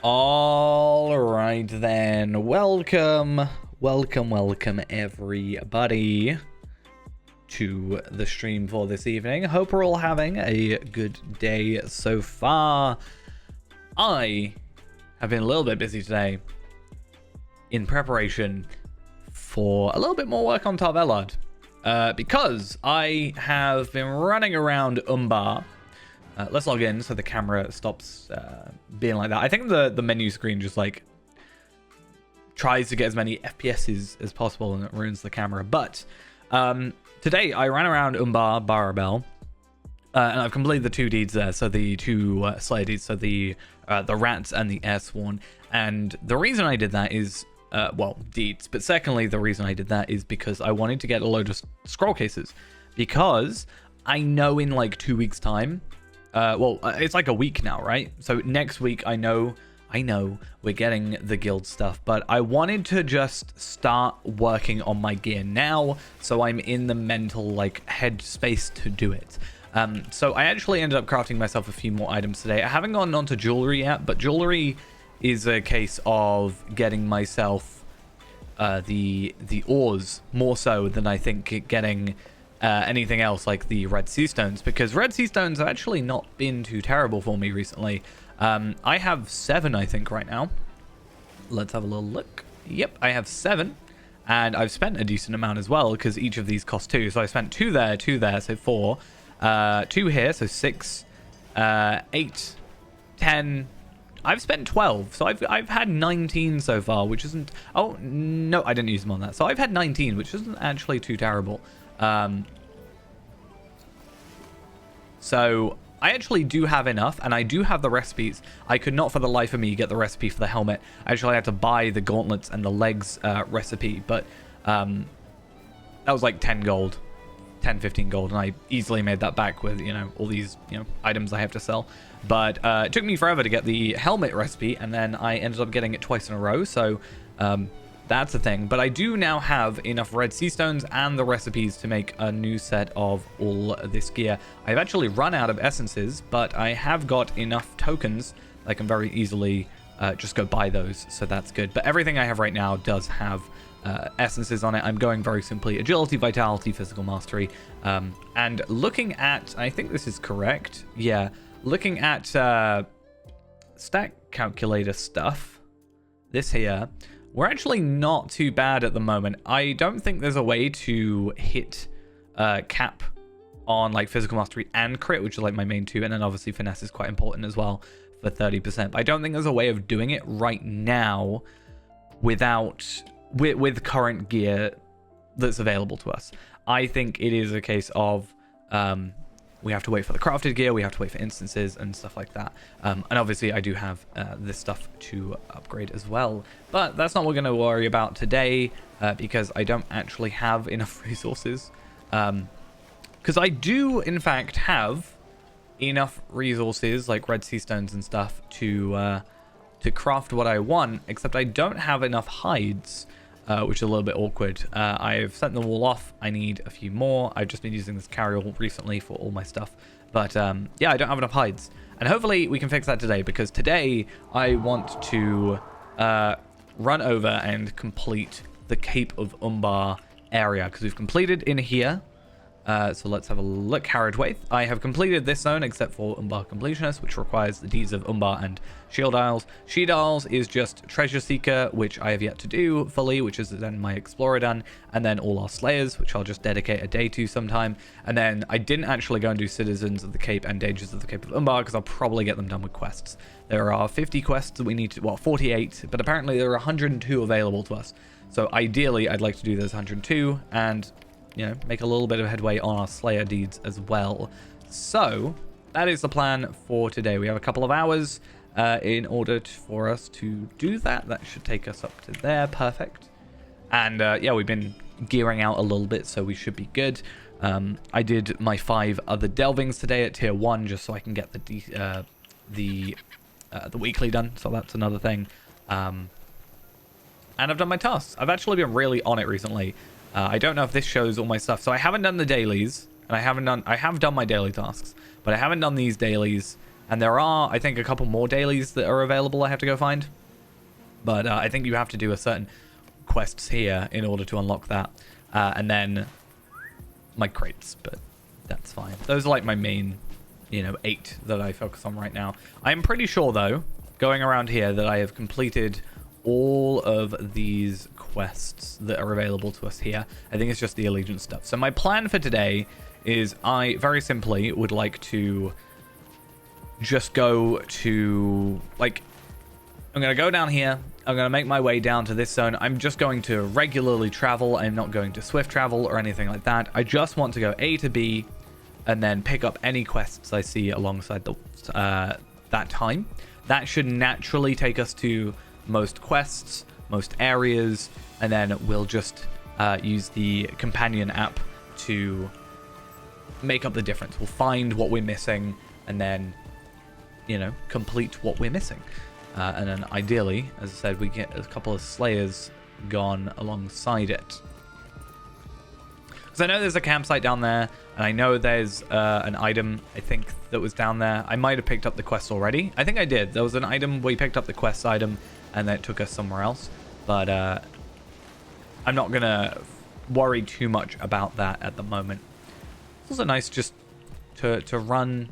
All right then. Welcome everybody to the stream for this evening. Hope we're all having a good day so far. I have been a little bit busy today in preparation for a little bit more work on Tar Velard, because I have been running around Umbar. Let's log in so the camera stops being like that. I think the menu screen just like tries to get as many FPSs as possible and it ruins the camera. But today I ran around Umbar Barabel and I've completed the two deeds there. So the two Slayer deeds, so the rats and the air sworn. And the reason I did that is, well, deeds. But secondly, the reason I did that is because I wanted to get a load of scroll cases. Because I know in like 2 weeks time, well, it's like a week now, right? So next week, I know we're getting the guild stuff, but I wanted to just start working on my gear now, so I'm in the mental like head space to do it. So I actually ended up crafting myself a few more items today. I haven't gone on to jewelry yet, but jewelry is a case of getting myself the ores more so than I think getting anything else like the red sea stones, because red sea stones have actually not been too terrible for me recently. I have 7, I think, right now. Let's have a little look. Yep, I have 7, and I've spent a decent amount as well because each of these cost 2. So I spent 2 there, 2 there, so 4, 2 here, so 6, 8, 10. I've spent 12, so I've had 19 so far, which isn't. Oh no, I didn't use them on that. So I've had 19, which isn't actually too terrible. So I actually do have enough, and I do have the recipes. I could not for the life of me get the recipe for the helmet. I actually had to buy the gauntlets and the legs recipe, but that was like 10 gold, 10, 15 gold, and I easily made that back with, you know, all these, you know, items I have to sell. But it took me forever to get the helmet recipe, and then I ended up getting it twice in a row, so that's the thing. But I do now have enough red sea stones and the recipes to make a new set of all this gear. I've actually run out of essences, but I have got enough tokens I can very easily just go buy those, so that's good. But everything I have right now does have essences on it. I'm going very simply agility, vitality, physical mastery, and looking at, I think this is correct, yeah, looking at stack calculator stuff, this here, we're actually not too bad at the moment. I don't think there's a way to hit cap on like physical mastery and crit, which is like my main 2, and then obviously finesse is quite important as well for 30%. But I don't think there's a way of doing it right now without with current gear that's available to us. I think it is a case of we have to wait for the crafted gear, we have to wait for instances and stuff like that. And obviously I do have this stuff to upgrade as well. But that's not what we're going to worry about today, because I don't actually have enough resources. Because I do, in fact, have enough resources, like red sea stones and stuff, to craft what I want, except I don't have enough hides. Which is a little bit awkward. I've sent them all off. I need a few more. I've just been using this carryall recently for all my stuff. But yeah, I don't have enough hides. And hopefully we can fix that today, because today I want to run over and complete the Cape of Umbar area, because we've completed in here. So let's have a look. Harrodwaith. I have completed this zone except for Umbar Completionist, which requires the deeds of Umbar and Shield Isles. Shield Isles is just Treasure Seeker, which I have yet to do fully, which is then my Explorer done, and then all our Slayers, which I'll just dedicate a day to sometime. And then I didn't actually go and do Citizens of the Cape and Dangers of the Cape of Umbar, because I'll probably get them done with quests. There are 50 quests that we need to, well, 48, but apparently there are 102 available to us. So ideally, I'd like to do those 102, and you know, make a little bit of headway on our Slayer deeds as well. So that is the plan for today. We have a couple of hours in order for us to do that. That should take us up to there. Perfect. And yeah, we've been gearing out a little bit, so we should be good. I did my 5 other delvings today at tier 1 just so I can get the weekly done. So that's another thing. And I've done my tasks. I've actually been really on it recently. I don't know if this shows all my stuff. So I haven't done the dailies, and I have done my daily tasks, but I haven't done these dailies And there are, I think, a couple more dailies that are available I have to go find. But I think you have to do a certain quests here in order to unlock that. And then my crates, but that's fine. Those are like my main, 8 that I focus on right now. I'm pretty sure, though, going around here, that I have completed all of these quests that are available to us here. I think it's just the allegiance stuff. So my plan for today is I very simply would like to just go to, like, I'm going to go down here. I'm going to make my way down to this zone. I'm just going to regularly travel. I'm not going to swift travel or anything like that. I just want to go A to B and then pick up any quests I see alongside the that time. That should naturally take us to most quests, most areas, and then we'll just use the companion app to make up the difference. We'll find what we're missing and then, complete what we're missing. And then ideally, as I said, we get a couple of Slayers gone alongside it. Because I know there's a campsite down there, and I know there's an item, I think, that was down there. I might have picked up the quest already. I think I did. There was an item, we picked up the quest item, and then it took us somewhere else. But I'm not going to worry too much about that at the moment. It's also nice just to run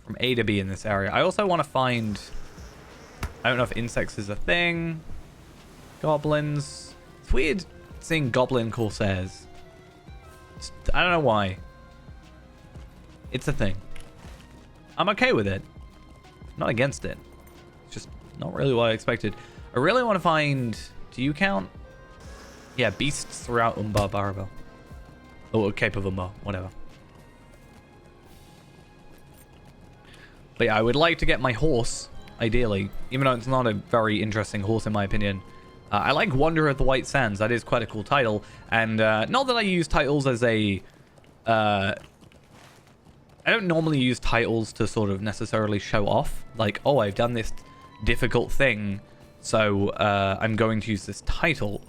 from A to B in this area. I also want to find... I don't know if insects is a thing. Goblins. It's weird seeing goblin Corsairs. I don't know why. It's a thing. I'm okay with it. Not against it. It's just not really what I expected. I really want to find... Do you count? Yeah, beasts throughout Umbar Baravel. Or Cape of Umbar, whatever. But yeah, I would like to get my horse, ideally. Even though it's not a very interesting horse, in my opinion. I like Wanderer of the White Sands. That is quite a cool title. And not that I use titles as a... I don't normally use titles to sort of necessarily show off. Like, oh, I've done this difficult thing, so I'm going to use this title.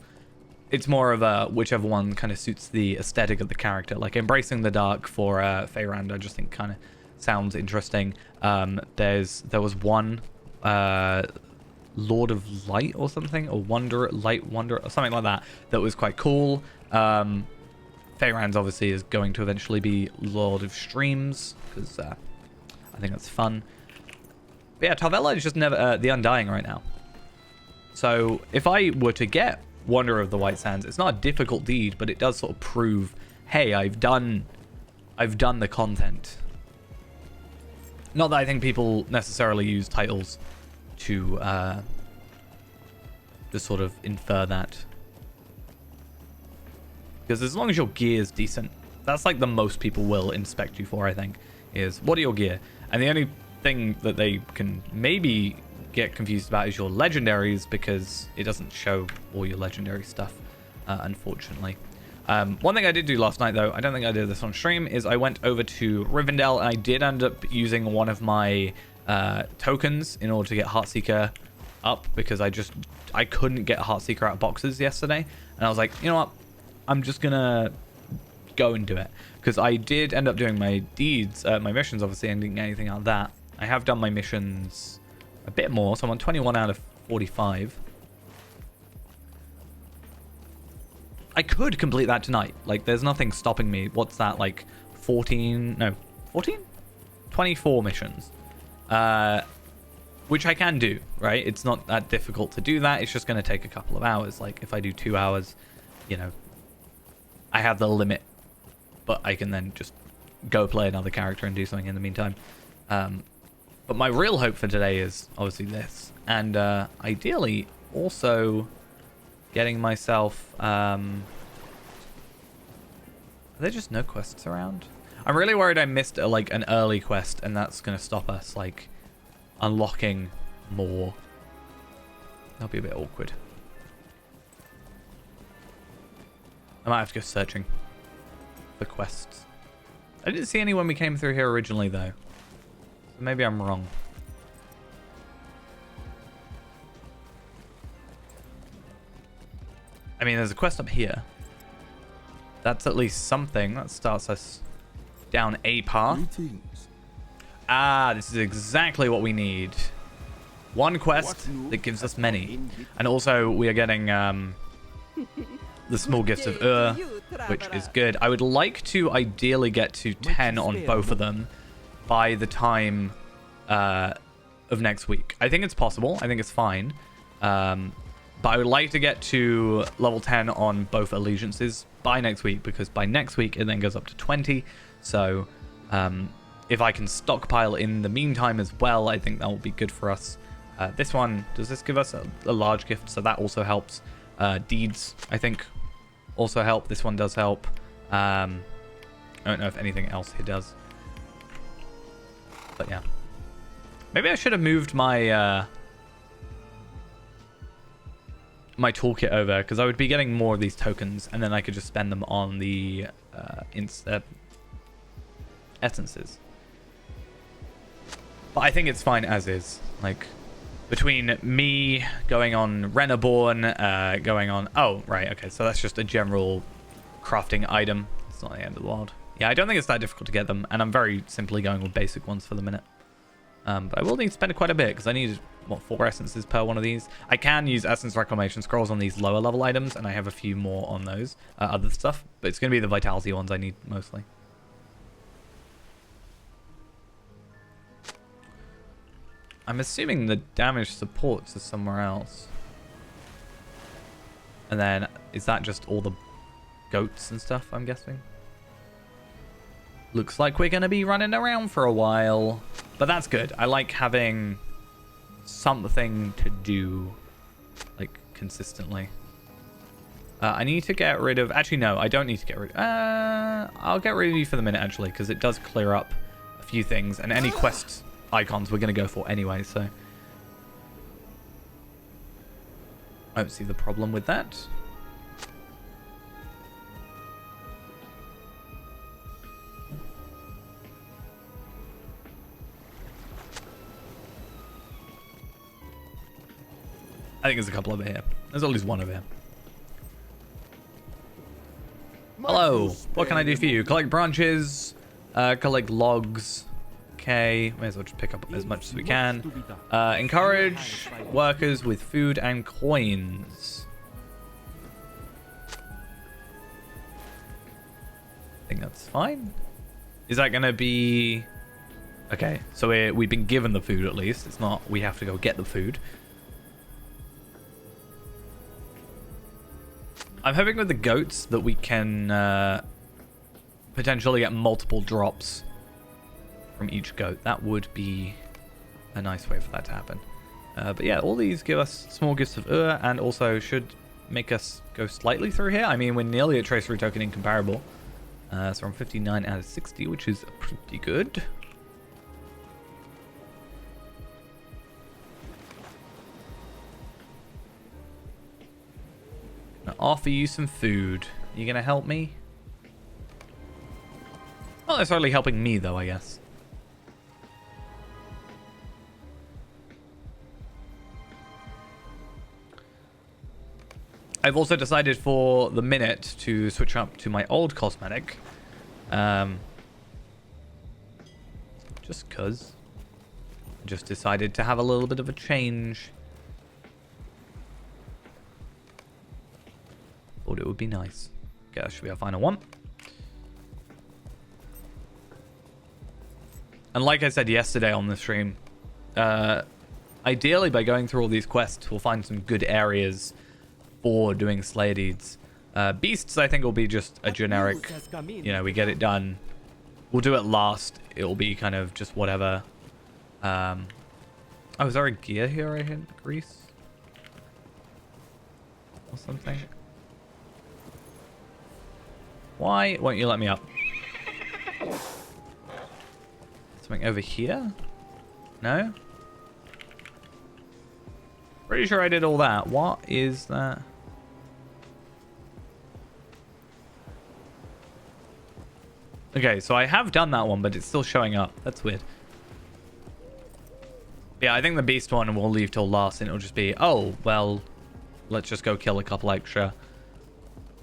It's more of a whichever one kind of suits the aesthetic of the character. Like Embracing the Dark for Feyrand, I just think kind of sounds interesting. There was one Lord of Light or something, or Light Wanderer or something like that was quite cool. Feyrand's obviously is going to eventually be Lord of Streams, because I think that's fun. But yeah, Tarvella is just never the Undying right now. So if I were to get Wanderer of the White Sands, it's not a difficult deed, but it does sort of prove, hey, I've done the content. Not that I think people necessarily use titles to sort of infer that. Because as long as your gear is decent, that's like the most people will inspect you for, I think, is what are your gear? And the only thing that they can maybe get confused about is your legendaries, because it doesn't show all your legendary stuff, unfortunately. One thing I did do last night, though, I don't think I did this on stream, is I went over to Rivendell, and I did end up using one of my tokens in order to get Heartseeker up, because I couldn't get Heartseeker out of boxes yesterday, and I was like, you know what, I'm just gonna go and do it, because I did end up doing my deeds, my missions, obviously, and didn't get anything out of that. I have done my missions a bit more, so I'm on 21 out of 45. I could complete that tonight. Like, there's nothing stopping me. What's that, like 14? No, 14? 24 missions. Which I can do, right? It's not that difficult to do that. It's just going to take a couple of hours. Like, if I do 2 hours, I have the limit. But I can then just go play another character and do something in the meantime. But my real hope for today is obviously this. And ideally, also getting myself... Are there just no quests around? I'm really worried I missed an early quest, and that's going to stop us like unlocking more. That'll be a bit awkward. I might have to go searching for quests. I didn't see any when we came through here originally, though. So maybe I'm wrong. I mean, there's a quest up here. That's at least something. That starts us down a path. Greetings. Ah, this is exactly what we need. One quest that gives us many. And also, we are getting the small gifts of which is good. I would like to ideally get to 10 on both of them by the time of next week. I think it's possible. I think it's fine. But I would like to get to level 10 on both allegiances by next week, because by next week it then goes up to 20. So if I can stockpile in the meantime as well, I think that will be good for us. This one, does this give us a large gift? So that also helps. Deeds, I think, also help. This one does help. I don't know if anything else here does. But yeah. Maybe I should have moved my my toolkit over, because I would be getting more of these tokens, and then I could just spend them on the essences. But I think it's fine as is. Like, between me going on Renaborn, going on... Oh, right, okay. So that's just a general crafting item. It's not the end of the world. Yeah, I don't think it's that difficult to get them, and I'm very simply going with basic ones for the minute. But I will need to spend quite a bit, because I need, what, 4 essences per one of these. I can use essence reclamation scrolls on these lower level items, and I have a few more on those other stuff. But it's going to be the vitality ones I need mostly. I'm assuming the damage supports is somewhere else. And then, is that just all the goats and stuff, I'm guessing? Looks like we're going to be running around for a while. But that's good. I like having something to do, like, consistently. I need to get rid of... Actually, no, I don't need to get rid... I'll get rid of you for the minute, actually, because it does clear up a few things. And any quest icons we're going to go for anyway, so... I don't see the problem with that. I think there's a couple over here. There's at least one over here. Hello. What can I do for you? Collect branches. Collect logs. Okay. May as well just pick up as much as we can. Encourage workers with food and coins. I think that's fine. Is that going to be... Okay. So we've been given the food at least. It's not we have to go get the food. I'm hoping with the goats that we can potentially get multiple drops from each goat. That would be a nice way for that to happen. But yeah, all these give us small gifts of and also should make us go slightly through here. I mean, we're nearly at trace route token incomparable. So I'm 59 out of 60, which is pretty good. Offer you some food. You gonna help me? Not necessarily helping me though, I guess. I've also decided for the minute to switch up to my old cosmetic. Just cause. Just decided to have a little bit of a change. Thought it would be nice. Okay, that should be our final one. And like I said yesterday on the stream, ideally by going through all these quests, we'll find some good areas for doing Slayer deeds. Beasts, I think, will be just a generic, you know, we get it done. We'll do it last. It will be kind of just whatever. Oh, is there a gear here I hit? Grease? Or something? Why won't you let me up? Something over here? No? Pretty sure I did all that. What is that? Okay, so I have done that one, but it's still showing up. That's weird. Yeah, I think the beast one we'll leave till last, and it'll just be, oh, well, let's just go kill a couple extra.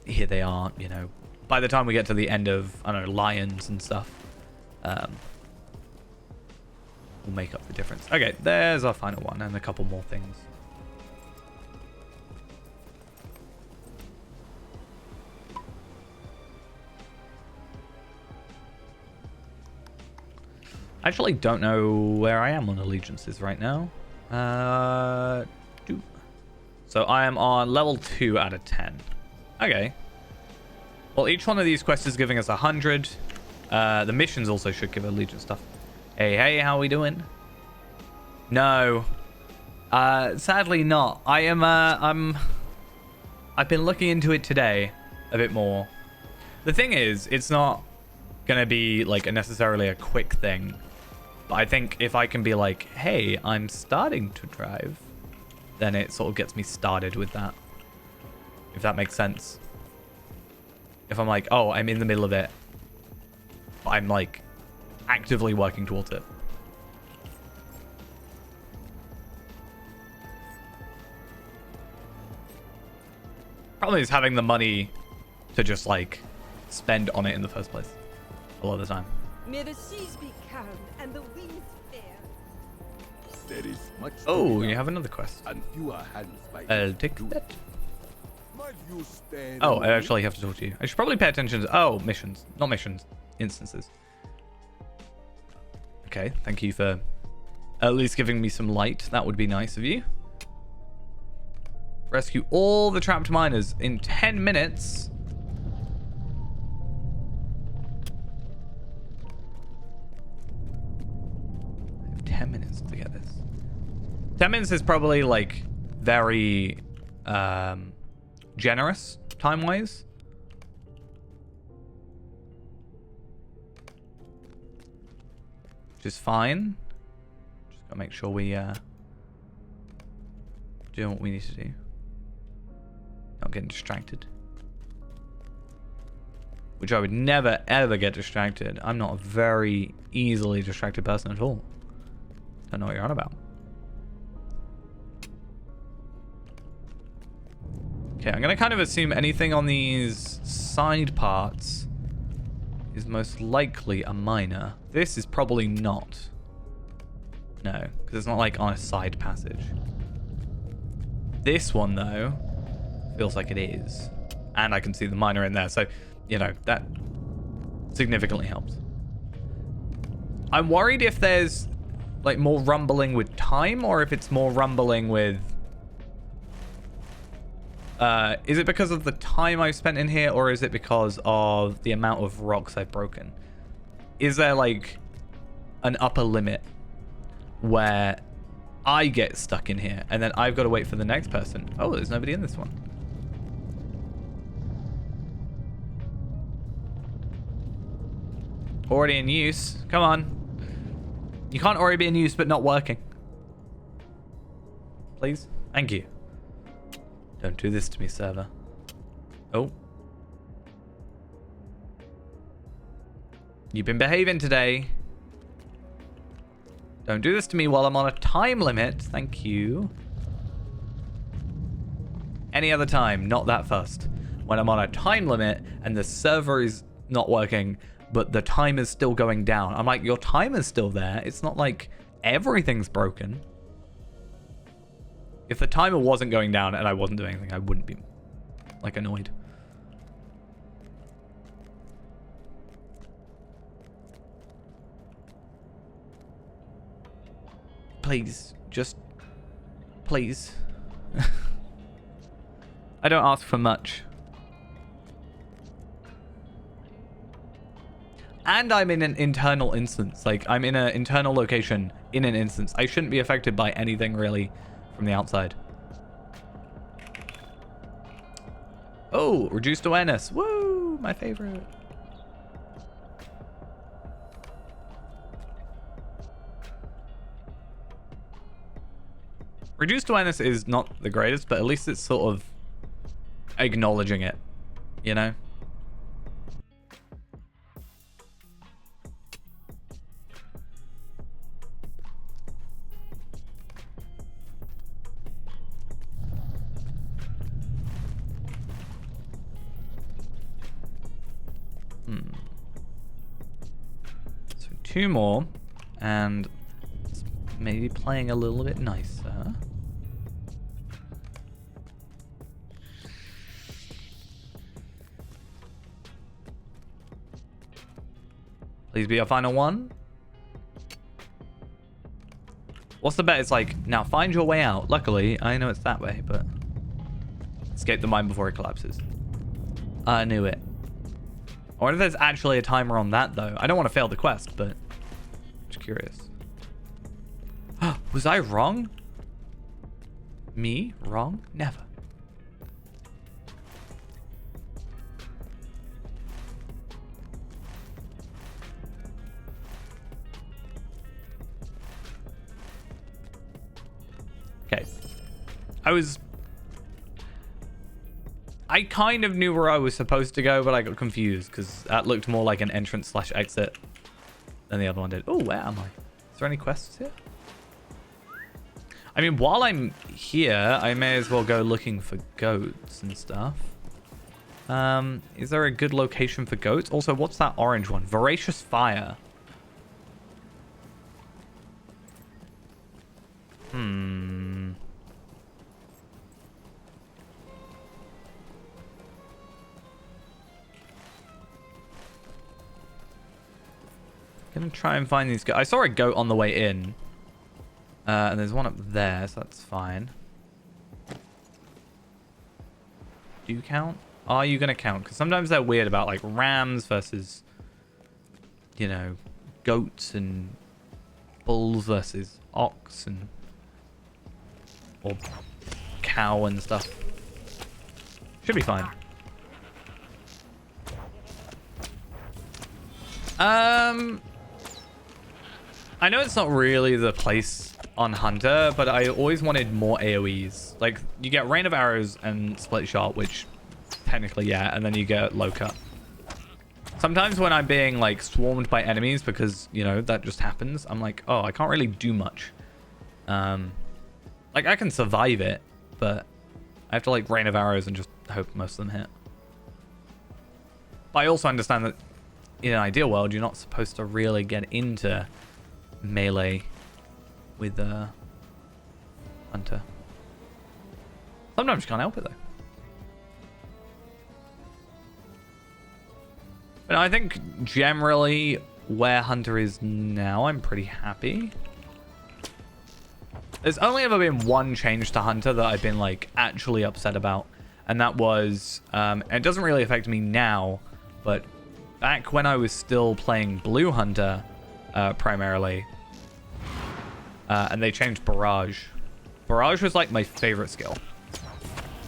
Here they are, you know. By the time we get to the end of, I don't know, lions and stuff. will make up the difference. Okay, there's our final one and a couple more things. I actually don't know where I am on allegiances right now. So I am on level 2 out of 10. Okay. Well, each one of these quests is giving us 100. The missions also should give allegiance stuff. Hey, how are we doing? No. Sadly not. I've been looking into it today a bit more. The thing is, it's not gonna be like necessarily a quick thing. But I think if I can be like, hey, I'm starting to drive, then it sort of gets me started with that. If that makes sense. If I'm like, oh, I'm in the middle of it, but I'm like actively working towards it. Problem is having the money to just like spend on it in the first place a lot of the time. May the seas be calm and the winds fair. There is much. Oh, you have another quest. And fewer hands by I'll take that. Might you stand Oh, I away? actually have to talk to you. I should probably pay attention to... Oh, missions. Not missions. Instances. Okay, thank you for at least giving me some light. That would be nice of you. Rescue all the trapped miners in 10 minutes. I have 10 minutes to get this. 10 minutes is probably like very generous time-wise. Which is fine. Just gotta make sure we doing what we need to do. Not getting distracted. Which I would never ever get distracted. I'm not a very easily distracted person at all. Don't know what you're on about. Okay, I'm gonna kind of assume anything on these side parts is most likely a miner. This is probably not. No, because it's not like on a side passage. This one though feels like it is, and I can see the miner in there, so you know that significantly helps. I'm worried if there's like more rumbling with time, or if it's more rumbling with is it because of the time I've spent in here, or is it because of the amount of rocks I've broken? Is there like an upper limit where I get stuck in here and then I've got to wait for the next person? Oh, there's nobody in this one. Already in use. Come on. You can't already be in use but not working. Please? Thank you. Don't do this to me, server. Oh. You've been behaving today. Don't do this to me while I'm on a time limit. Thank you. Any other time, not that fussed. When I'm on a time limit and the server is not working, but the time is still going down. I'm like, your time is still there. It's not like everything's broken. If the timer wasn't going down and I wasn't doing anything, I wouldn't be like annoyed. Please, just please. I don't ask for much. And I'm in an internal instance. Like, I'm in an internal location in an instance. I shouldn't be affected by anything really from the outside. Oh, reduced awareness. Woo, my favorite. Reduced awareness is not the greatest, but at least it's sort of acknowledging it, you know? So 2 more, and let's maybe playing a little bit nicer. Please be our final one. What's the bet? It's like, now find your way out. Luckily, I know it's that way, but... Escape the mine before it collapses. I knew it. I wonder if there's actually a timer on that, though. I don't want to fail the quest, but... Just curious. Was I wrong? Me? Wrong? Never. Okay. I kind of knew where I was supposed to go, but I got confused because that looked more like an entrance / exit than the other one did. Oh, where am I? Is there any quests here? I mean, while I'm here, I may as well go looking for goats and stuff. Is there a good location for goats? Also, what's that orange one? Voracious Fire. Gonna try and find these goats. I saw a goat on the way in. And there's one up there, so that's fine. Do you count? Are you gonna count? Because sometimes they're weird about like rams versus, you know, goats, and bulls versus ox, and or cow and stuff. Should be fine. I know it's not really the place on Hunter, but I always wanted more AoEs. Like, you get Rain of Arrows and Split Shot, which technically, yeah, and then you get Low Cut. Sometimes when I'm being, like, swarmed by enemies, because, you know, that just happens, I'm like, oh, I can't really do much. Like, I can survive it, but I have to, like, Rain of Arrows and just hope most of them hit. But I also understand that in an ideal world, you're not supposed to really get into melee with Hunter. Sometimes you can't help it, though. But I think generally where Hunter is now, I'm pretty happy. There's only ever been one change to Hunter that I've been like actually upset about, and that was and it doesn't really affect me now, but back when I was still playing Blue Hunter primarily, and they changed Barrage. Barrage was like my favorite skill,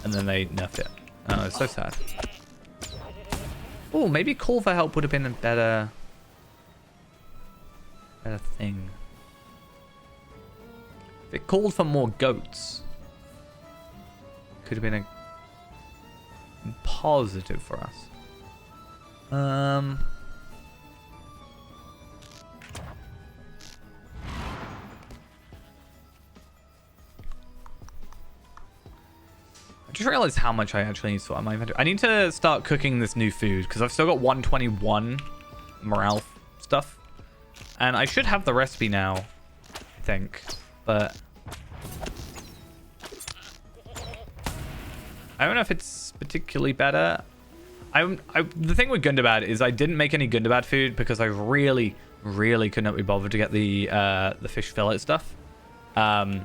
and then they nerfed it. Oh, it's so sad. Oh, maybe call for help would have been a better thing. If it called for more goats, could have been a positive for us. I just realized how much I actually need to sort out my inventory. I need to start cooking this new food because I've still got 121 morale stuff. And I should have the recipe now, I think. But I don't know if it's particularly better. The thing with Gundabad is I didn't make any Gundabad food because I really could not be bothered to get the fish fillet stuff. I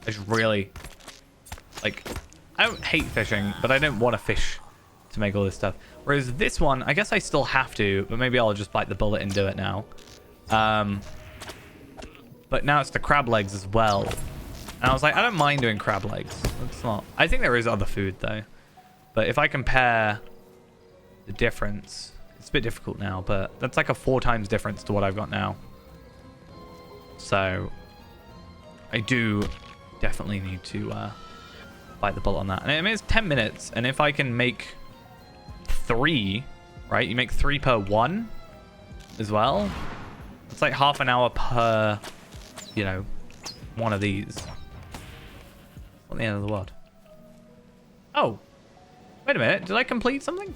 just really, like, I don't hate fishing, but I don't want to fish to make all this stuff. Whereas this one, I guess I still have to, but maybe I'll just bite the bullet and do it now. But now it's the crab legs as well. And I was like, I don't mind doing crab legs. It's not. I think there is other food though. But if I compare the difference, it's a bit difficult now, but that's like a 4 times difference to what I've got now. So I do definitely need to bite the bullet on that. And I mean, it's 10 minutes. And if I can make 3, right? You make 3 per one as well. It's like half an hour per, you know, one of these. Not the end of the world. Oh. Wait a minute. Did I complete something?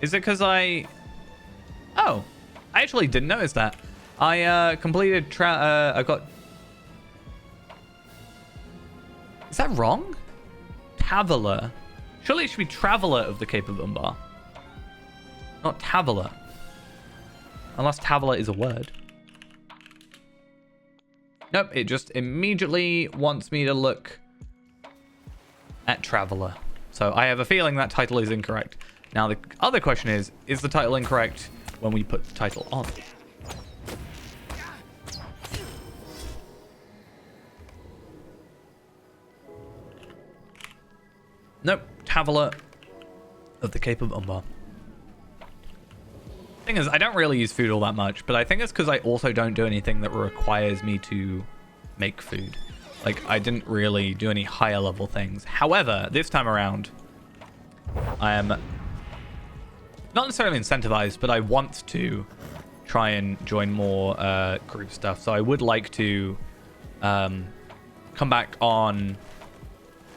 Is it because I... Oh. I actually didn't notice that. I completed I got... Is that wrong? Traveler. Surely it should be Traveler of the Cape of Umbar. Not Traveler. Unless Traveler is a word. Nope, it just immediately wants me to look at Traveler. So I have a feeling that title is incorrect. Now the other question is the title incorrect when we put the title on? Nope, Traveler of the Cape of Umbar. Thing is, I don't really use food all that much, but I think it's because I also don't do anything that requires me to make food. Like, I didn't really do any higher level things. However, this time around, I am not necessarily incentivized, but I want to try and join more group stuff. So I would like to come back on,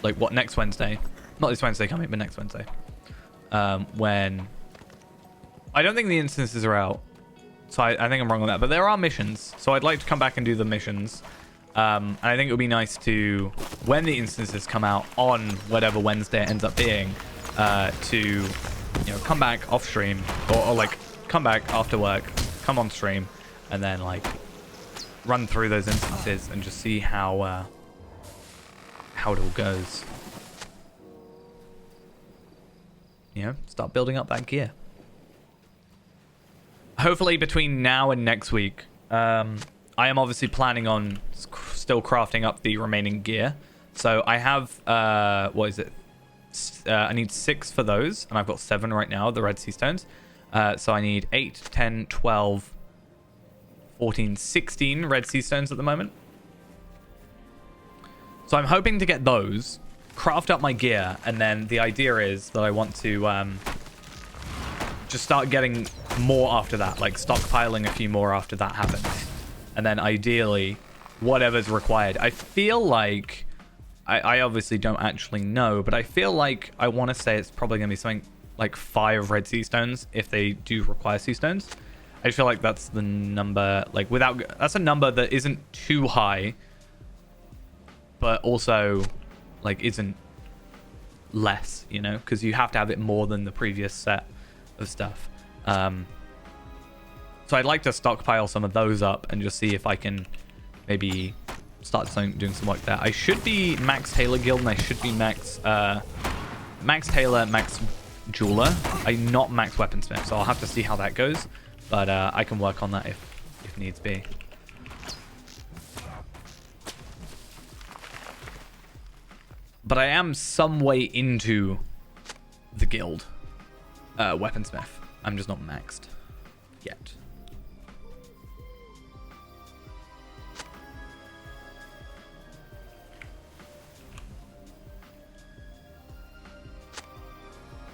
like, what, next Wednesday? Not this Wednesday coming, but next Wednesday. When... I don't think the instances are out. So I think I'm wrong on that. But there are missions. So I'd like to come back and do the missions. And I think it would be nice to, when the instances come out on whatever Wednesday it ends up being, to, you know, come back off stream or like come back after work, come on stream, and then like run through those instances and just see how it all goes. You know, start building up that gear. Hopefully between now and next week, I am obviously planning on still crafting up the remaining gear. So I have, what is it? I need 6 for those, and I've got 7 right now, the Red Sea Stones. So I need 8, 10, 12, 14, 16 Red Sea Stones at the moment. So I'm hoping to get those, craft up my gear, and then the idea is that I want to just start getting more after that, like stockpiling a few more after that happens. And then ideally, whatever's required. I feel like, I obviously don't actually know, but I feel like I want to say it's probably going to be something like 5 Red Sea Stones if they do require Sea Stones. I feel like that's the number, like that's a number that isn't too high, but also like isn't less, you know, because you have to have it more than the previous set of stuff. So I'd like to stockpile some of those up and just see if I can maybe start doing some work there. I should be max Tailor Guild, and I should be max Tailor, max Jeweler. I'm not max Weaponsmith, so I'll have to see how that goes. But I can work on that if needs be. But I am some way into the guild, Weaponsmith. I'm just not maxed yet.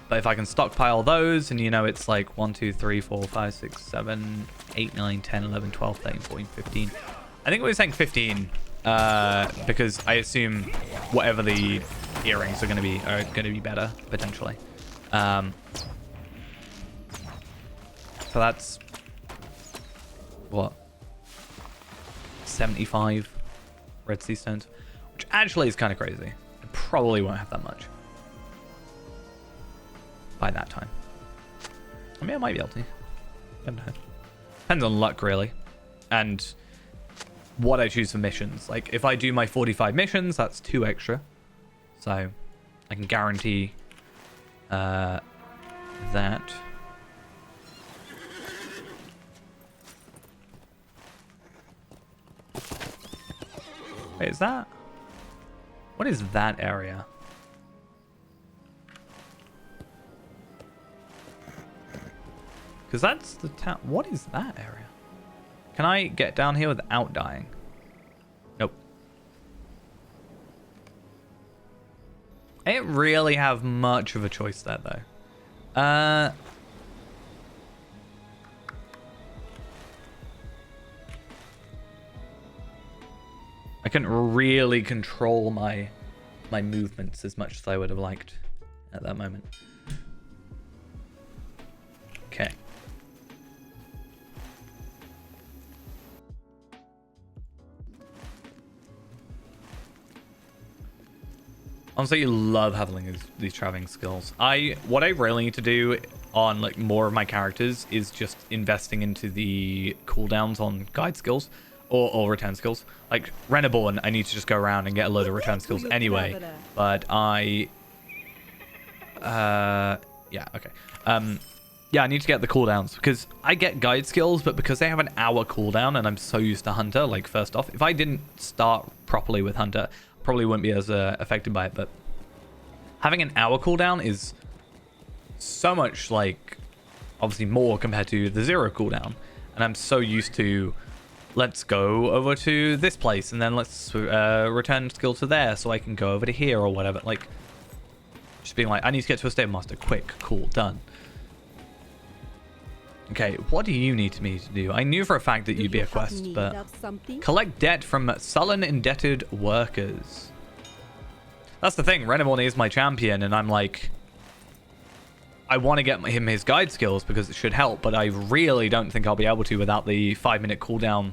But if I can stockpile those, and you know, it's like 1, 2, 3, 4, 5, 6, 7, 8, 9, 10, 11, 12, 13, 14, 15. I think we were saying 15, because I assume whatever the earrings are going to be better potentially. So that's what, 75 Red Sea Stones, which actually is kind of crazy. I probably won't have that much by that time. I mean, I might be able to. I don't know. Depends on luck, really, and what I choose for missions. Like, if I do my 45 missions, that's 2 extra, so I can guarantee that. Wait, is that? What is that area? Because that's the town. What is that area? Can I get down here without dying? Nope. I didn't really have much of a choice there, though. I couldn't really control my movements as much as I would have liked at that moment. Okay. Honestly, you love having these traveling skills. What I really need to do on like more of my characters is just investing into the cooldowns on guide skills or return skills. Like Reneborn, I need to just go around and get a load of return skills anyway. But yeah, okay. Yeah, I need to get the cooldowns because I get guide skills, but because they have an hour cooldown and I'm so used to Hunter, like first off, if I didn't start properly with Hunter, probably wouldn't be as affected by it. But having an hour cooldown is so much, like, obviously more compared to the 0 cooldown. And I'm so used to, let's go over to this place and then let's return skill to there so I can go over to here or whatever. Like, just being like, I need to get to a stable master quick, cool, done. Okay, what do you need me to do? I knew for a fact that you'd be a quest, but collect debt from sullen indebted workers. That's the thing. Reneborn is my champion, and I'm like, I want to get him his guide skills because it should help, but I really don't think I'll be able to without the 5-minute cooldown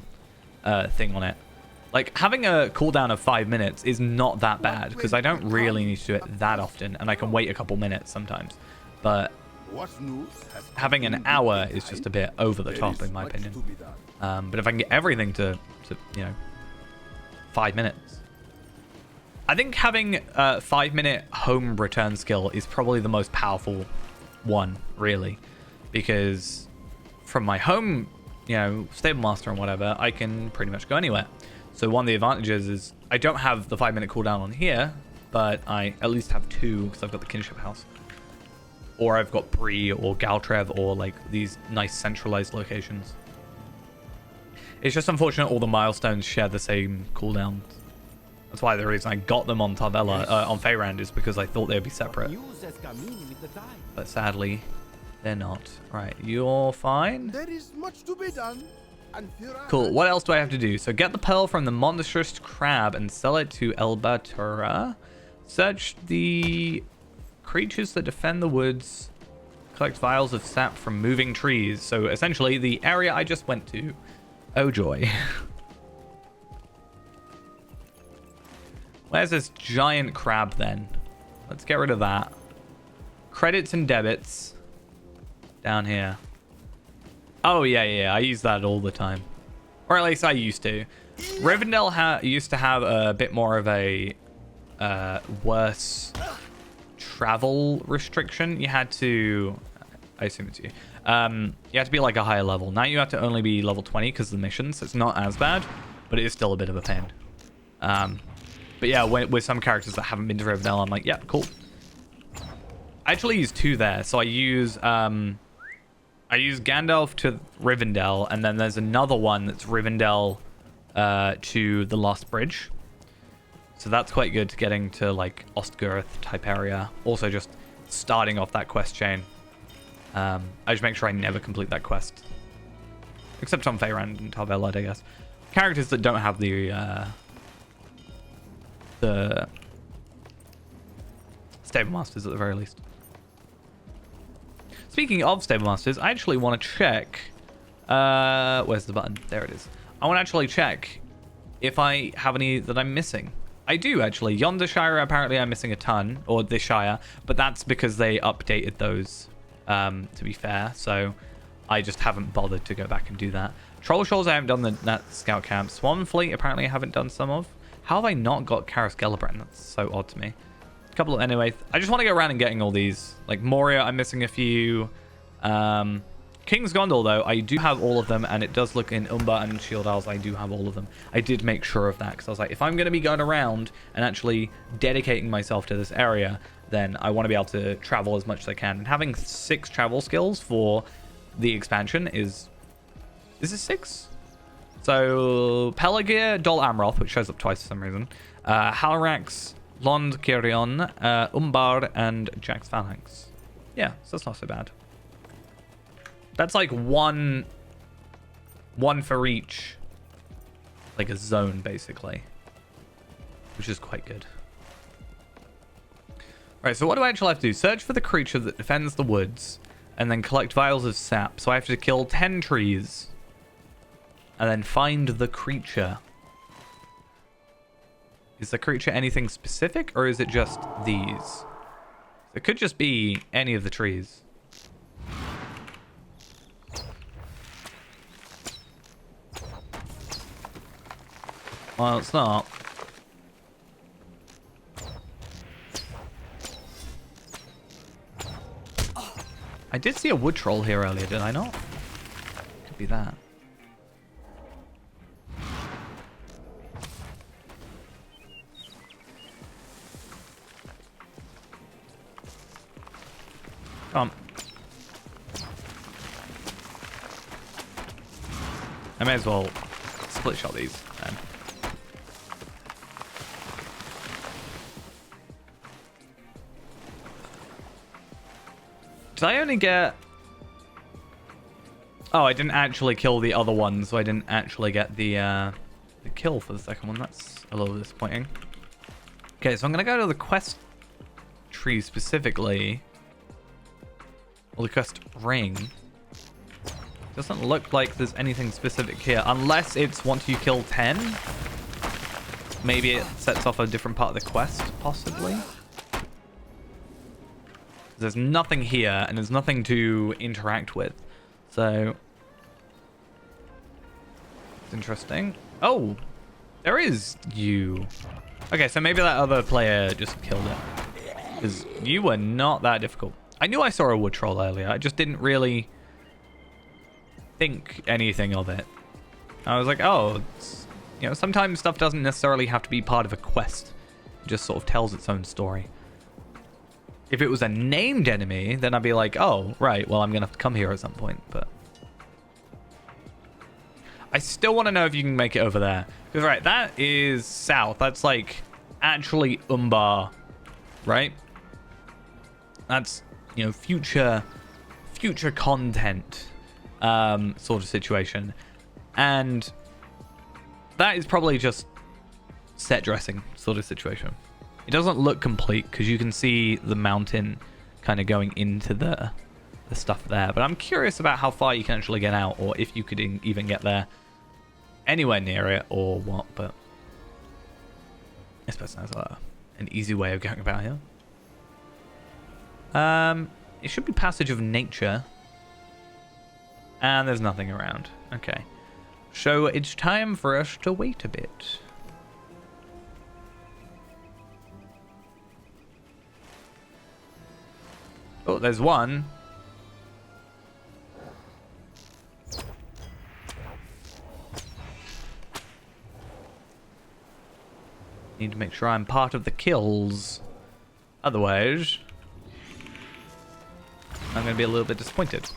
thing on it. Like, having a cooldown of 5 minutes is not that bad because I don't really need to do it that often, and I can wait a couple minutes sometimes. But having an hour is just a bit over the top, in my opinion. But if I can get everything to 5 minutes. I think having a 5-minute home return skill is probably the most powerful one, really. Because from my home, stable master and whatever, I can pretty much go anywhere. So one of the advantages is I don't have the 5-minute cooldown on here, but I at least have 2 because I've got the kinship house. Or I've got Bree or Galtrev or like these nice centralized locations. It's just unfortunate all the milestones share the same cooldown. That's why the reason I got them on Tavella, on Feyrand, is because I thought they'd be separate. But sadly, they're not. Right, you're fine. There is much to be done. Cool. What else do I have to do? So get the pearl from the monstrous crab and sell it to Elbatura. Search the creatures that defend the woods. Collect vials of sap from moving trees. So essentially the area I just went to. Oh joy. Where's this giant crab then? Let's get rid of that. Credits and debits. Down here. Oh yeah, I use that all the time. Or at least I used to. Rivendell used to have a bit more of a worse travel restriction. You had to, I assume it's you. You had to be like a higher level. Now you have to only be level 20 because of the missions. It's not as bad, but it is still a bit of a pain. But yeah, with some characters that haven't been to Rivendell, I'm like, yeah, cool. I actually use 2 there. So I use Gandalf to Rivendell, and then there's another one that's Rivendell to the Lost Bridge. So that's quite good to getting to like Ostgirth type area. Also just starting off that quest chain. I just make sure I never complete that quest. Except on Feyrand and Tarvelad, I guess. Characters that don't have the Stable Masters at the very least. Speaking of Stable Masters, I actually want to check... where's the button? There it is. I want to actually check if I have any that I'm missing. I do, actually. Yonder Shire, apparently I'm missing a ton. Or this Shire. But that's because they updated those, to be fair. So I just haven't bothered to go back and do that. Troll Shoals, I haven't done that scout camp. Swan Fleet, apparently I haven't done some of. How have I not got Karis Gellibrand? That's so odd to me. A couple of... Anyway, I just want to go around and getting all these. Like Moria, I'm missing a few. King's Gondor, though, I do have all of them, and it does look in Umbar and Shield Isles, I do have all of them. I did make sure of that, because I was like, if I'm going to be going around and actually dedicating myself to this area, then I want to be able to travel as much as I can. And having 6 travel skills for the expansion is... Is it 6? So, Pelagir, Dol Amroth, which shows up twice for some reason. Halrax, Lond Kirion, Umbar, and Jax Phalanx. Yeah, so that's not so bad. That's like one for each, like a zone, basically. Which is quite good. Right, so what do I actually have to do? Search for the creature that defends the woods, and then collect vials of sap. So I have to kill 10 trees, and then find the creature. Is the creature anything specific, or is it just these? It could just be any of the trees. Well, it's not. I did see a wood troll here earlier, did I not? Could be that. Come on. I may as well split shot these then. Did I only get... Oh, I didn't actually kill the other one, so I didn't actually get the kill for the second one. That's a little disappointing. Okay, so I'm going to go to the quest tree specifically. Or the quest ring. Doesn't look like there's anything specific here. Unless it's once you kill 10. Maybe it sets off a different part of the quest, possibly. There's nothing here, and there's nothing to interact with. So... it's interesting. Oh! There is you. Okay, so maybe that other player just killed it. Because you were not that difficult. I knew I saw a wood troll earlier. I just didn't really think anything of it. I was like, oh, it's, you know, sometimes stuff doesn't necessarily have to be part of a quest. It just sort of tells its own story. If it was a named enemy, then I'd be like, oh, right, well, I'm going to have to come here at some point, but... I still want to know if you can make it over there. Because, right, that is south. That's, like, actually Umbar, right? That's, you know, future content sort of situation. And that is probably just set dressing sort of situation. It doesn't look complete because you can see the mountain kind of going into the stuff there. But I'm curious about how far you can actually get out, or if you could even get there anywhere near it or what. But I suppose that's an easy way of going about here. It should be Passage of Nature. And there's nothing around. Okay. So it's time for us to wait a bit. Oh, there's one. Need to make sure I'm part of the kills. Otherwise, I'm going to be a little bit disappointed.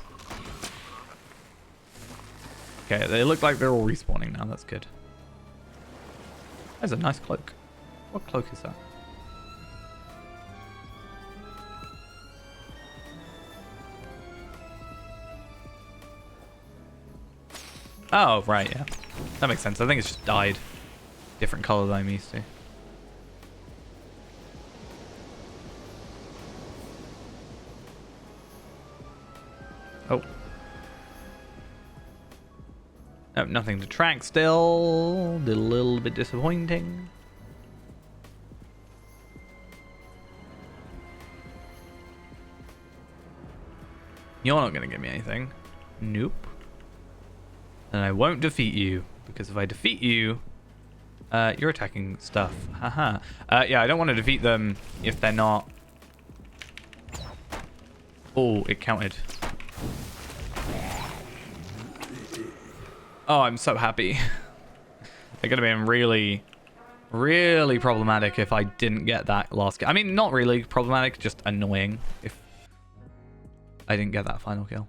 Okay, they look like they're all respawning now. That's good. That's a nice cloak. What cloak is that? Oh, right, yeah. That makes sense. I think it's just dyed. Different color than I'm used to. Oh. Nope, nothing to track still. A little bit disappointing. You're not going to give me anything. Nope. And I won't defeat you, because if I defeat you, you're attacking stuff. Haha. Yeah, I don't want to defeat them if they're not... Oh, it counted. Oh, I'm so happy. They're going to be really, really problematic if I didn't get that last kill. I mean, not really problematic, just annoying if I didn't get that final kill.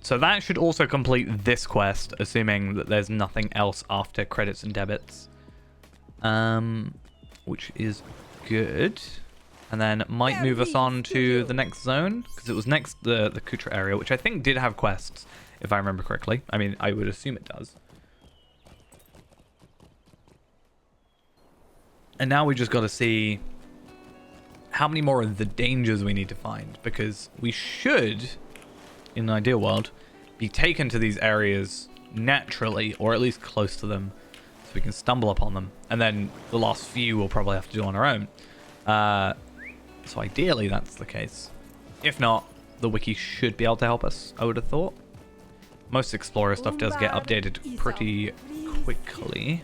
So that should also complete this quest, assuming that there's nothing else after credits and debits. Which is good. And then might move us on to the next zone, because it was next the Kutra area, which I think did have quests, if I remember correctly. I mean, I would assume it does. And now we just got to see how many more of the dangers we need to find, because we should, in an ideal world, be taken to these areas naturally, or at least close to them, so we can stumble upon them. And then the last few we'll probably have to do on our own. So ideally that's the case. If not, the wiki should be able to help us, I would have thought. Most Explorer stuff does get updated pretty quickly.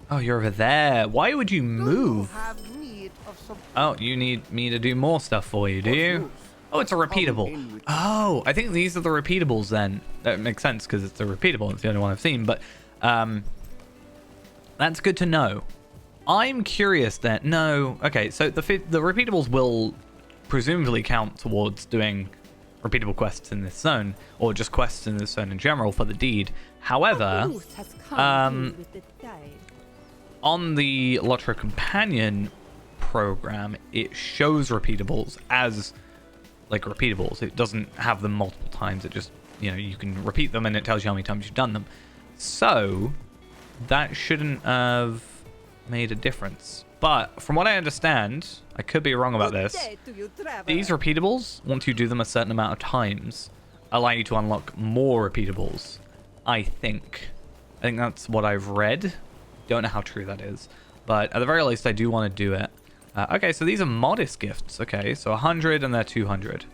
Oh, you're over there. Why would you move? Oh, you need me to do more stuff for you, do you? Oh, it's a repeatable. Oh, I think these are the repeatables then. That makes sense because it's a repeatable. It's the only one I've seen, but that's good to know. I'm curious then. No, okay, so the repeatables will presumably count towards doing repeatable quests in this zone, or just quests in this zone in general for the deed. However, on the Lotro Companion program, it shows repeatables as like repeatables. It doesn't have them multiple times. It just, you know, you can repeat them and it tells you how many times you've done them. So that shouldn't have made a difference. But from what I understand, I could be wrong about this, these repeatables, once you do them a certain amount of times, allow you to unlock more repeatables. I think that's what I've read. Don't know how true that is, but at the very least I do want to do it. Okay, so these are modest gifts. Okay, so 100 and they're 200.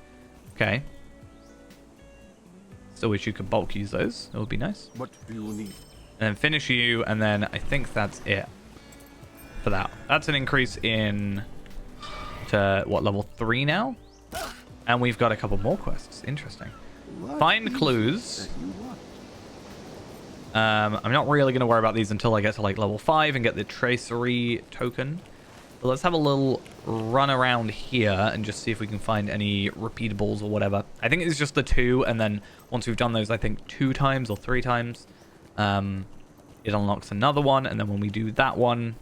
Okay, still wish you could bulk use those. That would be nice. What do you need? And then finish you, and then I think that's it for that. That's an increase in to what, level 3 now, and we've got a couple more quests. Interesting. Find clues. I'm not really going to worry about these until I get to like level 5 and get the tracery token. But let's have a little run around here and just see if we can find any repeatables or whatever. I think it's just the 2, and then once we've done those, I think 2 times or 3 times, it unlocks another one. And then when we do that one,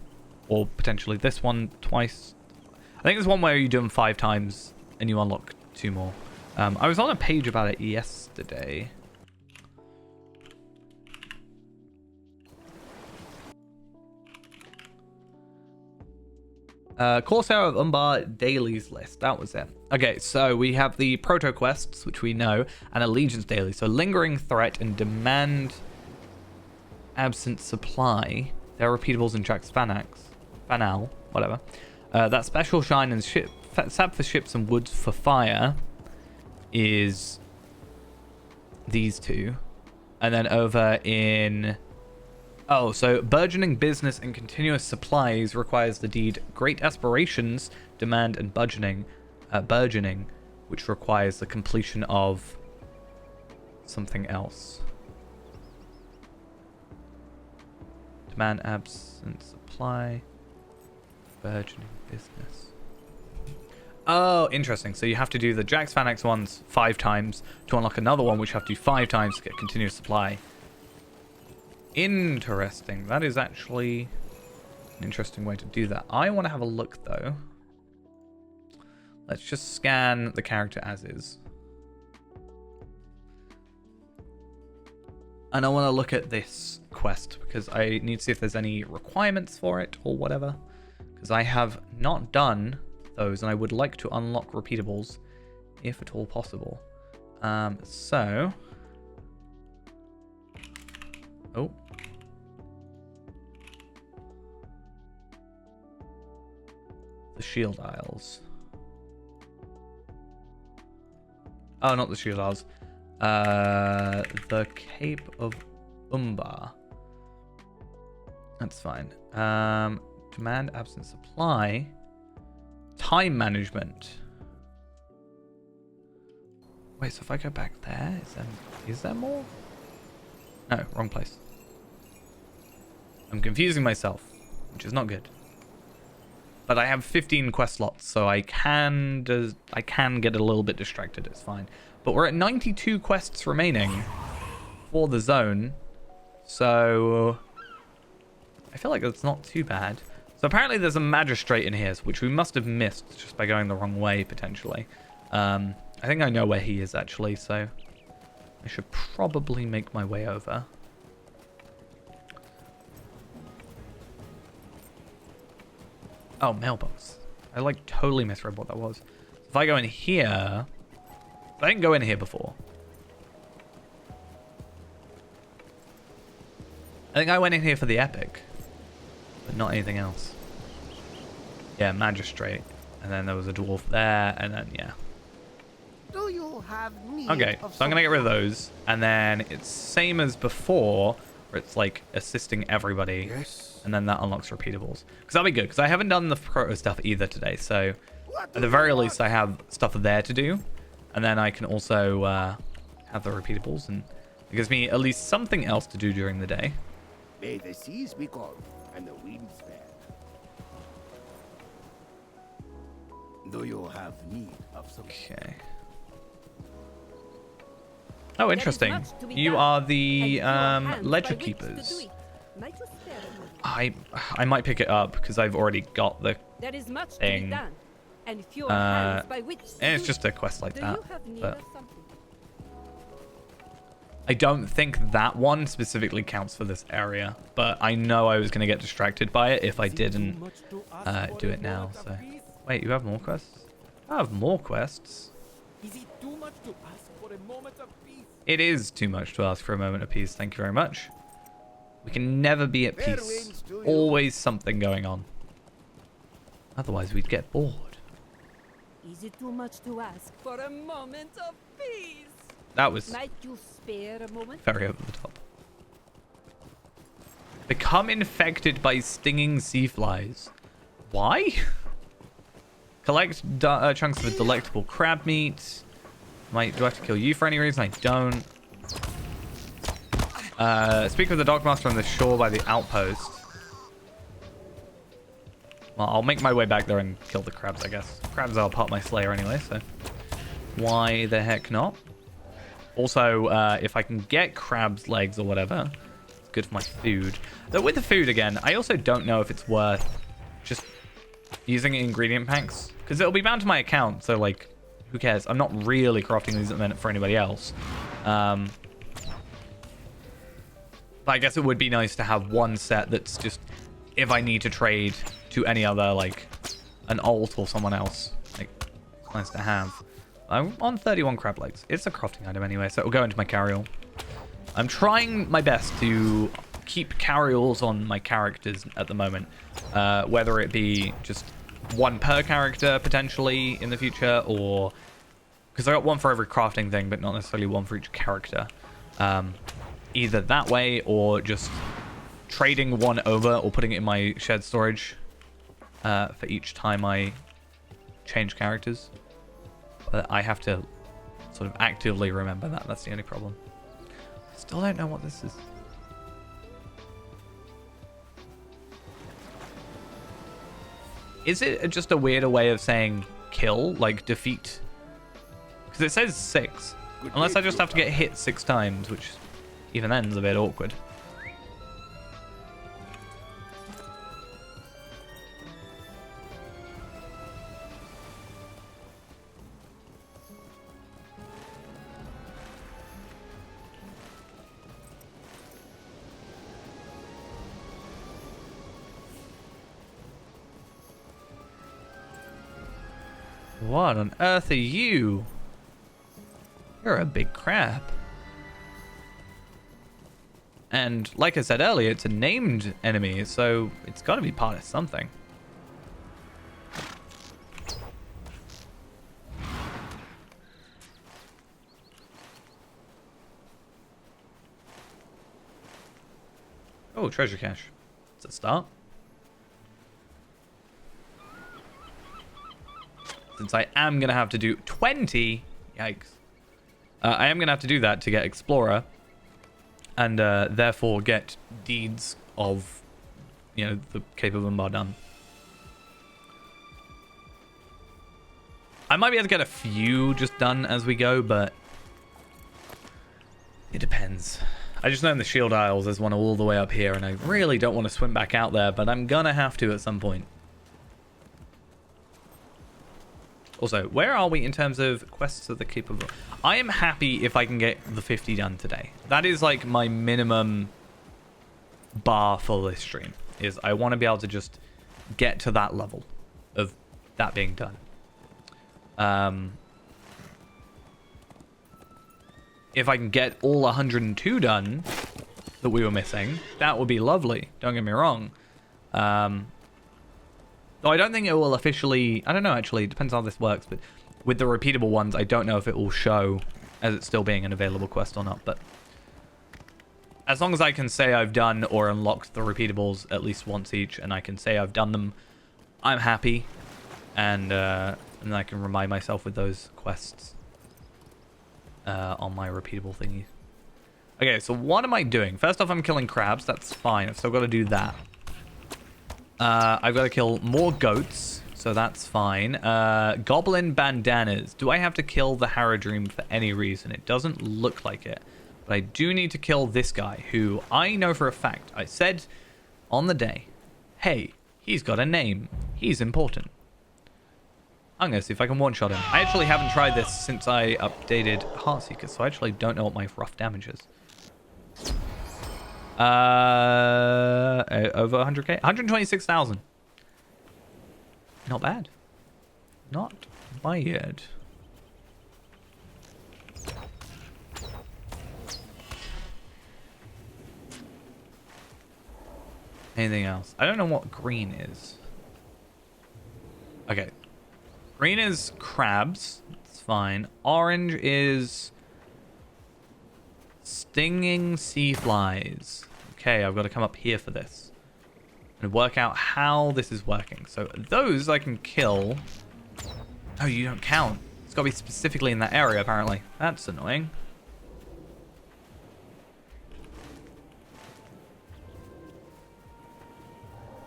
or potentially this one twice, I think there's one where you do them 5 times and you unlock 2 more. I was on a page about it yesterday. Corsair of Umbar dailies list. That was it. Okay, so we have the proto quests, which we know, and allegiance daily. So lingering threat and demand absent supply. They're repeatables in Jack's Fanal, whatever. That special shine and sap for ships and woods for fire is these 2. And then over in... Oh, so burgeoning business and continuous supplies requires the deed Great Aspirations, Demand, and Burgeoning, which requires the completion of something else. Demand, absent, supply, burgeoning business. Oh, interesting. So you have to do the Jack's Fanax ones 5 times to unlock another one, which you have to do 5 times to get continuous supply. Interesting. That is actually an interesting way to do that. I want to have a look, though. Let's just scan the character as is. And I want to look at this quest, because I need to see if there's any requirements for it or whatever. Because I have not done those, and I would like to unlock repeatables, if at all possible. So... Oh. The Shield Isles. Oh, not the Shield Isles. The Cape of Umbar. That's fine. Demand, absent supply. Time management. Wait, so if I go back there, is there more? No, wrong place. I'm confusing myself, which is not good. But I have 15 quest slots, so I can get a little bit distracted. It's fine. But we're at 92 quests remaining for the zone, so I feel like that's not too bad. So apparently there's a magistrate in here, which we must have missed just by going the wrong way, potentially. I think I know where he is, actually, so I should probably make my way over. Oh, mailbox. I, like, totally misread what that was. If I go in here... I didn't go in here before. I think I went in here for the epic. But not anything else. Yeah, magistrate. And then there was a dwarf there, and then, yeah. Do you have need Okay, of so I'm going to get rid of those. And then it's same as before, where it's, like, assisting everybody. Yes. And then that unlocks repeatables. Because that'll be good, because I haven't done the proto stuff either today. So, What at do the you very want? least, I have stuff there to do. And then I can also have the repeatables. And it gives me at least something else to do during the day. May the seas be calm and the winds fair. Do you have need of some? Okay. Oh, interesting. much to be You done, are the and your hands ledger by which to keepers. do it. Might you spare a moment? I might pick it up because I've already got the... There is much to thing. be done, and fewer hands by which to And it's do just it. a quest like Do that. you have need But of something? I don't think that one specifically counts for this area. But I know I was going to get distracted by it if I didn't do it now. So wait, you have more quests? I have more quests. Is it too much to ask for a moment of peace? It is too much to ask for a moment of peace. Thank you very much. We can never be at Fair peace. winds to you. Always something going on. Otherwise, we'd get bored. Is it too much to ask for a moment of peace? That was Might you spare a moment? very over the top. Become infected by stinging sea flies. Why? Collect chunks of delectable crab meat. Do I have to kill you for any reason? I don't. Speak with the Dockmaster on the shore by the outpost. Well, I'll make my way back there and kill the crabs, I guess. Crabs are part of my slayer anyway, so why the heck not? Also, if I can get crab's legs or whatever, it's good for my food. Though with the food again, I also don't know if it's worth just using ingredient packs, because it'll be bound to my account, so like, who cares? I'm not really crafting these at the minute for anybody else. But I guess it would be nice to have one set that's just, if I need to trade to any other, like, an alt or someone else. Like, it's nice to have. I'm on 31 crab legs. It's a crafting item anyway, so it'll go into my carry-all. I'm trying my best to keep carry-alls on my characters at the moment. Whether it be just one per character, potentially, in the future, or... Because I got one for every crafting thing, but not necessarily one for each character. Either that way, or just trading one over, or putting it in my shared storage for each time I change characters. But I have to sort of actively remember that. That's the only problem. Still don't know what this is. Is it just a weirder way of saying kill, like defeat? Because it says 6. Unless I just have to get hit 6 times, which even then is a bit awkward. What on earth are you? You're a big crab. And like I said earlier, it's a named enemy, so it's got to be part of something. Oh, treasure cache. It's a start. Since I am going to have to do 20... Yikes. I am going to have to do that to get Explorer. And therefore get deeds of, you know, the Cape of Umbar done. I might be able to get a few just done as we go, but... It depends. I just know in the shield isles there's one all the way up here, and I really don't want to swim back out there, but I'm gonna have to at some point. Also, where are we in terms of quests of the capable? I am happy if I can get the 50 done today. That is like my minimum bar for this stream, is I want to be able to just get to that level of that being done. If I can get all 102 done that we were missing, that would be lovely. Don't get me wrong. Though I don't think it will officially... I don't know, actually. It depends how this works. But with the repeatable ones, I don't know if it will show as it still being an available quest or not. But as long as I can say I've done or unlocked the repeatables at least once each, and I can say I've done them, I'm happy. And I can remind myself with those quests on my repeatable thingy. Okay, so what am I doing? First off, I'm killing crabs. That's fine. I've still got to do that. I've got to kill more goats, so that's fine. Goblin bandanas. Do I have to kill the Haradrim for any reason? It doesn't look like it. But I do need to kill this guy, who I know for a fact. I said on the day, hey, he's got a name. He's important. I'm going to see if I can one-shot him. I actually haven't tried this since I updated Heartseeker, so I actually don't know what my rough damage is. Over 100k? 126,000. Not bad. Not bad. Anything else? I don't know what green is. Okay. Green is crabs. That's fine. Orange is stinging sea flies. Okay, I've got to come up here for this and work out how this is working. So those I can kill. Oh, you don't count. It's got to be specifically in that area, apparently. That's annoying.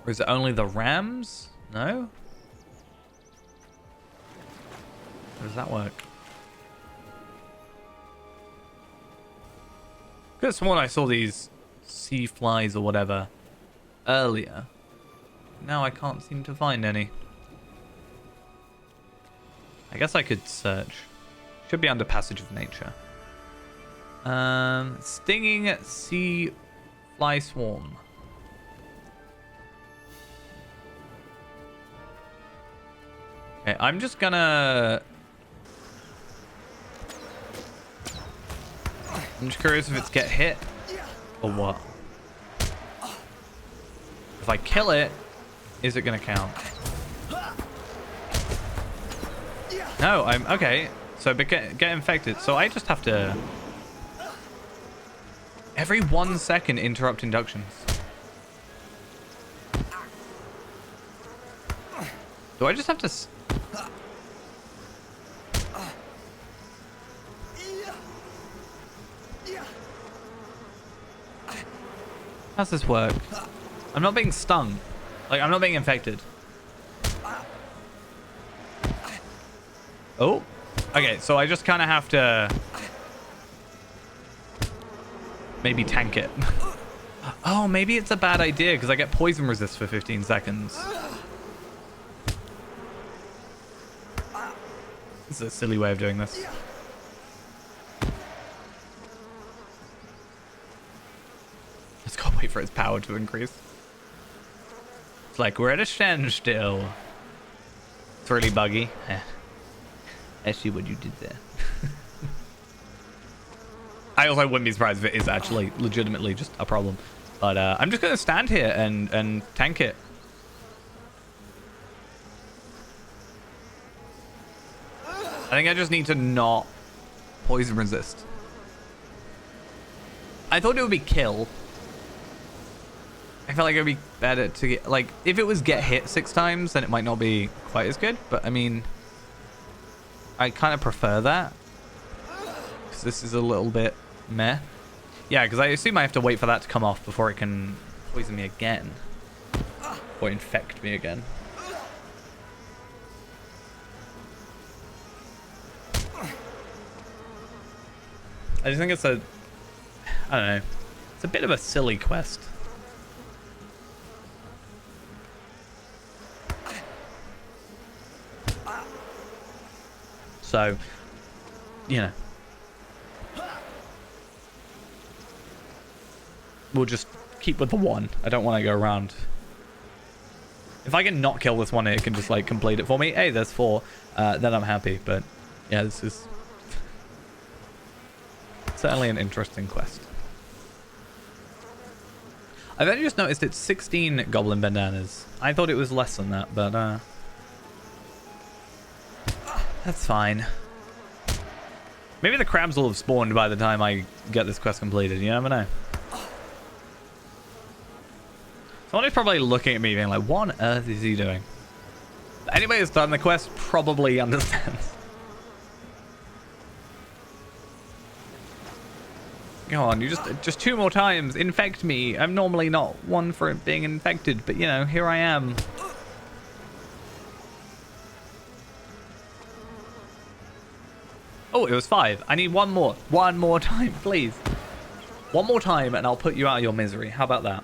Or is it only the rams? No? How does that work? Could have sworn I saw these sea flies or whatever earlier. Now I can't seem to find any. I guess I could search. Should be under Passage of Nature. Stinging sea fly swarm. Okay, I'm just gonna... I'm just curious if it's get hit or what. If I kill it, is it gonna count? No, I'm okay. So get infected. So I just have to every 1 second interrupt inductions. Do I just have to? How's this work? I'm not being stung. Like, I'm not being infected. Oh. Okay, so I just kind of have to maybe tank it. Oh, maybe it's a bad idea because I get poison resist for 15 seconds. This is a silly way of doing this. Let's go wait for its power to increase. It's like we're at a standstill. It's really buggy. I see what you did there. I also wouldn't be surprised if it is actually legitimately just a problem. But I'm just going to stand here and tank it. I think I just need to not poison resist. I thought it would be kill. I felt like it would be better to get... Like, if it was get hit 6 times, then it might not be quite as good. But, I mean... I kind of prefer that. Because this is a little bit meh. Yeah, because I assume I have to wait for that to come off before it can poison me again. Or infect me again. I just think it's a... I don't know. It's a bit of a silly quest. So, you know. We'll just keep with the one. I don't want to go around. If I can not kill this one, it can just like complete it for me. Hey, there's 4. Then I'm happy. But yeah, this is certainly an interesting quest. I've only just noticed it's 16 goblin bandanas. I thought it was less than that, but that's fine. Maybe the crabs will have spawned by the time I get this quest completed. You never know. Someone is probably looking at me being like, what on earth is he doing? Anybody who's done the quest probably understands. Go on, you just 2 more times. Infect me. I'm normally not one for being infected, but you know, here I am. Oh, it was 5. I need 1 more. 1 more time, please. 1 more time and I'll put you out of your misery. How about that?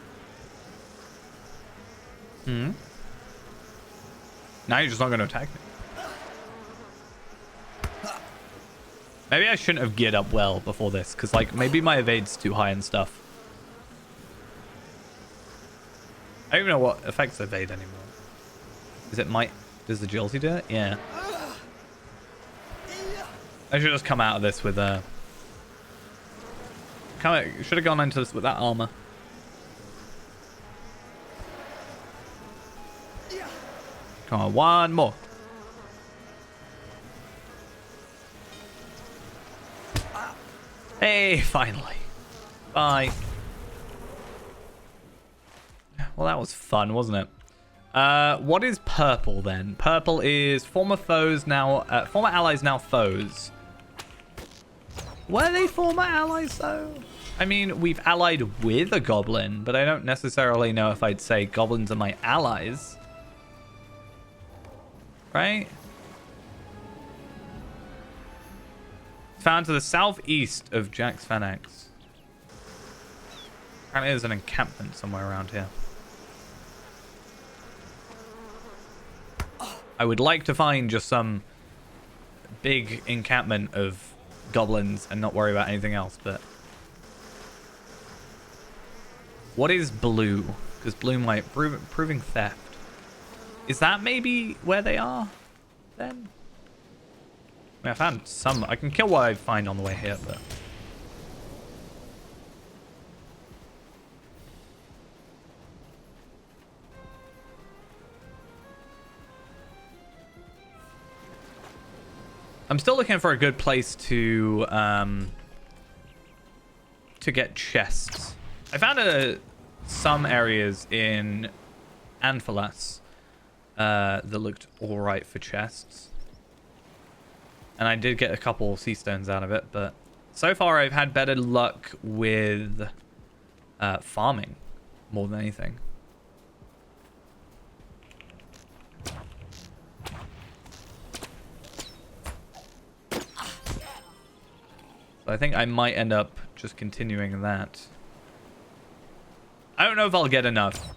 Now you're just not going to attack me. Maybe I shouldn't have geared up well before this, because like maybe my evade's too high and stuff. I don't even know what affects evade anymore. Is it might? Does agility do it? Yeah. I should just come out of this with a. Should have gone into this with that armor. Come on, 1 more. Hey, finally. Bye. Well, that was fun, wasn't it? What is purple then? Purple is former foes now, former allies now foes. Were they former allies though? I mean, we've allied with a goblin, but I don't necessarily know if I'd say goblins are my allies. Right? Found to the southeast of Jack's Fanax. Apparently there's an encampment somewhere around here. I would like to find just some big encampment of goblins and not worry about anything else, but... What is blue? Because blue might... Proving theft. Is that maybe where they are then? I mean, I found some. I can kill what I find on the way here, but I'm still looking for a good place to get chests. I found some areas in Anphalas that looked all right for chests. And I did get a couple sea stones out of it, but so far I've had better luck with farming more than anything. So I think I might end up just continuing that. I don't know if I'll get enough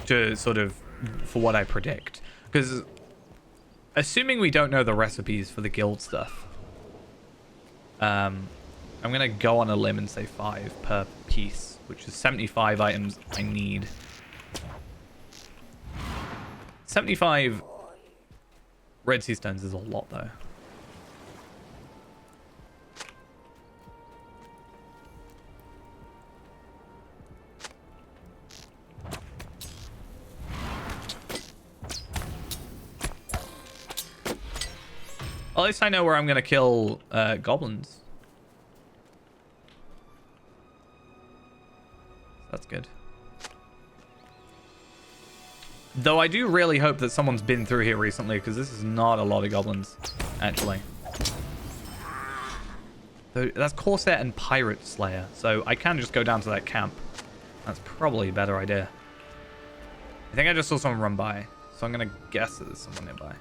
to sort of for what I predict, because assuming we don't know the recipes for the guild stuff, I'm gonna go on a limb and say 5 per piece, which is 75 items I need. 75 red sea stones is a lot though. Well, at least I know where I'm going to kill goblins. That's good. Though I do really hope that someone's been through here recently, because this is not a lot of goblins, actually. So that's Corsair and Pirate Slayer, so I can just go down to that camp. That's probably a better idea. I think I just saw someone run by, so I'm going to guess that there's someone nearby.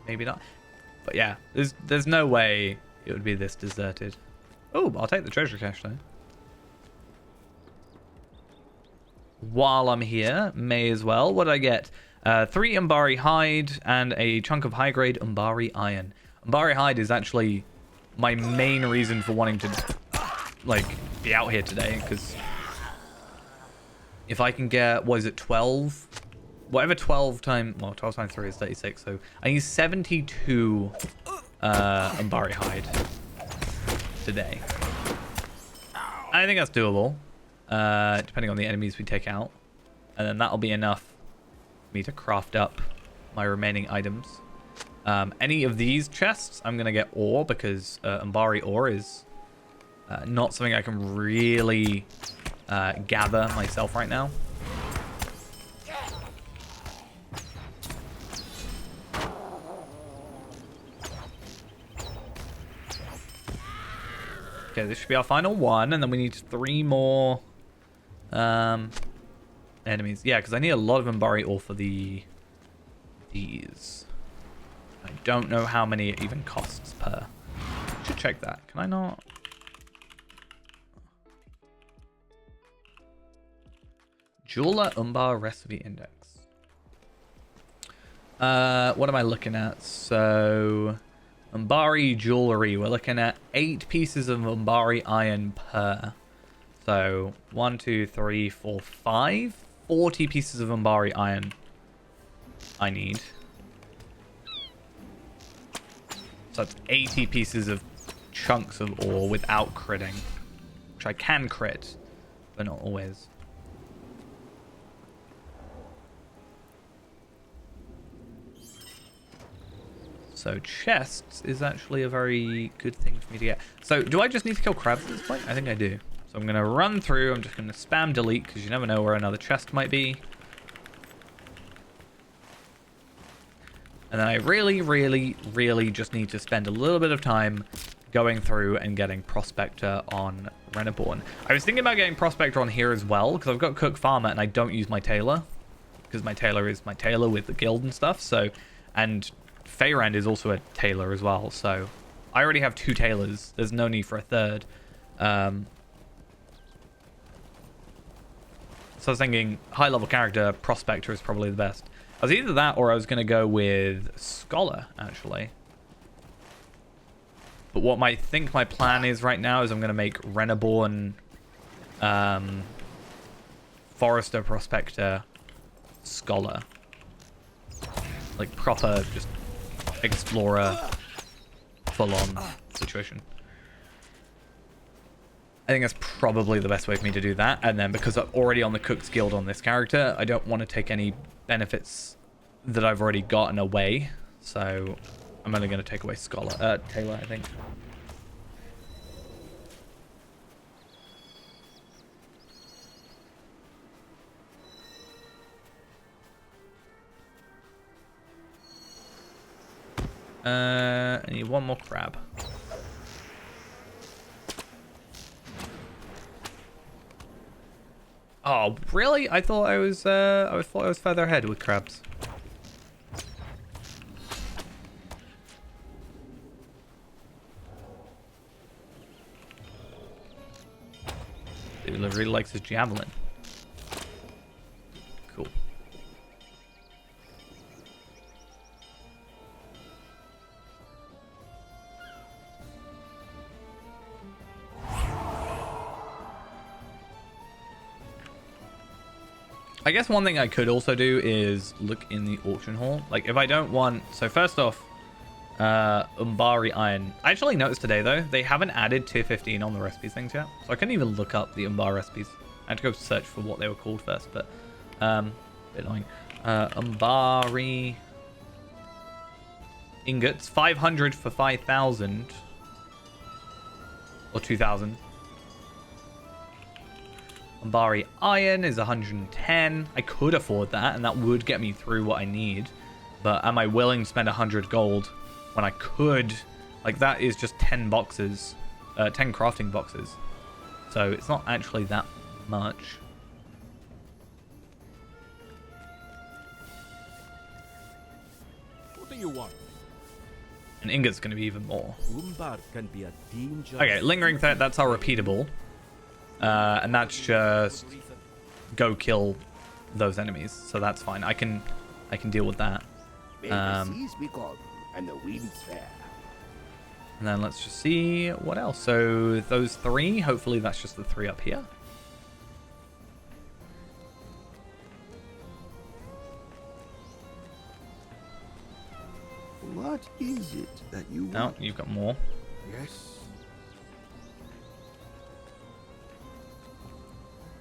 Maybe not. But yeah, there's no way it would be this deserted. Oh, I'll take the treasure cache though. While I'm here, may as well. What did I get? 3 Umbari hide and a chunk of high-grade Umbari iron. Umbari hide is actually my main reason for wanting to, like, be out here today, because if I can get, what is it, 12? Whatever 12 times 3 is 36, so I need 72 Umbari hide today. I think that's doable, depending on the enemies we take out. And then that'll be enough for me to craft up my remaining items. Any of these chests, I'm going to get ore, because Umbari ore is not something I can really gather myself right now. Okay, this should be our final one, and then we need 3 more enemies. Yeah, because I need a lot of Umbari ore for these. I don't know how many it even costs per. Should check that. Can I not? Jeweler Umbar recipe index. What am I looking at? So, Umbari jewelry. We're looking at 8 pieces of Umbari iron per. So, 1, 2, 3, 4, 5. 40 pieces of Umbari iron I need. So that's 80 pieces of chunks of ore without critting. Which I can crit, but not always. So chests is actually a very good thing for me to get. So do I just need to kill crabs at this point? I think I do. So I'm going to run through. I'm just going to spam delete because you never know where another chest might be. And then I really, really, really just need to spend a little bit of time going through and getting Prospector on Renaborn. I was thinking about getting Prospector on here as well, because I've got Cook Farmer and I don't use my Tailor. Because my Tailor is my Tailor with the guild and stuff. So, and Feyrand is also a Tailor as well. So, I already have 2 Tailors. There's no need for a third. So I was thinking high-level character, Prospector is probably the best. I was either that or I was going to go with Scholar, actually. But what I think my plan is right now is I'm going to make Renaborn, Forester, Prospector, Scholar. Like proper, just explorer, full-on situation. I think that's probably the best way for me to do that. And then because I'm already on the Cook's Guild on this character, I don't want to take any benefits that I've already gotten away. So I'm only going to take away Tailor, I think. I need 1 more crab. Oh, really? I thought I was further ahead with crabs. Dude really likes his javelin. Cool. I guess one thing I could also do is look in the auction hall. Like, if I don't want... So, first off, Umbari iron. I actually noticed today, though, they haven't added tier 15 on the recipes things yet. So, I couldn't even look up the Umbar recipes. I had to go search for what they were called first, but... a bit annoying. Umbari... ingots. 500 for 5,000. Or 2,000. Umbari iron is 110. I could afford that, and that would get me through what I need. But am I willing to spend 100 gold when I could? Like, that is just 10 boxes. 10 crafting boxes. So it's not actually that much. What do you want? And ingot's going to be even more. Umbar can be a dangerous... Okay, lingering threat, that's our repeatable. And that's just go kill those enemies. So that's fine. I can deal with that. May the seas be calm and the winds fair. And then let's just see what else. So those 3, hopefully that's just the 3 up here. What is it that you No, want? you've got more. Yes.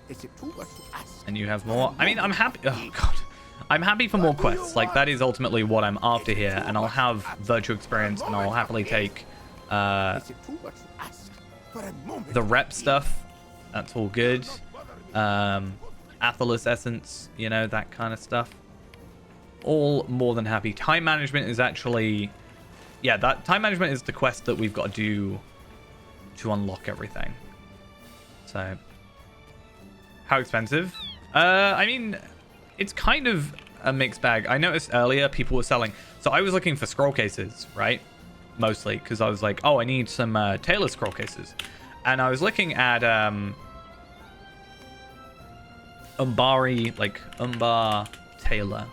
Is it too much to ask? And you have more. I mean, I'm happy. Oh, God. I'm happy for more quests. Like, that is ultimately what I'm after here. And I'll have virtual experience, and I'll happily take Is it too much to ask? For a moment. the rep stuff. That's all good. Athelas essence, you know, that kind of stuff. All more than happy. Time management is actually... Yeah, that time management is the quest that we've got to do to unlock everything. So... How expensive? I mean, it's kind of a mixed bag. I noticed earlier people were selling... So I was looking for scroll cases, right? Mostly, because I was like, oh, I need some Taylor scroll cases. And I was looking at Umbar Taylor.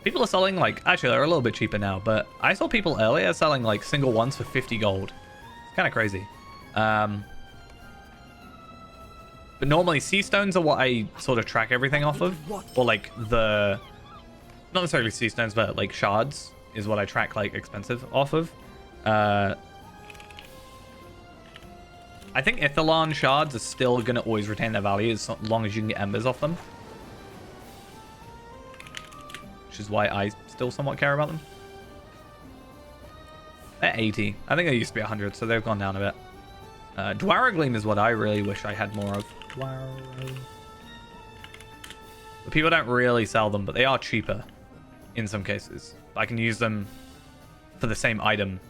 People are selling, like, actually, they're a little bit cheaper now, but I saw people earlier selling, like, single ones for 50 gold. It's kind of crazy. But normally, sea stones are what I sort of track everything off of. Or, like, not necessarily sea stones, but, like, shards is what I track, like, expensive off of. I think Ithilon shards are still going to always retain their value as long as you can get embers off them. Which is why I still somewhat care about them. They're 80. I think they used to be 100, so they've gone down a bit. Dwara Gleam is what I really wish I had more of. But people don't really sell them, but they are cheaper in some cases. I can use them for the same item.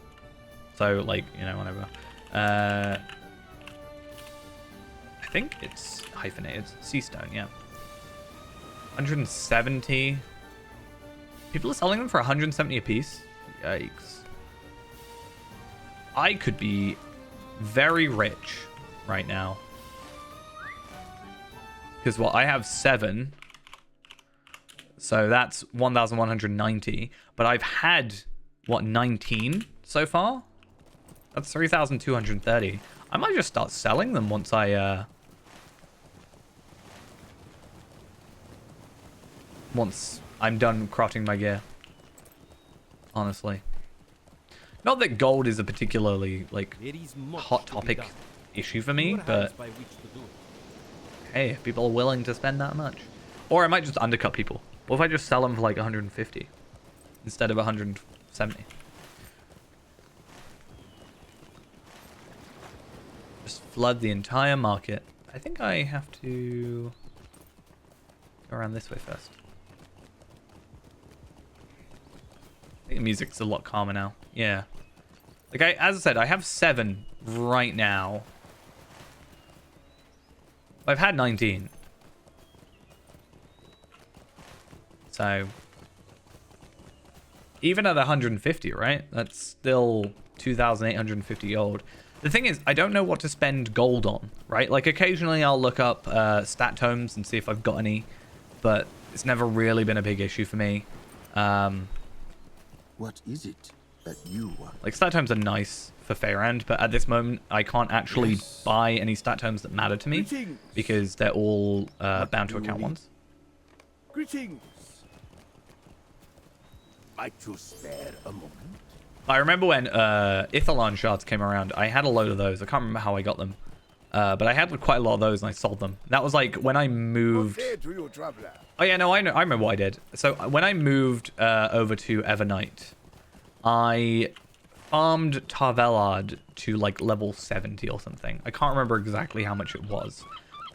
So, like, you know, whatever. I think it's hyphenated. Sea stone, yeah. 170. People are selling them for 170 a piece. Yikes. I could be very rich right now. Because, well, I have 7. So that's 1,190. But I've had, what, 19 so far? That's 3,230. I might just start selling them once once I'm done crafting my gear. Honestly. Not that gold is a particularly, like, hot topic issue for me, but hey, if people are willing to spend that much. Or I might just undercut people. What if I just sell them for like 150 instead of 170? Just flood the entire market. I think I have to go around this way first. I think the music's a lot calmer now. Yeah. Like, as I said, I have 7 right now. I've had 19. So, even at 150, right? That's still 2,850 gold. The thing is, I don't know what to spend gold on, right? Like, occasionally I'll look up stat tomes and see if I've got any, but it's never really been a big issue for me. What is it that you want? Like, stat tomes are nice for Fairend, but at this moment, I can't actually buy any stat tomes that matter to me because they're all bound to account ones. Greetings. Might you spare a moment? I remember when Ithilon shards came around, I had a load of those. I can't remember how I got them. But I had quite a lot of those and I sold them. That was like when I moved... To you, traveler. Oh yeah, no, I know. I remember what I did. So when I moved over to Evernight, I farmed Tarvelard to like level 70 or something. I can't remember exactly how much it was.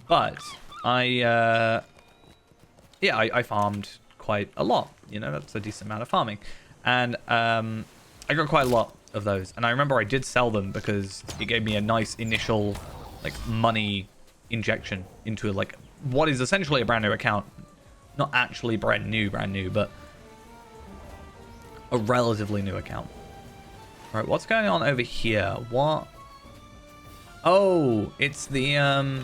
But I farmed quite a lot. You know, that's a decent amount of farming. And I got quite a lot of those. And I remember I did sell them because it gave me a nice initial like money injection into like what is essentially a brand new account. Not actually brand new, but a relatively new account. Right, what's going on over here? What? Oh, it's the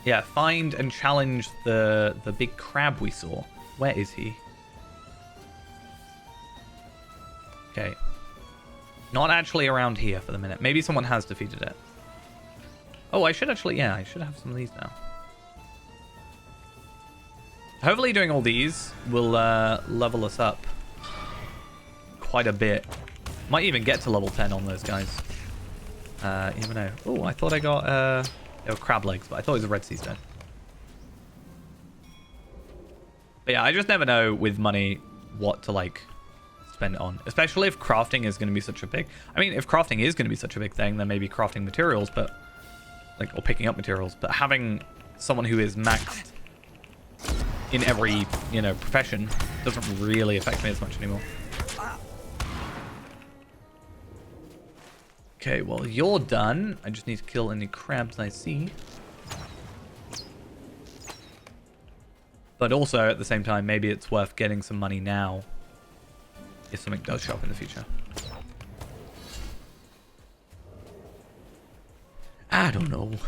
yeah, find and challenge the big crab we saw. Where is he? Okay. Not actually around here for the minute. Maybe someone has defeated it. Oh, I should actually, yeah, I should have some of these now. Hopefully doing all these will level us up quite a bit. Might even get to level 10 on those guys. You never know. Oh, I thought I got they were crab legs, but I thought it was a red sea stone. But yeah, I just never know with money what to like spend it on, especially if crafting is going to be such a big, I mean, if crafting is going to be such a big thing, then maybe crafting materials, but like, or picking up materials, but having someone who is maxed in every, you know, profession doesn't really affect me as much anymore. Okay, well, you're done. I just need to kill any crabs I see. But also, at the same time, maybe it's worth getting some money now if something does show up in the future. I don't know. You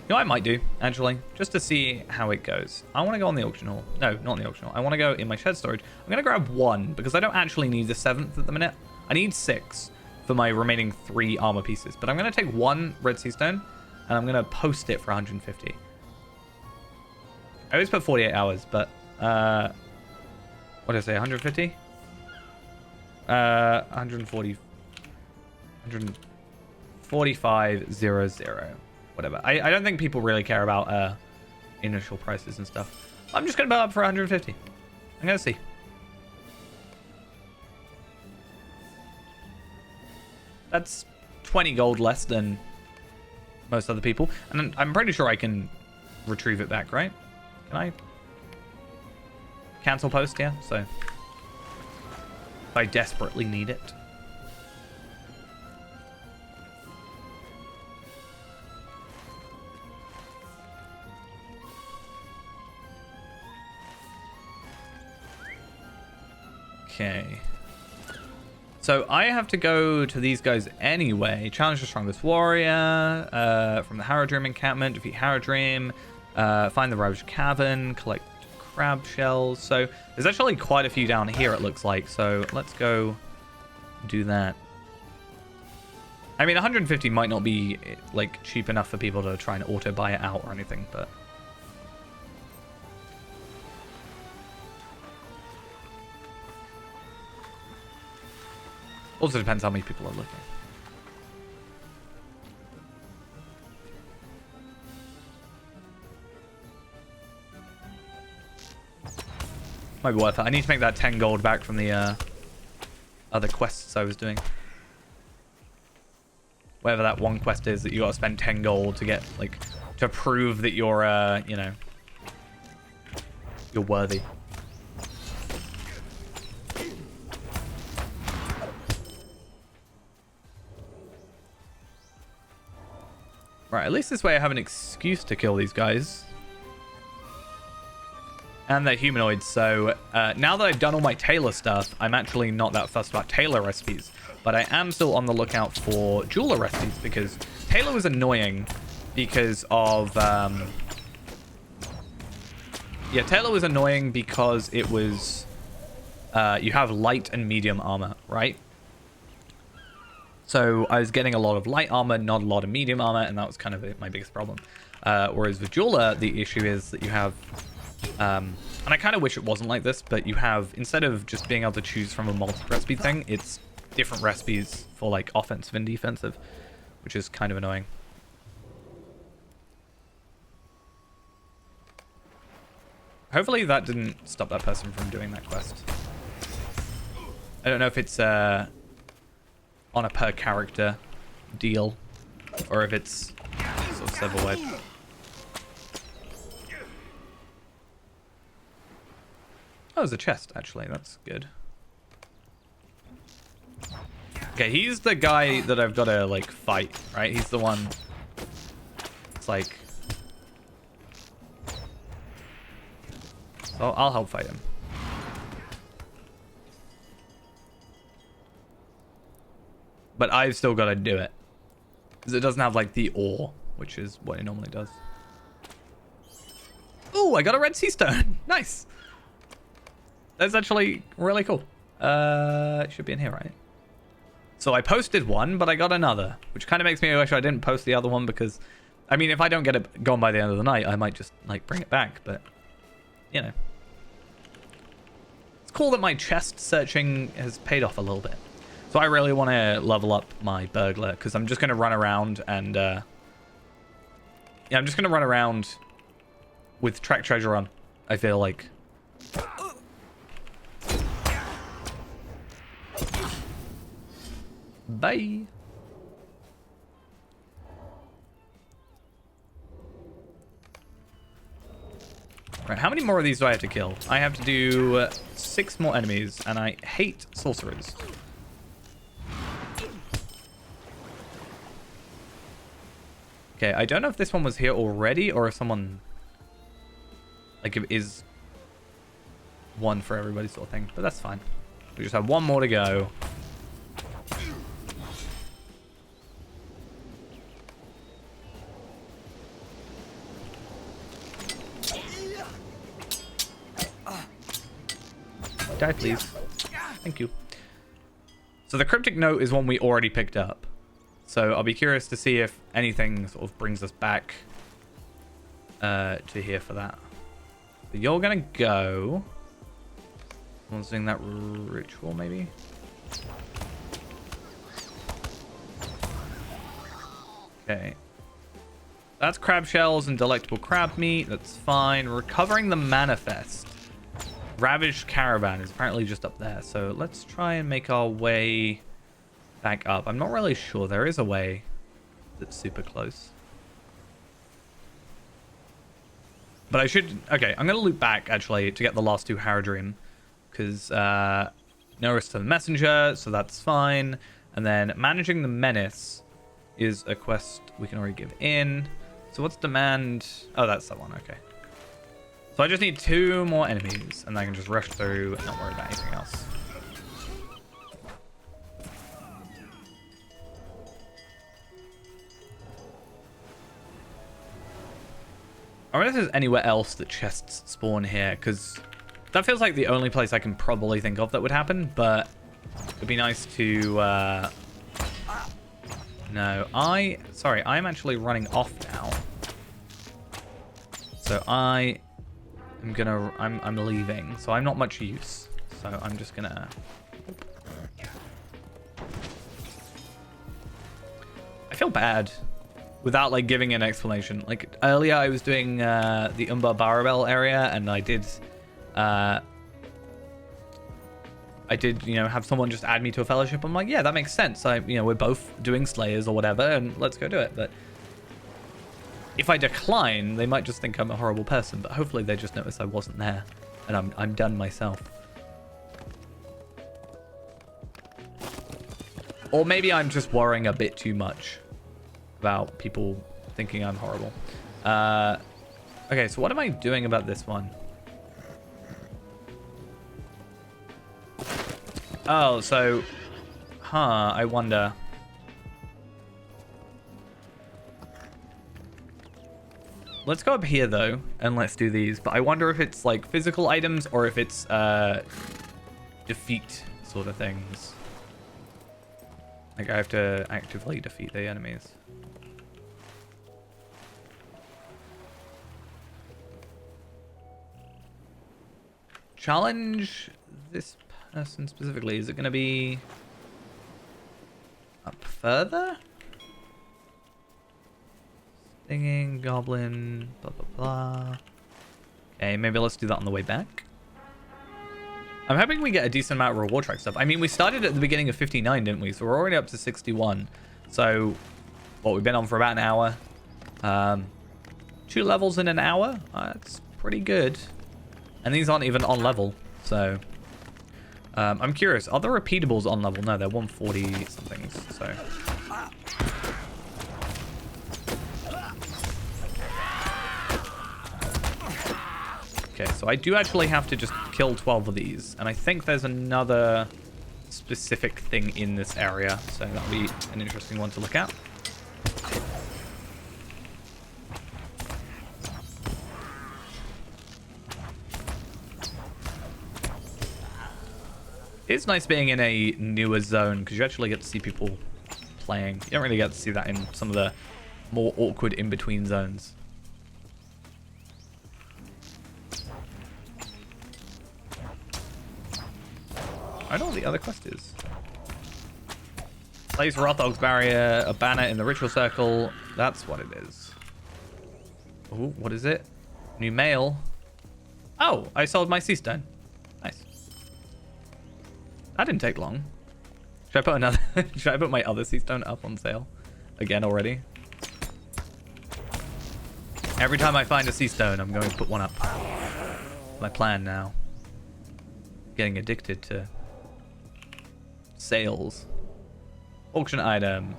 know what I might do, actually? Just to see how it goes. I want to go on the auction hall. No, not on the auction hall. I want to go in my shed storage. I'm going to grab 1, because I don't actually need the 7th at the minute. I need 6 for my remaining 3 armor pieces. But I'm going to take 1 red sea stone, and I'm going to post it for 150. I always put 48 hours, but... what did I say, 150? 140... 145.00. Whatever. I don't think people really care about initial prices and stuff. I'm just going to buy up for 150. I'm going to see. That's 20 gold less than most other people. And I'm pretty sure I can retrieve it back, right? Can I? Cancel post, yeah. So if I desperately need it. Okay. So I have to go to these guys anyway. Challenge the strongest warrior from the Haradrim encampment. Defeat Haradrim. Find the Ravaged Cavern. Collect crab shells. So there's actually quite a few down here, it looks like. So let's go do that. I mean, 150 might not be like cheap enough for people to try and auto buy it out or anything, but... Also depends how many people are looking. Might be worth it. I need to make that 10 gold back from the other quests I was doing. Whatever that one quest is that you gotta spend 10 gold to get, like, to prove that you're, you know, you're worthy. Right, at least this way I have an excuse to kill these guys. And they're humanoids, so now that I've done all my tailor stuff, I'm actually not that fussed about tailor recipes. But I am still on the lookout for jeweler recipes, because tailor was annoying because of... yeah, tailor was annoying because it was... you have light and medium armor, right? So I was getting a lot of light armor, not a lot of medium armor, and that was kind of my biggest problem. Whereas with jeweler, the issue is that you have... and I kind of wish it wasn't like this, but you have, instead of just being able to choose from a multi-recipe thing, it's different recipes for like offensive and defensive, which is kind of annoying. Hopefully that didn't stop that person from doing that quest. I don't know if it's on a per character deal or if it's sort of server-wide. Oh, there's a chest, actually. That's good. Okay, he's the guy that I've got to, like, fight, right? He's the one... It's like... So I'll help fight him. But I've still got to do it. Because it doesn't have, like, the ore, which is what it normally does. Ooh, I got a red sea stone. Nice. That's actually really cool. It should be in here, right? So I posted one, but I got another, which kind of makes me wish I didn't post the other one because, I mean, if I don't get it gone by the end of the night, I might just, like, bring it back, but, you know. It's cool that my chest searching has paid off a little bit. So I really want to level up my burglar because I'm just going to run around and, yeah, I'm just going to run around with track treasure on, I feel like. Bye. Right, how many more of these do I have to kill? I have to do 6 more enemies, and I hate sorcerers. Okay, I don't know if this one was here already, or if someone... like, it is one for everybody sort of thing, but that's fine. We just have one more to go. Die, please. Thank you. So the cryptic note is one we already picked up. So I'll be curious to see if anything sort of brings us back to here for that. So you're gonna go. Someone's doing that ritual, maybe. Okay. That's crab shells and delectable crab meat. That's fine. Recovering the manifest. Ravaged caravan is apparently just up there. So let's try and make our way back up. I'm not really sure. There is a way that's super close. But I should... okay, I'm going to loop back, actually, to get the last 2 Haradrim. Because no risk to the messenger, so that's fine. And then managing the menace is a quest we can already give in. So what's demand? Oh, that's that one. Okay. So I just need 2 more enemies, and I can just rush through and not worry about anything else. I wonder if there's anywhere else that chests spawn here, because that feels like the only place I can probably think of that would happen, but it'd be nice to... no, sorry, I'm actually running off now. So I'm leaving, so I'm not much use. So I'm just gonna... I feel bad without like giving an explanation. Like earlier I was doing the Umbar Barabel area, and I did, you know, have someone just add me to a fellowship. I'm like, yeah, that makes sense. You know, we're both doing Slayers or whatever, and let's go do it. But if I decline, they might just think I'm a horrible person, but hopefully they just notice I wasn't there, and I'm done myself. Or maybe I'm just worrying a bit too much about people thinking I'm horrible. Okay, so what am I doing about this one? Oh, so... I wonder... Let's go up here, though, and let's do these. But I wonder if it's, like, physical items or if it's, defeat sort of things. Like, I have to actively defeat the enemies. Challenge this person specifically. Is it going to be up further? Stinging, goblin, blah, blah, blah. Okay, maybe let's do that on the way back. I'm hoping we get a decent amount of reward track stuff. I mean, we started at the beginning of 59, didn't we? So we're already up to 61. So, what, we've been on for about an hour. 2 levels in an hour? That's pretty good. And these aren't even on level, so... I'm curious, are the repeatables on level? No, they're 140 somethings, so... Okay, so I do actually have to just kill 12 of these. And I think there's another specific thing in this area, so that'll be an interesting one to look at. It's nice being in a newer zone because you actually get to see people playing. You don't really get to see that in some of the more awkward in-between zones. I know what the other quest is. Place Rothog's barrier, a banner in the ritual circle. That's what it is. Oh, what is it? New mail. Oh, I sold my sea stone. Nice. That didn't take long. Should I put another? Should I put my other sea stone up on sale again already? Every time I find a sea stone, I'm going to put one up. My plan now. Getting addicted to sales. Auction item.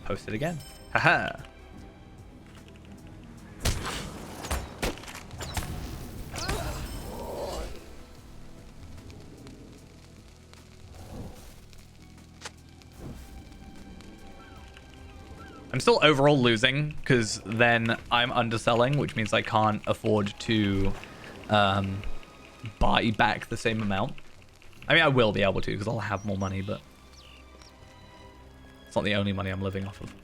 Post it again. Haha. I'm still overall losing because then I'm underselling, which means I can't afford to buy back the same amount. I mean, I will be able to because I'll have more money, but it's not the only money I'm living off of.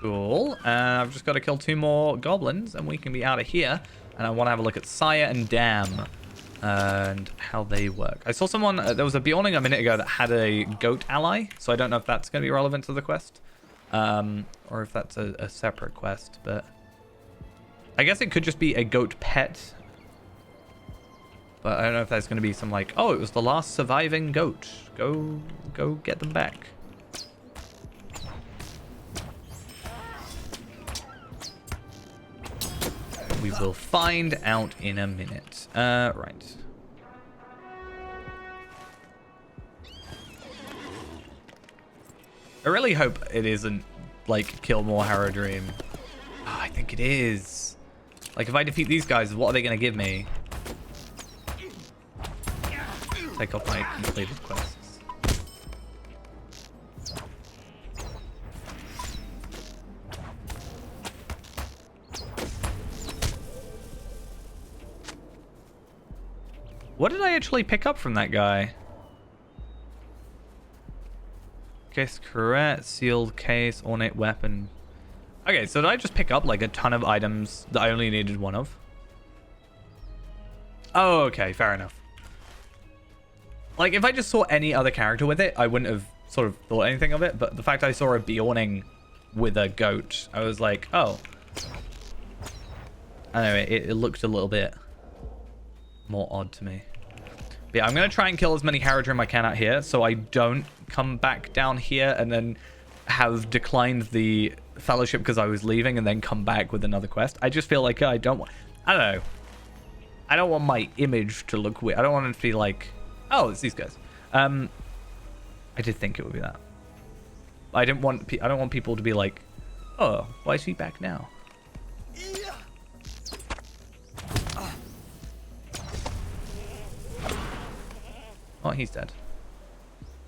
Cool. I've just got to kill 2 more goblins and we can be out of here. And I want to have a look at Sire and Dam and how they work. I saw someone, there was a Bjorning a minute ago that had a goat ally, so I don't know if that's going to be relevant to the quest, or if that's a separate quest, but I guess it could just be a goat pet, but I don't know if that's going to be some like, oh, it was the last surviving goat. Go get them back. We will find out in a minute. Right. I really hope it isn't like kill more Harrow Dream. Oh, I think it is. Like if I defeat these guys, what are they going to give me? Take off my completed quests. What did I actually pick up from that guy? Case correct, sealed case, ornate weapon. Okay, so did I just pick up like a ton of items that I only needed one of? Oh, okay, fair enough. Like if I just saw any other character with it, I wouldn't have sort of thought anything of it, but the fact I saw a Bjorning with a goat, I was like, oh. I don't know, it looked a little bit more odd to me. But yeah, I'm going to try and kill as many Harrow Dream I can out here so I don't come back down here and then have declined the fellowship because I was leaving and then come back with another quest. I just feel like I don't know. I don't want my image to look weird. I don't want it to be like, oh, it's these guys. I did think it would be that. I don't want people to be like, oh, why is he back now? Oh, he's dead.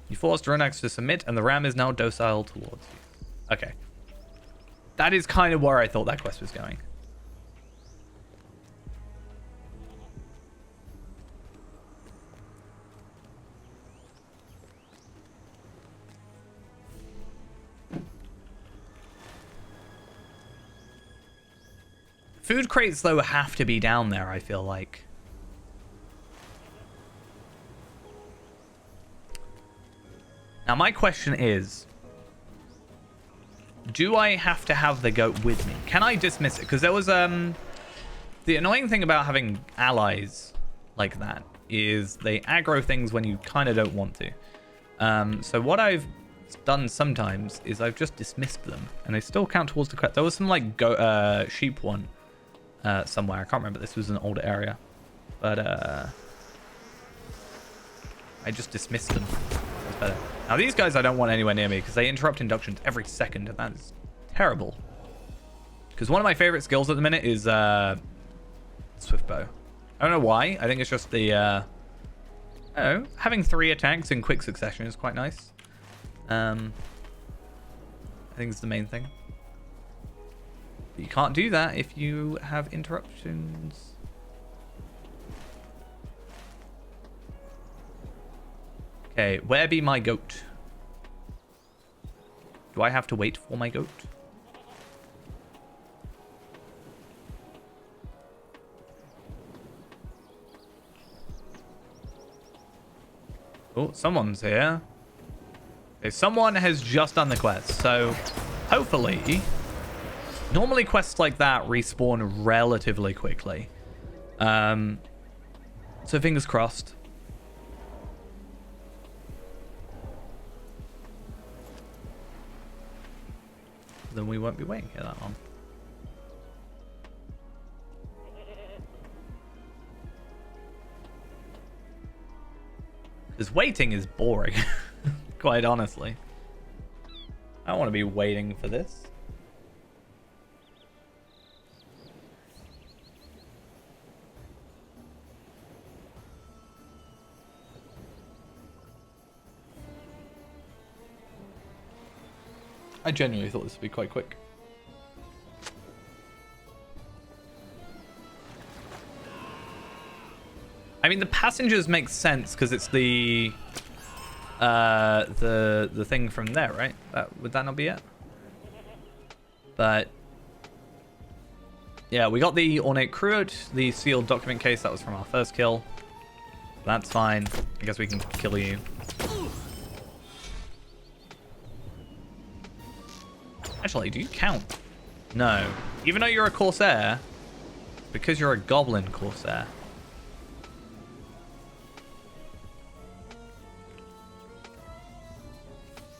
You forced Ronax to submit, and the ram is now docile towards you. Okay. That is kind of where I thought that quest was going. Food crates, though, have to be down there, I feel like. Now, my question is, do I have to have the goat with me? Can I dismiss it? Because there was, the annoying thing about having allies like that is they aggro things when you kind of don't want to. So what I've done sometimes is I've just dismissed them, and they still count towards the quest. There was some, like, sheep one somewhere. I can't remember. This was an older area. But, I just dismissed them. That's better. Now, these guys I don't want anywhere near me because they interrupt inductions every second, and that is terrible. Because one of my favorite skills at the minute is swift bow. I don't know why. I think it's just the I don't know, having 3 attacks in quick succession is quite nice. I think it's the main thing. But you can't do that if you have interruptions. Okay, where be my goat? Do I have to wait for my goat? Oh, someone's here. Okay, someone has just done the quest, so hopefully... Normally quests like that respawn relatively quickly. So fingers crossed. Then we won't be waiting here that long. Because waiting is boring, quite honestly. I don't want to be waiting for this. I genuinely thought this would be quite quick. I mean, the passengers make sense because it's the thing from there, right? Would that not be it? But yeah, we got the ornate cruet, the sealed document case. That was from our first kill. That's fine. I guess we can kill you. Actually, do you count? No. Even though you're a Corsair, because you're a Goblin Corsair.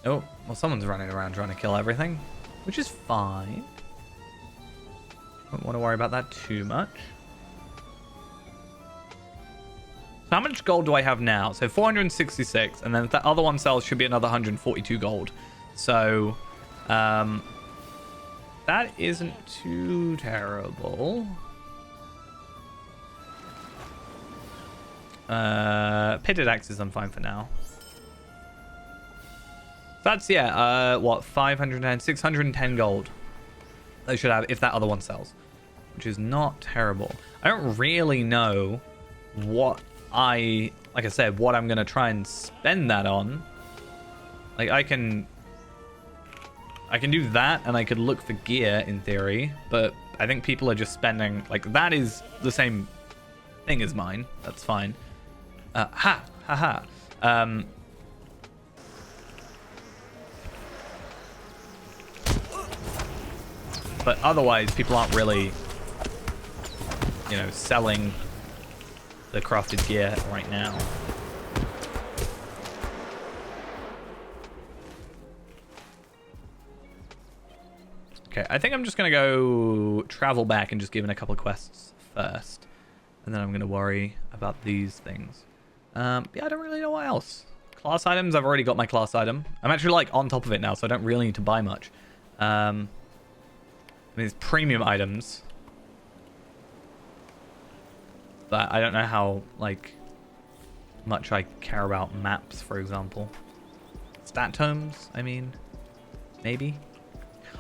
Oh, well, someone's running around trying to kill everything, which is fine. Don't want to worry about that too much. So how much gold do I have now? So 466, and then if that other one sells, should be another 142 gold. So, that isn't too terrible. Pitted axes, I'm fine for now. That's, yeah, what, 510, 610 gold. I should have if that other one sells, which is not terrible. I don't really know what like I said, what I'm going to try and spend that on. Like, I can do that, and I could look for gear in theory, but I think people are just spending, like, that is the same thing as mine. That's fine. But otherwise, people aren't really, you know, selling the crafted gear right now. Okay, I think I'm just going to go travel back and just give in a couple of quests first. And then I'm going to worry about these things. Yeah, I don't really know what else. Class items, I've already got my class item. I'm actually, like, on top of it now, so I don't really need to buy much. I mean, it's premium items. But I don't know how, like, much I care about maps, for example. Stat tomes, I mean, maybe.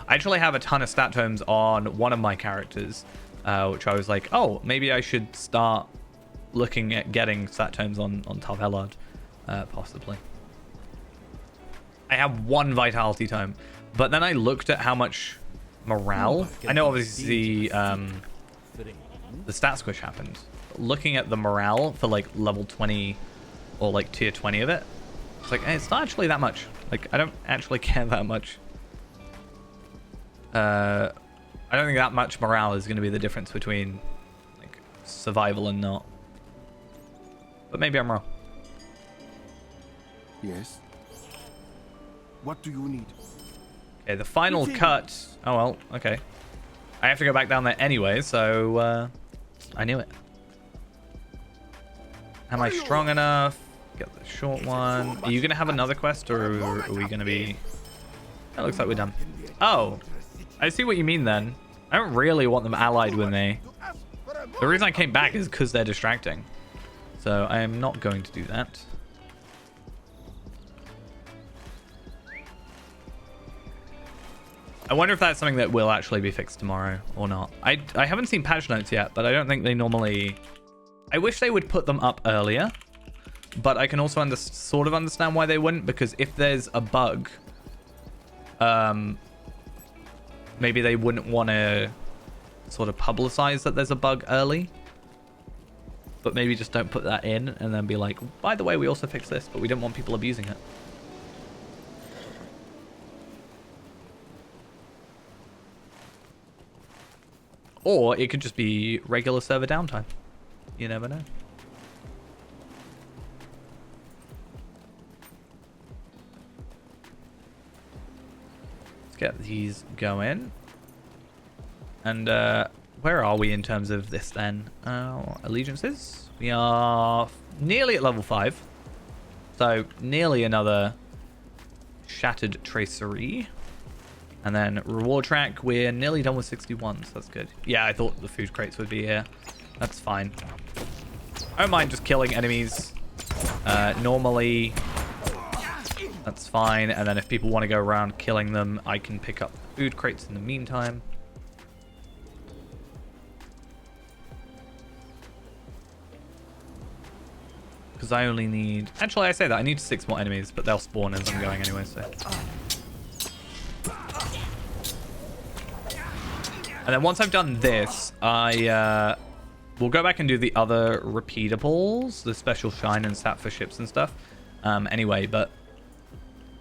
I actually have a ton of stat tomes on one of my characters, which I was like, oh, maybe I should start looking at getting stat tomes on Tal Hellard, possibly. I have 1 vitality tome, but then I looked at how much morale. I know obviously the stat squish happened. Looking at the morale for like level 20 or like tier 20 of it, it's like, hey, it's not actually that much. Like, I don't actually care that much. I don't think that much morale is going to be the difference between like survival and not. But maybe I'm wrong. Yes. What do you need? Okay, the final cut. Oh, well, okay. I have to go back down there anyway, so I knew it. Am I strong enough? Get the short one. Are you going to have another quest, or are we going to be... It looks like we're done. Oh, I see what you mean then. I don't really want them allied with me. The reason I came back is because they're distracting. So I am not going to do that. I wonder if that's something that will actually be fixed tomorrow or not. I haven't seen patch notes yet, but I don't think they normally... I wish they would put them up earlier, but I can also sort of understand why they wouldn't, because if there's a bug, maybe they wouldn't want to sort of publicize that there's a bug early, but maybe just don't put that in and then be like, by the way, we also fixed this, but we didn't want people abusing it. Or it could just be regular server downtime. You never know. Let's get these going. And where are we in terms of this then? Allegiances? We are nearly at level 5. So nearly another Shattered Tracery. And then reward track, we're nearly done with 61, so that's good. Yeah, I thought the food crates would be here. That's fine. I don't mind just killing enemies. Normally, that's fine. And then if people want to go around killing them, I can pick up food crates in the meantime. Because I only need... Actually, I say that. I need 6 more enemies, but they'll spawn as I'm going anyway, so... And then once I've done this, I will go back and do the other repeatables, the special shine and stat for ships and stuff. Anyway, but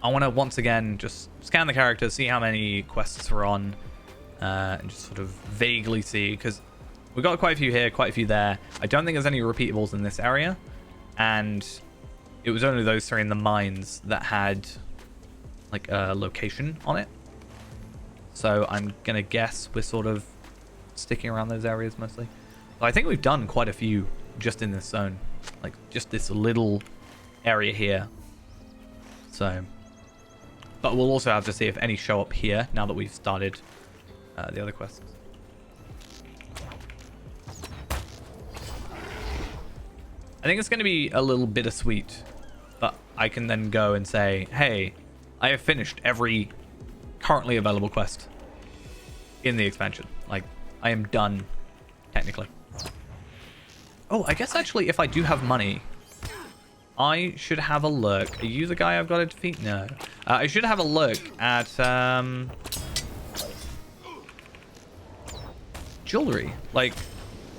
I want to once again just scan the character, see how many quests we're on, and just sort of vaguely see, because we've got quite a few here, quite a few there. I don't think there's any repeatables in this area, and it was only those 3 in the mines that had like a location on it. So I'm going to guess we're sort of sticking around those areas mostly. But I think we've done quite a few just in this zone. Like, just this little area here. So, but we'll also have to see if any show up here now that we've started the other quests. I think it's going to be a little bittersweet. But I can then go and say, hey, I have finished every... currently available quest in the expansion. Like, I am done technically. Oh, I guess actually if I do have money, I should have a look. Are you the guy I've got to defeat? No. I should have a look at jewelry. Like,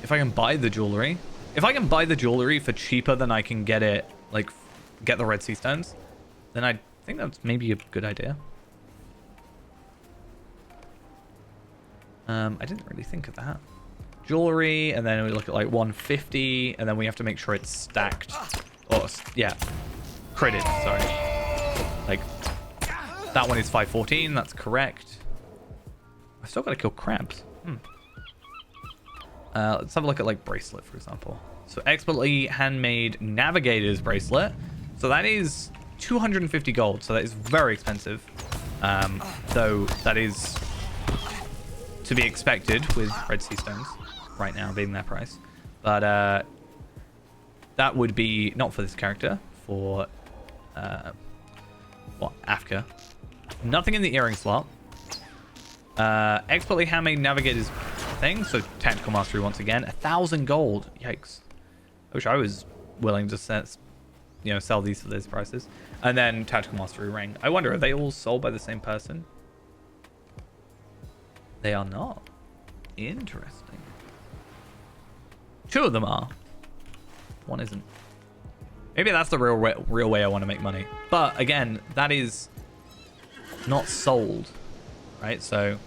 if I can buy the jewelry. If I can buy the jewelry for cheaper than I can get it, like, get the Red Sea Stones, then I think that's maybe a good idea. I didn't really think of that. Jewelry, and then we look at like 150, and then we have to make sure it's stacked. Oh, yeah. Credit, sorry. Like, that one is 514, that's correct. I've still got to kill crabs. Let's have a look at like bracelet, for example. So expertly handmade navigator's bracelet. So that is 250 gold, so that is very expensive. Though that is... to be expected with Red Sea Stones right now being their price. But that would be not for this character, for Afka. Nothing in the earring slot. Expertly handmade navigators thing, so tactical mastery once again. 1,000 gold. Yikes. I wish I was willing to sell these for those prices. And then tactical mastery ring. I wonder, are they all sold by the same person? They are not. Interesting. 2 of them are. 1 isn't. Maybe that's the real way I want to make money. But again, that is not sold, right? So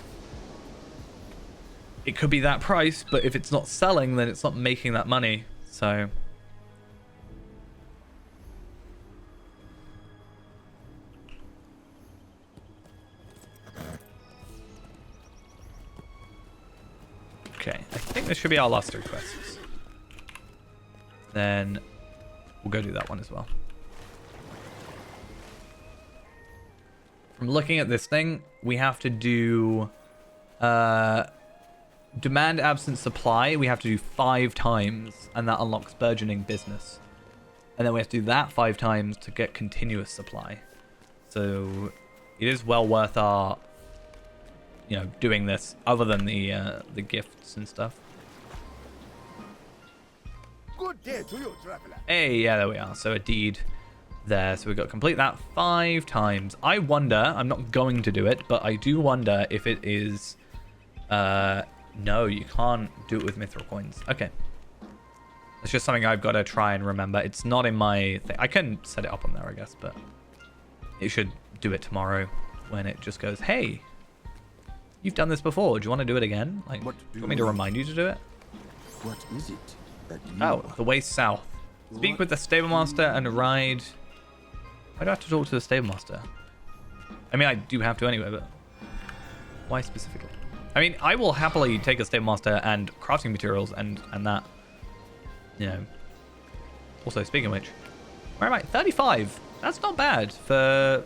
it could be that price, but if it's not selling, then it's not making that money. So okay, I think this should be our last 3 quests. Then we'll go do that one as well. From looking at this thing, we have to do demand absent supply, we have to do 5 times, and that unlocks burgeoning business. And then we have to do that 5 times to get continuous supply. So it is well worth our, doing this, other than the gifts and stuff. Good day to you, traveler. Hey, yeah, there we are. So a deed there. So we've got to complete that 5 times. I wonder, I'm not going to do it, but I do wonder if it is... no, you can't do it with mithril coins. Okay. It's just something I've got to try and remember. It's not in my thing. I can set it up on there, I guess, but it should do it tomorrow when it just goes, hey, you've done this before. Do you want to do it again? Like, do you want me to remind you to do it? What is it that you Oh, the way south. Speak with the stable master and ride. Why do I have to talk to the stable master? I mean, I do have to anyway, but why specifically? I mean, I will happily take a stable master and crafting materials and that. Also, speaking of which, where am I? 35. That's not bad for,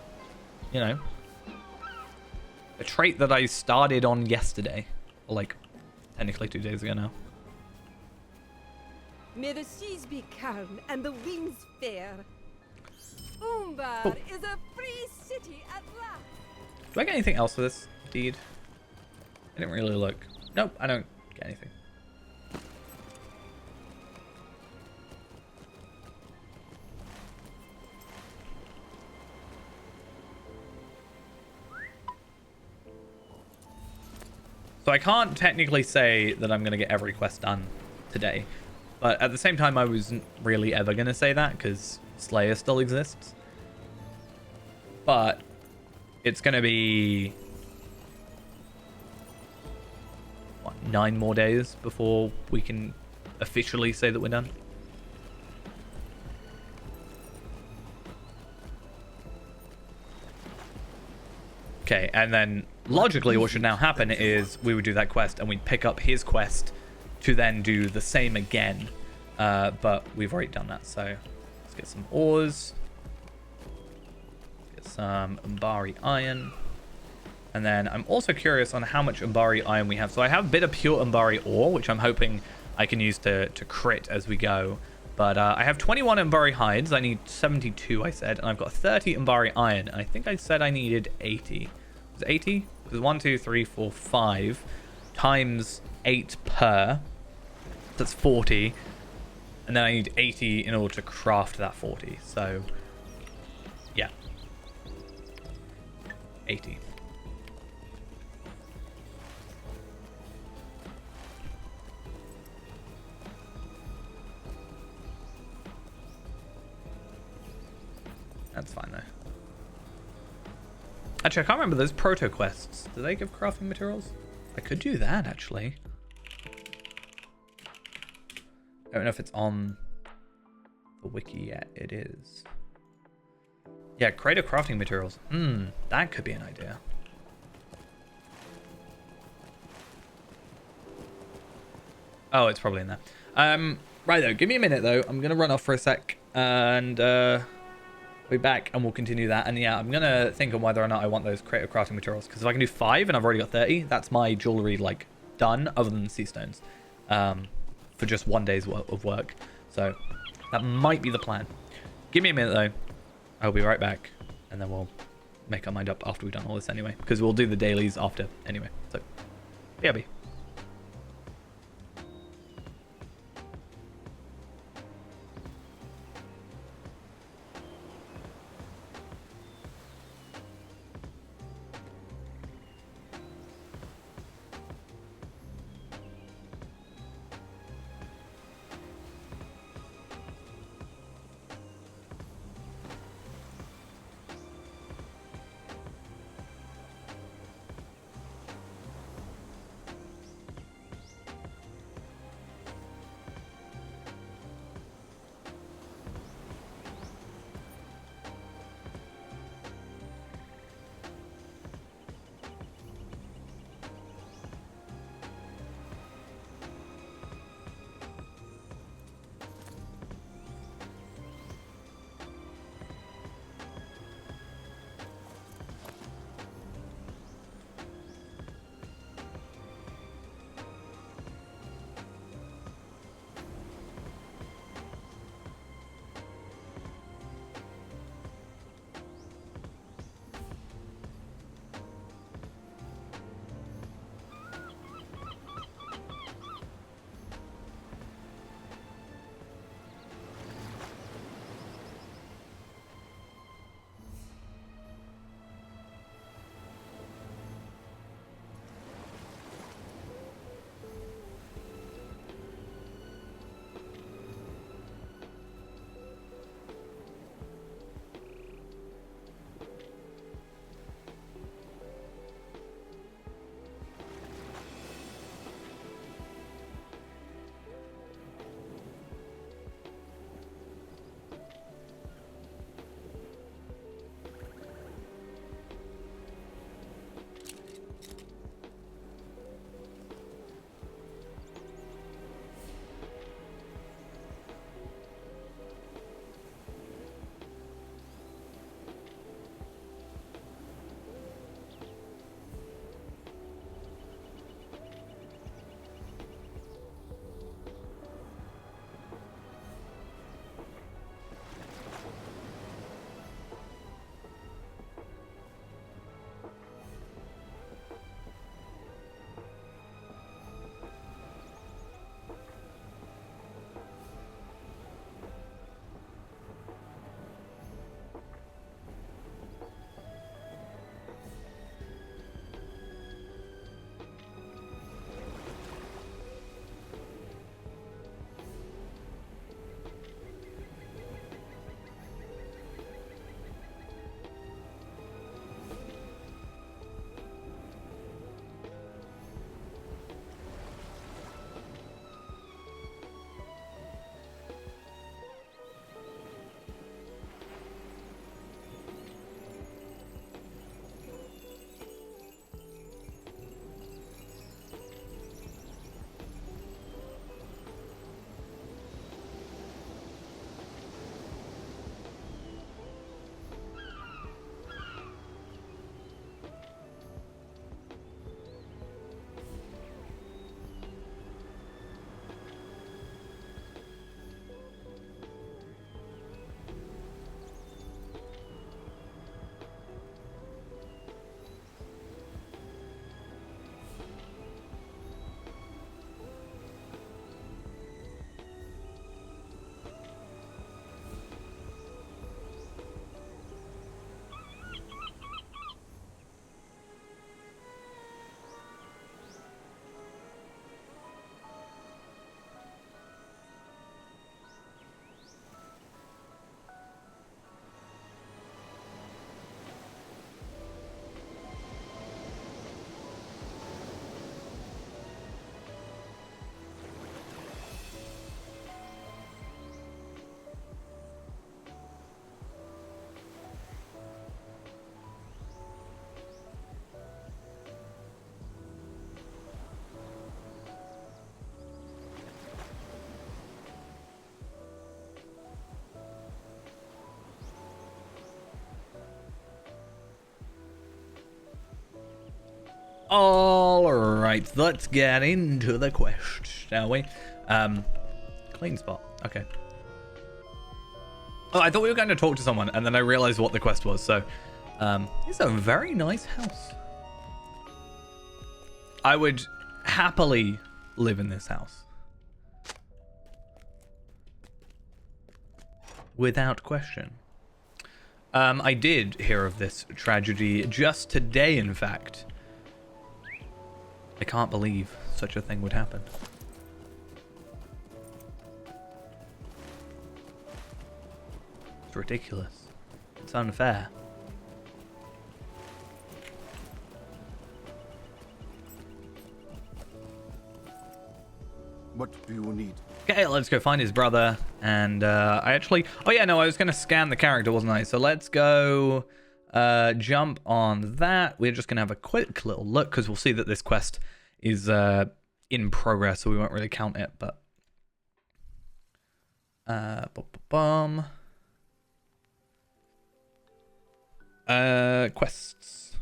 a trait that I started on yesterday. Or like, technically 2 days ago now. May the seas be calm and the winds fair. Umbar Cool. is a free city at last. Do I get anything else for this deed? I didn't really look. Nope, I don't get anything. So I can't technically say that I'm going to get every quest done today. But at the same time, I wasn't really ever going to say that because Slayer still exists. But it's going to be... what, 9 more days before we can officially say that we're done. Okay, and then logically what should now happen is we would do that quest and we'd pick up his quest to then do the same again. But we've already done that, so let's get some ores. Get some Umbari iron. And then I'm also curious on how much Umbari iron we have. So I have a bit of pure Umbari ore, which I'm hoping I can use to crit as we go. But I have 21 Umbari hides. I need 72, I said. And I've got 30 Umbari iron. I think I said I needed 80. Was it 80? Because 1, 2, 3, 4, 5 times 8 per. That's 40. And then I need 80 in order to craft that 40. So, yeah. 80. That's fine, though. Actually, I can't remember those proto quests. Do they give crafting materials? I could do that, actually. I don't know if it's on the wiki yet. It is. Yeah, create a crafting materials. That could be an idea. Oh, it's probably in there. Right, though. Give me a minute, though. I'm going to run off for a sec. And, be back and we'll continue that. And yeah, I'm gonna think on whether or not I want those creative crafting materials, because if I can do 5 and I've already got 30, that's my jewelry like done, other than the sea stones, for just 1 day's worth of work. So that might be the plan. Give me a minute though. I'll be right back, and then we'll make our mind up after we've done all this anyway, because we'll do the dailies after anyway. So yeah, be. All right, let's get into the quest, shall we? Clean spot. Okay. Oh, I thought we were going to talk to someone, and then I realized what the quest was. So, it's a very nice house. I would happily live in this house. Without question. I did hear of this tragedy just today, in fact. I can't believe such a thing would happen. It's ridiculous. It's unfair. What do you need? Okay, let's go find his brother. And I actually... Oh yeah, no, I was going to scan the character, wasn't I? So let's go jump on that. We're just going to have a quick little look because we'll see that this quest is in progress, so we won't really count it. But quests.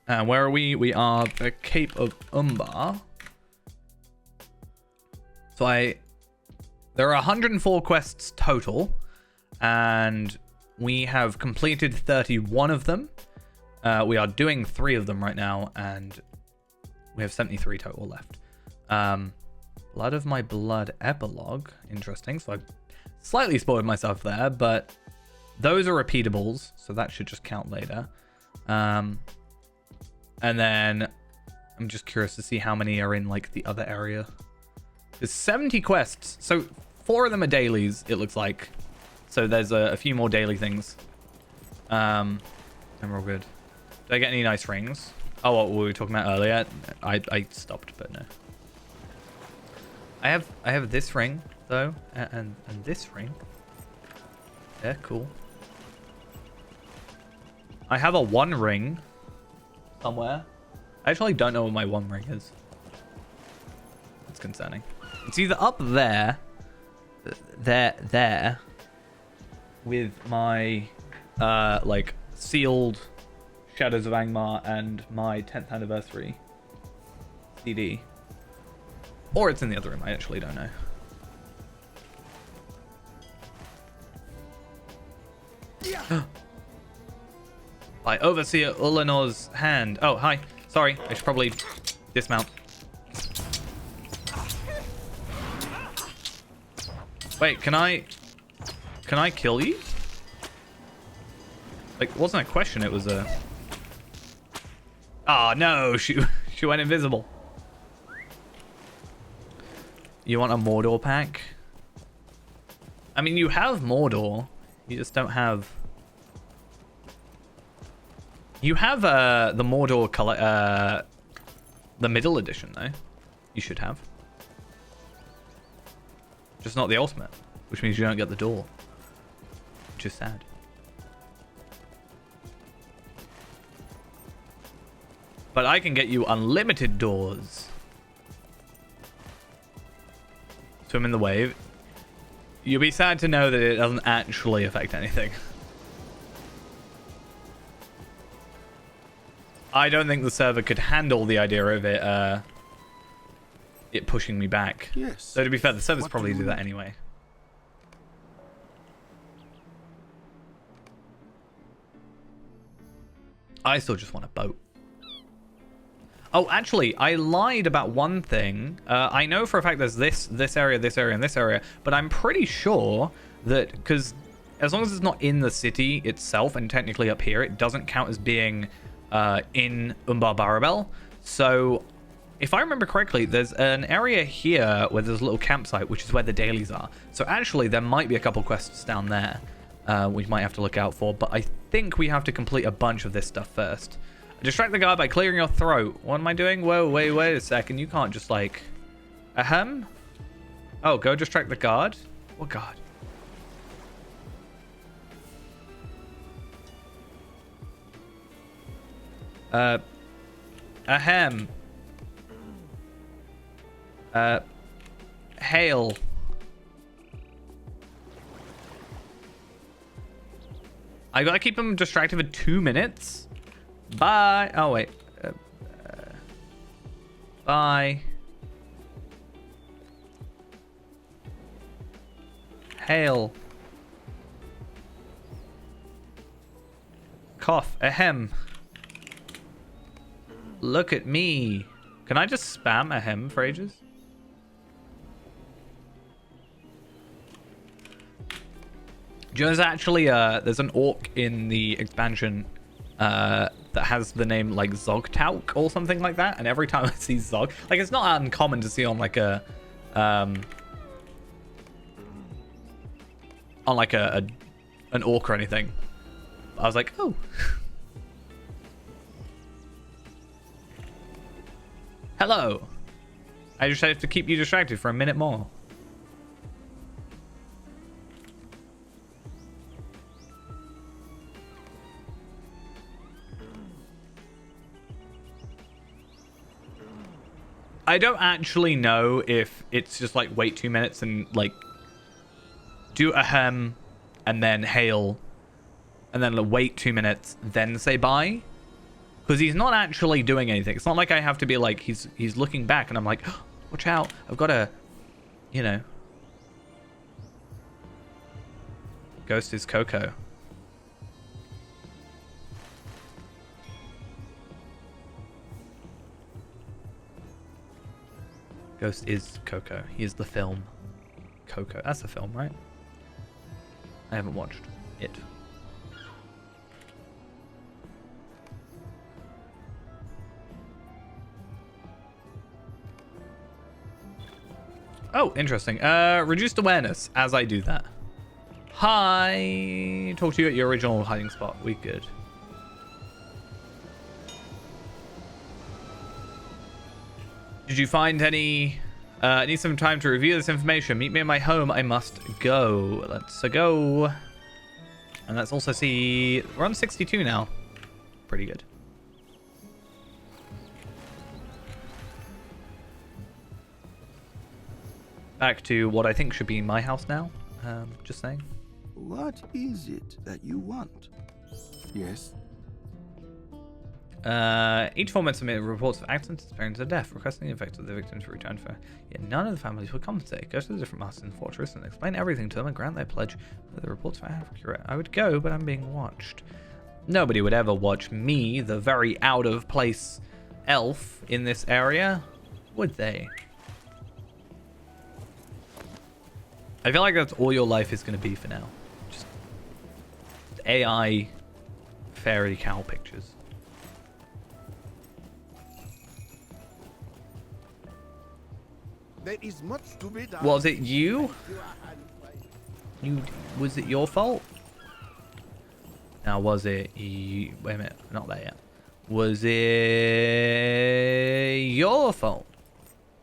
Where are we? We are the Cape of Umbar. So there are 104 quests total, and we have completed 31 of them. We are doing 3 of them right now, and we have 73 total left. Blood of My Blood epilogue. Interesting. So I slightly spoiled myself there, but those are repeatables, so that should just count later. And then I'm just curious to see how many are in like the other area. There's 70 quests, so 4 of them are dailies, it looks like. So there's a few more daily things. And we're all good. Did I get any nice rings? Oh, what were we talking about earlier? I stopped, but no. I have this ring though, and this ring. Yeah, cool. I have a 1 ring somewhere. I actually don't know what my 1 ring is. That's concerning. It's either up there, there, with my like sealed Shadows of Angmar and my 10th anniversary CD, or it's in the other room. I actually don't know. By Overseer Ulinor's hand. Oh, hi. Sorry, I should probably dismount. Wait, can I kill you? Like, it wasn't a question, it was a... Oh, no, she went invisible. You want a Mordor pack? I mean, you have Mordor. You just don't have... You have the Mordor color, the middle edition, though. You should have. Just not the ultimate, which means you don't get the door, which is sad. But I can get you unlimited doors. Swim in the wave. You'll be sad to know that it doesn't actually affect anything. I don't think the server could handle the idea of it pushing me back. Yes. So to be fair, the servers probably do that anyway. I still just want a boat. Oh, actually, I lied about one thing. I know for a fact there's this area, and this area, but I'm pretty sure that, because as long as it's not in the city itself, and technically up here, it doesn't count as being in Umbar Barabel. So if I remember correctly, there's an area here where there's a little campsite, which is where the dailies are. So actually, there might be a couple quests down there we might have to look out for. But I think we have to complete a bunch of this stuff first. Distract the guard by clearing your throat. What am I doing? Whoa, wait a second. You can't just like... Ahem? Oh, go distract the guard? What guard? Ahem. Hail. I gotta keep him distracted for 2 minutes. Bye. Oh, wait. Bye. Hail. Cough. Ahem. Look at me. Can I just spam ahem for ages? Do you know there's actually there's an orc in the expansion that has the name like Zogtauk or something like that, and every time I see Zog, like it's not uncommon to see on like a an orc or anything. I was like, oh. Hello. I just have to keep you distracted for a minute more. I don't actually know if it's just like wait 2 minutes and like do ahem and then hail and then wait 2 minutes, then say bye. Because he's not actually doing anything. It's not like I have to be like, he's looking back and I'm like, oh, watch out. I've got to, you know. Ghost is Coco. Ghost is Coco. He is the film. Coco. That's a film, right? I haven't watched it. Oh, interesting. Reduced awareness as I do that. Hi. Talk to you at your original hiding spot. We good. Did you find any... I need some time to review this information. Meet me at my home. I must go. Let's go. And let's also see... We're on 62 now. Pretty good. Back to what I think should be my house now. Just saying. What is it that you want? Yes. Each foreman submitted reports of accidents, disappearance, or death, requesting the effect of the victim to return for. Yet none of the families would compensate. Go to the different masters in the fortress and explain everything to them and grant their pledge that the reports are accurate. I would go, but I'm being watched. Nobody would ever watch me, the very out of place elf in this area, would they? I feel like that's all your life is going to be for now. Just AI fairy cow pictures. There is much to be done. Was it you? Was it your fault? Now, was it you? Wait a minute, not there yet. Was it your fault?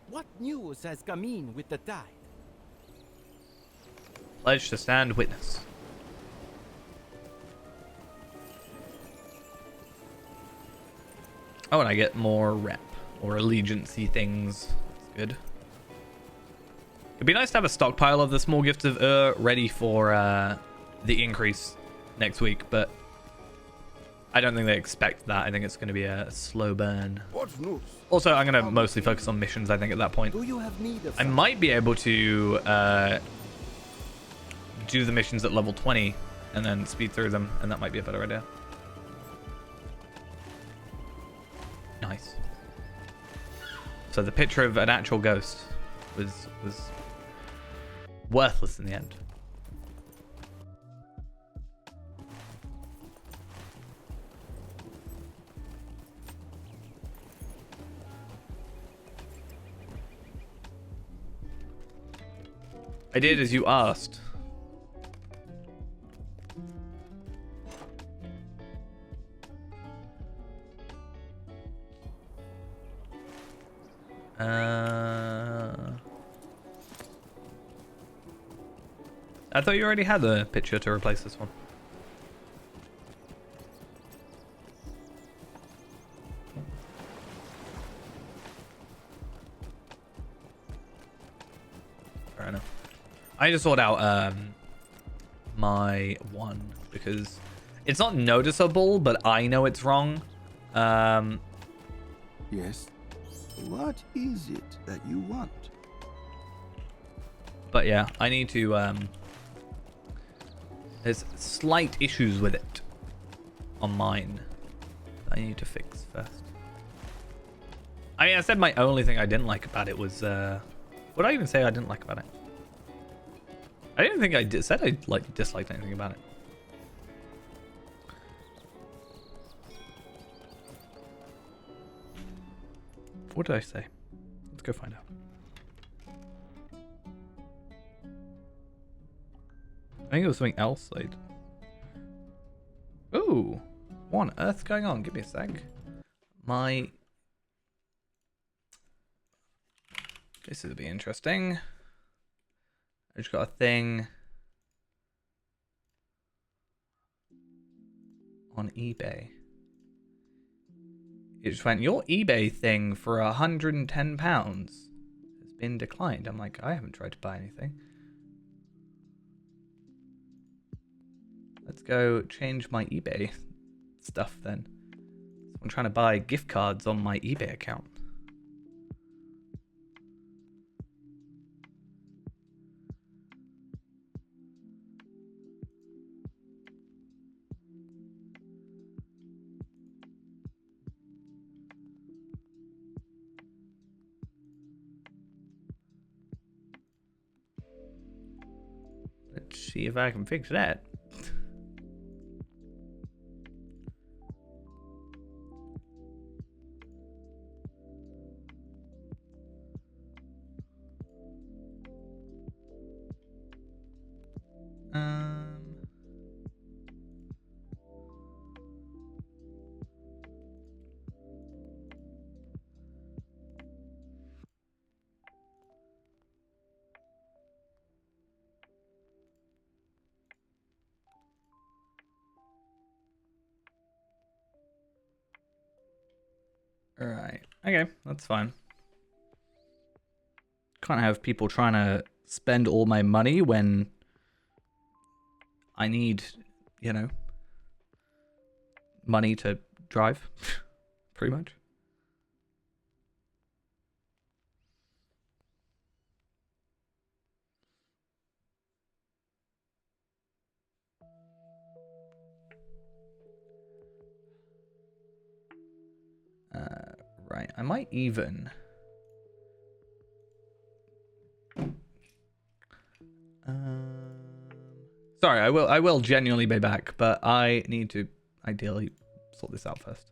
What news has come in with the tide? Pledge to stand witness. Oh, and I get more rep or allegiance-y things. That's good. It'd be nice to have a stockpile of the small gifts of ready for the increase next week, but I don't think they expect that. I think it's going to be a slow burn. What's news? Also, I'm going to mostly focus on missions, I think, at that point. Do you have need of I might be able to do the missions at level 20 and then speed through them, and that might be a better idea. Nice. So the picture of an actual ghost was worthless in the end. I did as you asked. I thought you already had the picture to replace this one. Fair enough. I just sorted out my one because it's not noticeable, but I know it's wrong. Yes. What is it that you want? But yeah, I need to, there's slight issues with it on mine that I need to fix first. I mean, I said my only thing I didn't like about it was, what did I even say I didn't like about it? I didn't think I said I disliked anything about it. What did I say? Let's go find out. I think it was something else. Ooh, what on earth's going on? Give me a sec. This will be interesting. I just got a thing on eBay. It just went, your eBay thing for £110 has been declined. I'm like, I haven't tried to buy anything. Let's go change my eBay stuff then. I'm trying to buy gift cards on my eBay account. Let's see if I can fix that. Alright. Okay, that's fine. Can't have people trying to spend all my money when I need, you know, money to drive, pretty much. Right, I might even... Sorry, I will genuinely be back, but I need to ideally sort this out first.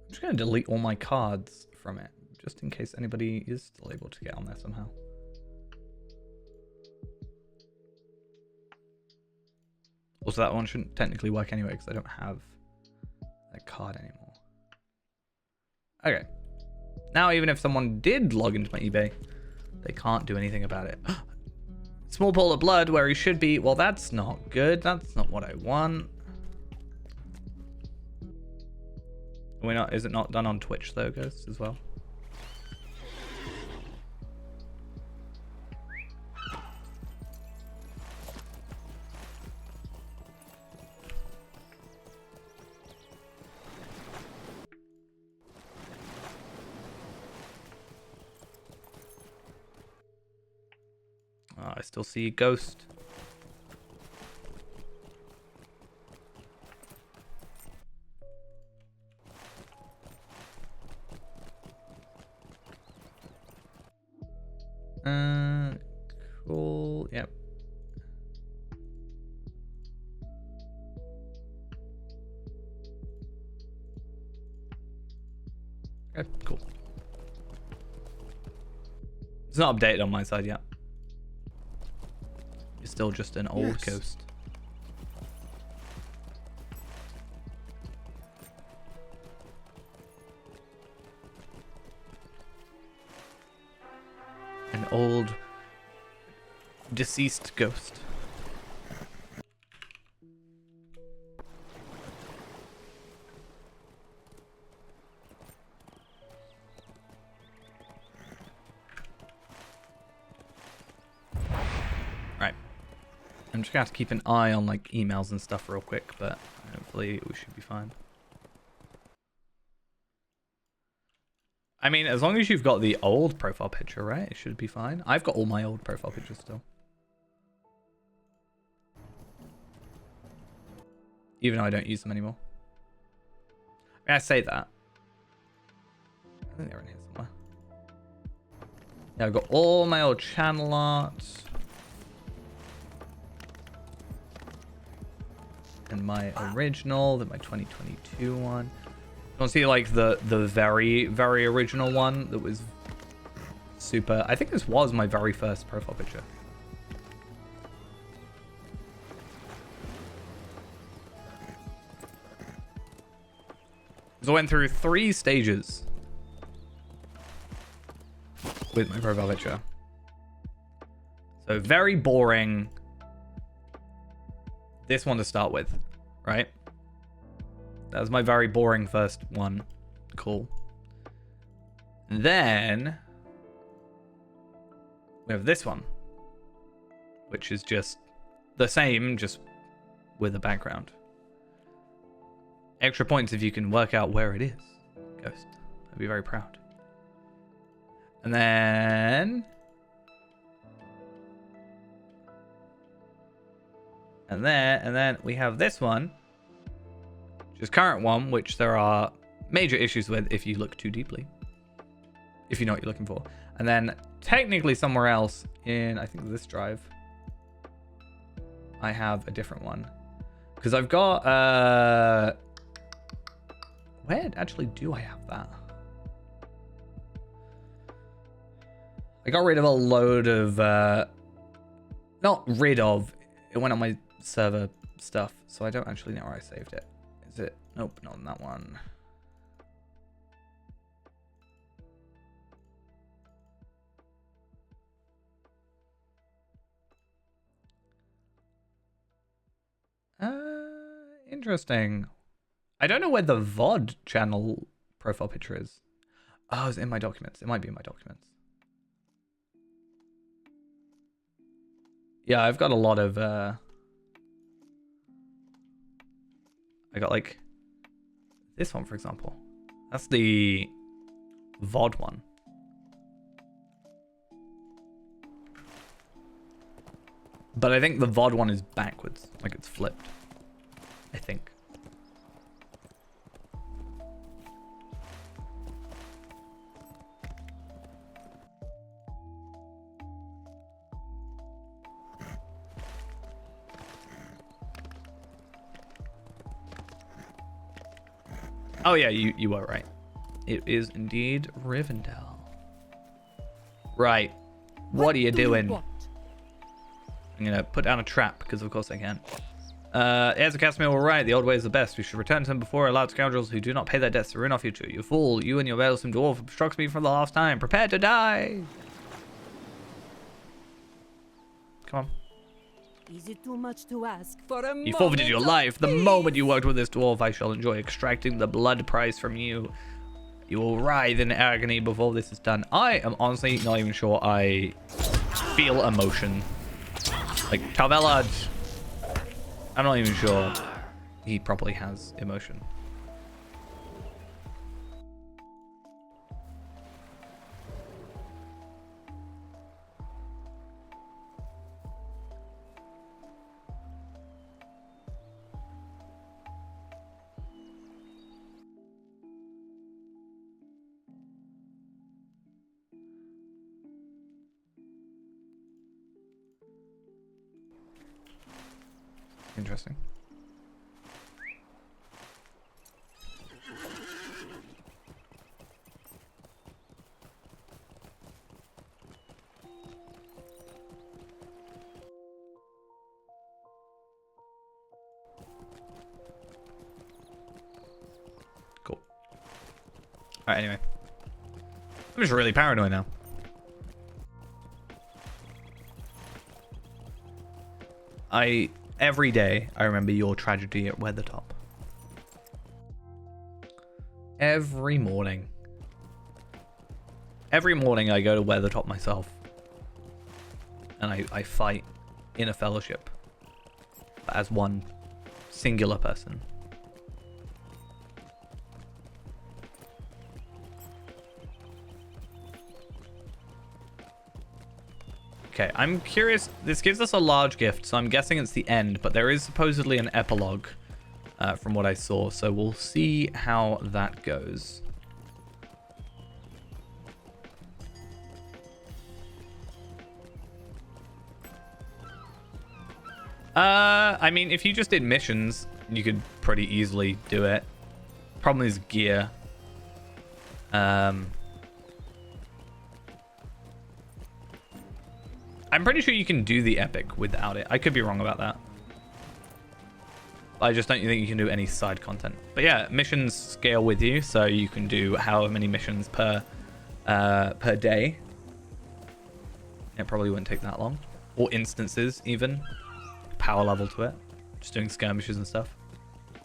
I'm just going to delete all my cards from it, just in case anybody is still able to get on there somehow. Also, that one shouldn't technically work anyway, because I don't have that card anymore. Okay. Now, even if someone did log into my eBay, they can't do anything about it. Small pool of blood where he should be. Well, that's not good. That's not what I want. Is it not done on Twitch, though, guys, as well? I still see a ghost. Cool. Yep. Okay, cool. It's not updated on my side yet. It's still just an old ghost. An old deceased ghost. I'm just gonna have to keep an eye on like emails and stuff real quick, but hopefully we should be fine. I mean, as long as you've got the old profile picture, right? It should be fine. I've got all my old profile pictures still. Even though I don't use them anymore. I mean, I say that. I think they're in here somewhere. Yeah, I've got all my old channel art. And my original, then my 2022 one. You want to see like the very, very original one that was super... I think this was my very first profile picture. So I went through 3 stages with my profile picture. So very boring. This one to start with, right? That was my very boring first one. Cool. Then we have this one, which is just the same, just with a background. Extra points if you can work out where it is, Ghost. I'd be very proud. And then... And then we have this one, which is current one, which there are major issues with if you look too deeply. If you know what you're looking for. And then technically somewhere else in, I think this drive, I have a different one. Because I've got, where actually do I have that? I got rid of a load of, not rid of, it went on my server stuff, so I don't actually know where I saved it. Is it? Nope, not on that one. Interesting. I don't know where the VOD channel profile picture is. Oh, it's in my documents. It might be in my documents. Yeah, I've got a lot of, I got like this one, for example. That's the VOD one. But I think the VOD one is backwards, like it's flipped. I think. Oh yeah, you were right. It is indeed Rivendell. Right. What are you doing? I'm gonna put down a trap, because of course I can. Heirs of Casimir were right. The old way is the best. We should return to them before allowed scoundrels who do not pay their debts to ruin our future. You fool, you and your meddlesome dwarf obstructs me for the last time. Prepare to die! Come on. Is it too much to ask for a You forfeited your life. The moment you worked with this dwarf, I shall enjoy extracting the blood price from you. You will writhe in agony before this is done. I am honestly not even sure I feel emotion. Like, Calvelad, I'm not even sure he properly has emotion. Interesting. Cool. Alright, anyway. I'm just really paranoid now. Every day, I remember your tragedy at Weathertop. Every morning. Every morning I go to Weathertop myself. And I fight in a fellowship as one singular person. Okay, I'm curious. This gives us a large gift, so I'm guessing it's the end, but there is supposedly an epilogue from what I saw, so we'll see how that goes. I mean, if you just did missions, you could pretty easily do it. Problem is gear. I'm pretty sure you can do the epic without it. I could be wrong about that. I just don't think you can do any side content. But yeah, missions scale with you, so you can do however many missions per day. It probably wouldn't take that long. Or instances, even. Power level to it. Just doing skirmishes and stuff.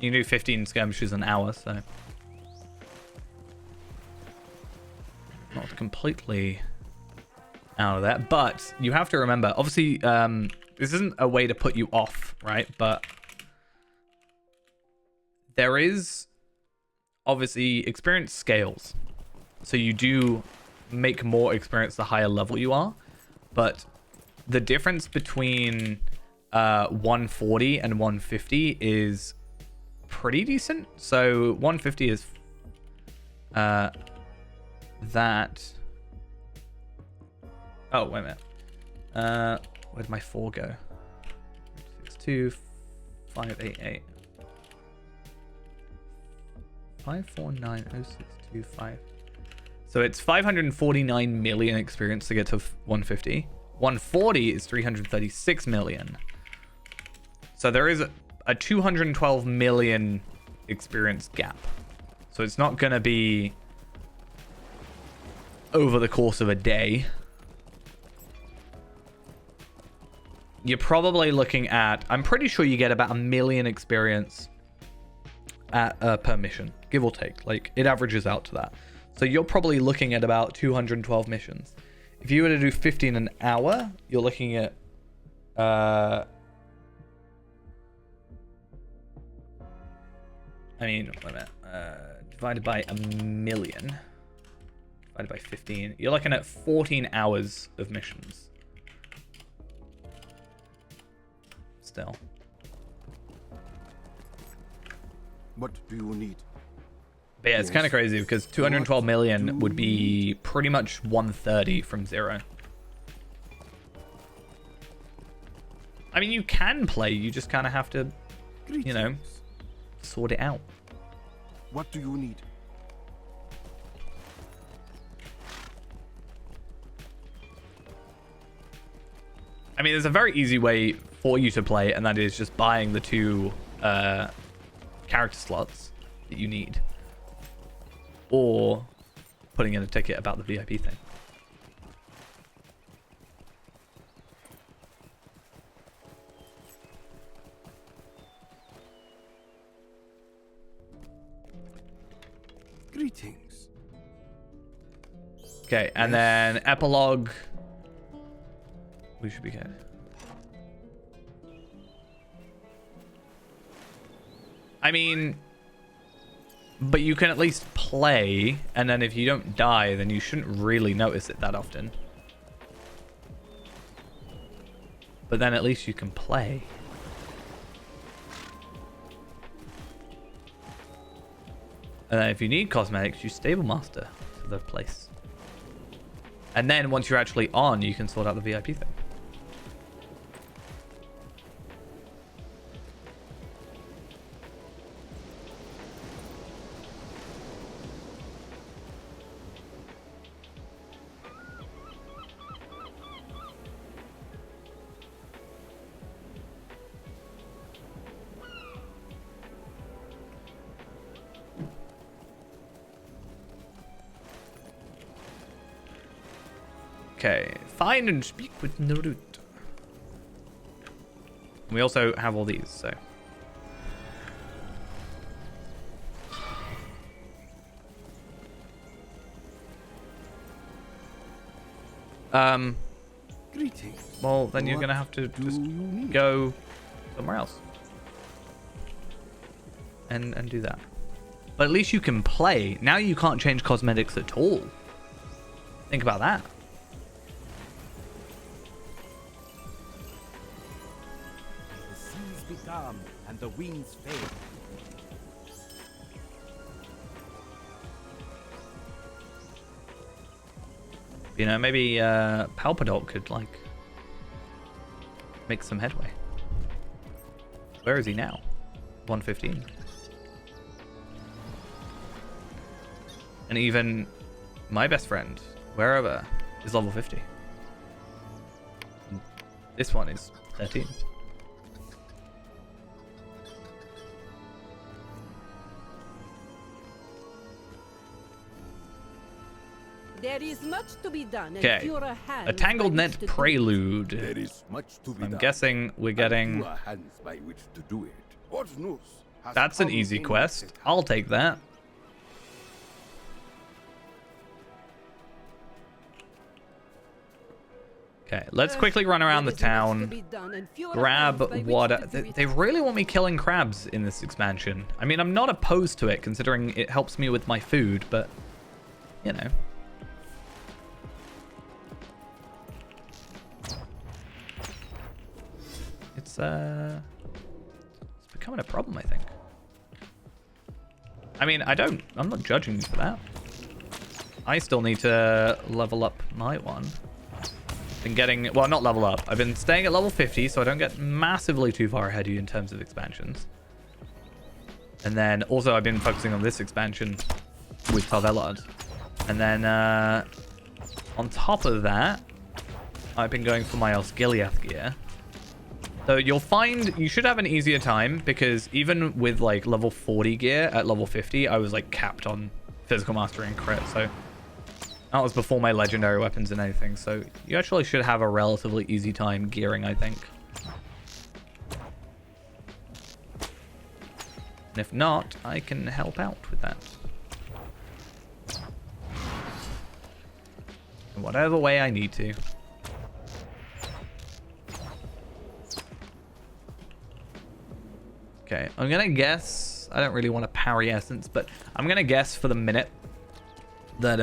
You can do 15 skirmishes an hour, so... Not completely out of that. But you have to remember, obviously, this isn't a way to put you off, right? But there is obviously experience scales. So you do make more experience the higher level you are. But the difference between 140 and 150 is pretty decent. So 150 is that. Oh, wait a minute. Where'd my 4 go? 62, 588. 5490625. So it's 549 million experience to get to 150. 140 is 336 million. So there is a 212 million experience gap. So it's not going to be over the course of a day. You're probably looking at, I'm pretty sure you get about 1 million experience at per mission, give or take. Like, it averages out to that. So you're probably looking at about 212 missions. If you were to do 15 an hour, you're looking at I mean, wait a minute. Divided by 1 million. Divided by 15. You're looking at 14 hours of missions. Still. What do you need? But yeah, it's kind of crazy because 212 million would be pretty much 130 from 0. I mean, you can play. You just kind of have to, you know, sort it out. What do you need? I mean, there's a very easy way for you to play, and that is just buying the 2 character slots that you need. Or putting in a ticket about the VIP thing. Greetings. Okay, and then epilogue. We should be good. I mean, but you can at least play, and then if you don't die, then you shouldn't really notice it that often. But then at least you can play. And then if you need cosmetics, you stable master to the place. And then once you're actually on, you can sort out the VIP thing. Okay, find and speak with Naruto. We also have all these, so. Greetings. Well, then you're gonna have to just go somewhere else. and do that. But at least you can play. Now you can't change cosmetics at all. Think about that. The seas be calm and the winds fade. You know, maybe Palpadol could, like, make some headway. Where is he now? 115. And even my best friend, wherever, is level 50. This one is 13. There is much to be done. And Okay, fewer hands a Tangled by Net which to do it. Prelude. There is much to be I'm done. guessing we're getting... Fewer hands by which to do it. What news has That's an come easy in quest. this I'll take that. Okay, let's quickly run around the There is much to town. be done and fewer Grab hands by which water. to do it. They really want me killing crabs in this expansion. I mean, I'm not opposed to it, considering it helps me with my food, but, you know. It's becoming a problem, I think. I mean, I'm not judging you for that. I still need to level up my one. Been getting, well, not level up. I've been staying at level 50, so I don't get massively too far ahead of you in terms of expansions. And then also I've been focusing on this expansion with Tarvelard. And then on top of that, I've been going for my Osgiliath gear. So you'll find you should have an easier time, because even with like level 40 gear at level 50, I was like capped on physical mastery and crit. So that was before my legendary weapons and anything. So you actually should have a relatively easy time gearing, I think. And if not, I can help out with that. In whatever way I need to. Okay, I'm gonna guess, I don't really want to parry essence, but I'm gonna guess for the minute that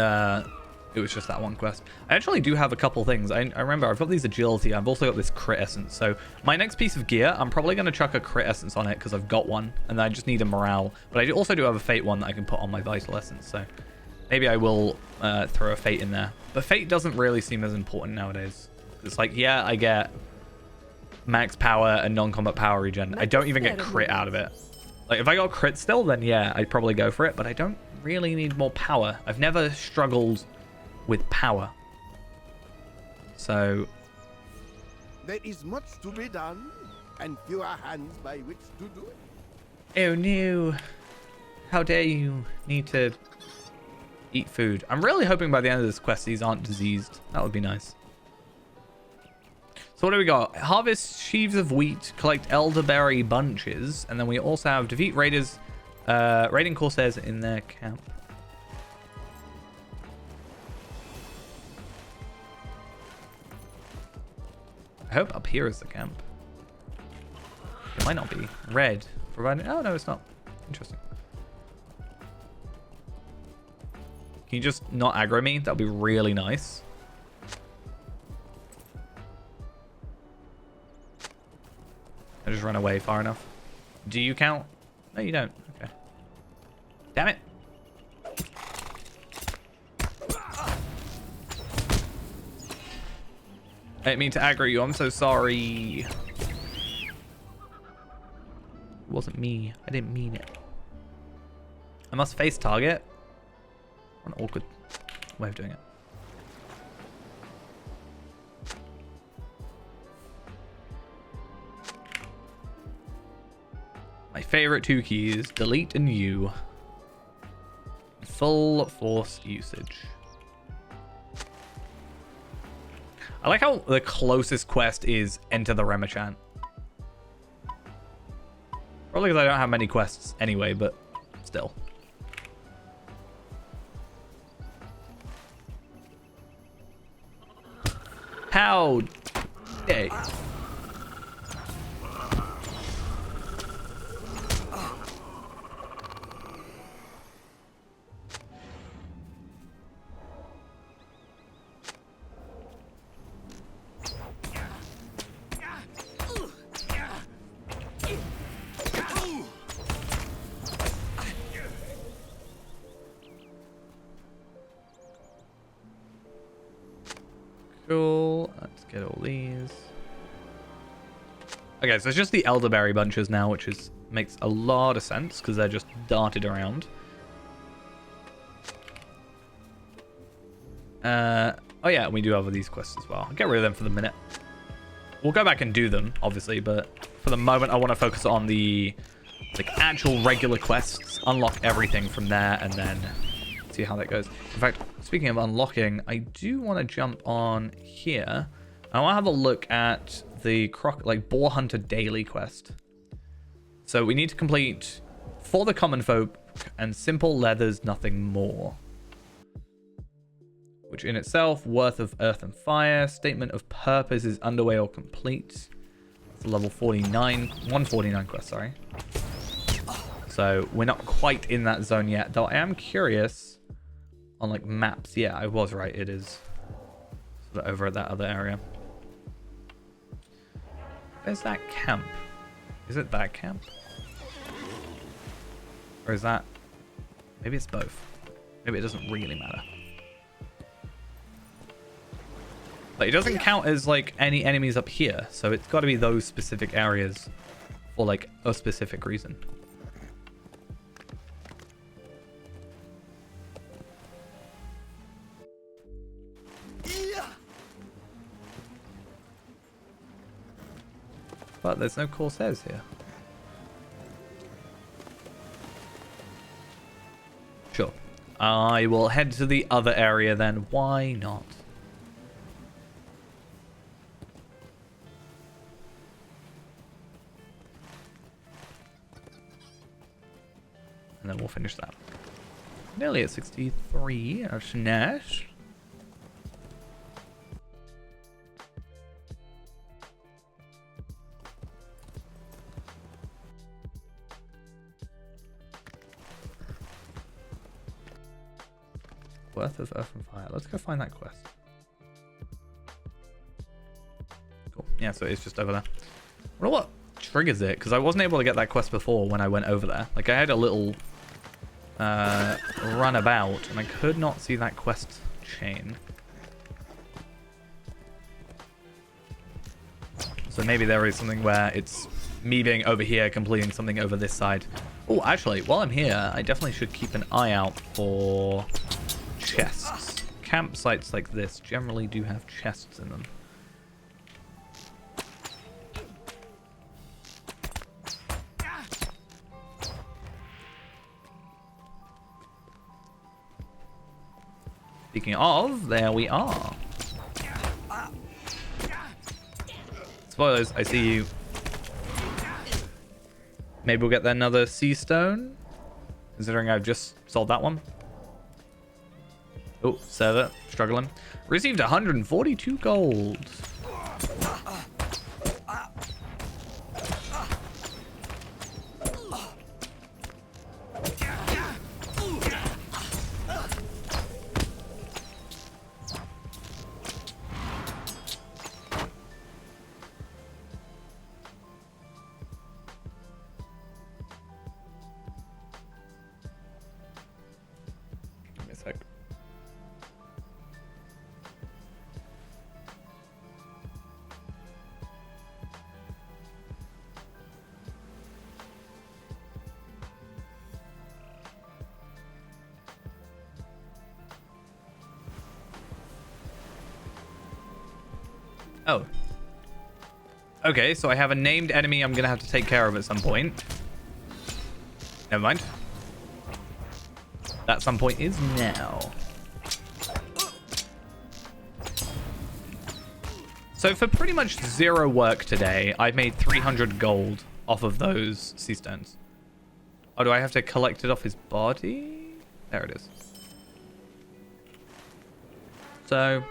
it was just that one quest. I actually do have a couple things. I remember I've got these agility, I've also got this crit essence. So my next piece of gear, I'm probably gonna chuck a crit essence on it because I've got one, and I just need a morale. But I also do have a fate one that I can put on my vital essence. So maybe I will throw a fate in there. But fate doesn't really seem as important nowadays. It's like, yeah, I get max power and non-combat power regen. I don't even get crit out of it. Like, if I got crit still, then yeah, I'd probably go for it, but I don't really need more power. I've never struggled with power. So There is much to be done, and fewer hands by which to do it. oh no, how dare you need to eat food. I'm really hoping by the end of this quest these aren't diseased. That would be nice. So what do we got? Harvest sheaves of wheat, collect elderberry bunches, and then we also have defeat raiders, raiding Corsairs in their camp. I hope up here is the camp. It might not be. Red. Providing... Oh, no, it's not. Interesting. Can you just not aggro me? That would be really nice. I just run away far enough. Do you count? No, you don't. Okay. Damn it. I didn't mean to aggro you. I'm so sorry. It wasn't me. I didn't mean it. I must face target. What an awkward way of doing it. My favorite two keys, delete and U. Full force usage. I like how the closest quest is enter the Remachant. Probably because I don't have many quests anyway, but still. How dare you? Cool. Let's get all these. Okay, so it's just the elderberry bunches now, which makes a lot of sense because they're just darted around. Oh yeah, we do have these quests as well. I'll get rid of them for the minute. We'll go back and do them, obviously, but for the moment, I want to focus on the actual regular quests, unlock everything from there, and then see how that goes. In fact, speaking of unlocking, I do want to jump on here. I want to have a look at the Boar Hunter Daily quest. So we need to complete For the Common Folk and Simple Leathers, Nothing More. Which in itself, Worth of Earth and Fire, Statement of Purpose is underway or complete. It's a level 49, 149 quest, sorry. So we're not quite in that zone yet, though I am curious on like maps. Yeah, I was right, it is sort of over at that other area. Where's that camp? Is it that camp? Or is that... Maybe it's both. Maybe it doesn't really matter. But it doesn't count as like any enemies up here, so it's got to be those specific areas for like a specific reason. But there's no Corsairs here. Sure. I will head to the other area then. Why not? And then we'll finish that. Nearly at 63. That's nice. Worth of Earth and Fire. Let's go find that quest. Cool. Yeah, so it's just over there. I wonder what triggers it, because I wasn't able to get that quest before when I went over there. Like, I had a little run about, and I could not see that quest chain. So maybe there is something where it's me being over here, completing something over this side. Oh, actually, while I'm here, I definitely should keep an eye out for chests. Campsites like this generally do have chests in them. Speaking of, there we are. Spoilers, I see you. Maybe we'll get another sea stone, considering I've just sold that one. Oh, server, struggling. Received 142 gold. Give me a sec. Oh. Okay, so I have a named enemy I'm going to have to take care of at some point. Never mind. That some point is now. So for pretty much zero work today, I've made 300 gold off of those sea stones. Oh, do I have to collect it off his body? There it is. So...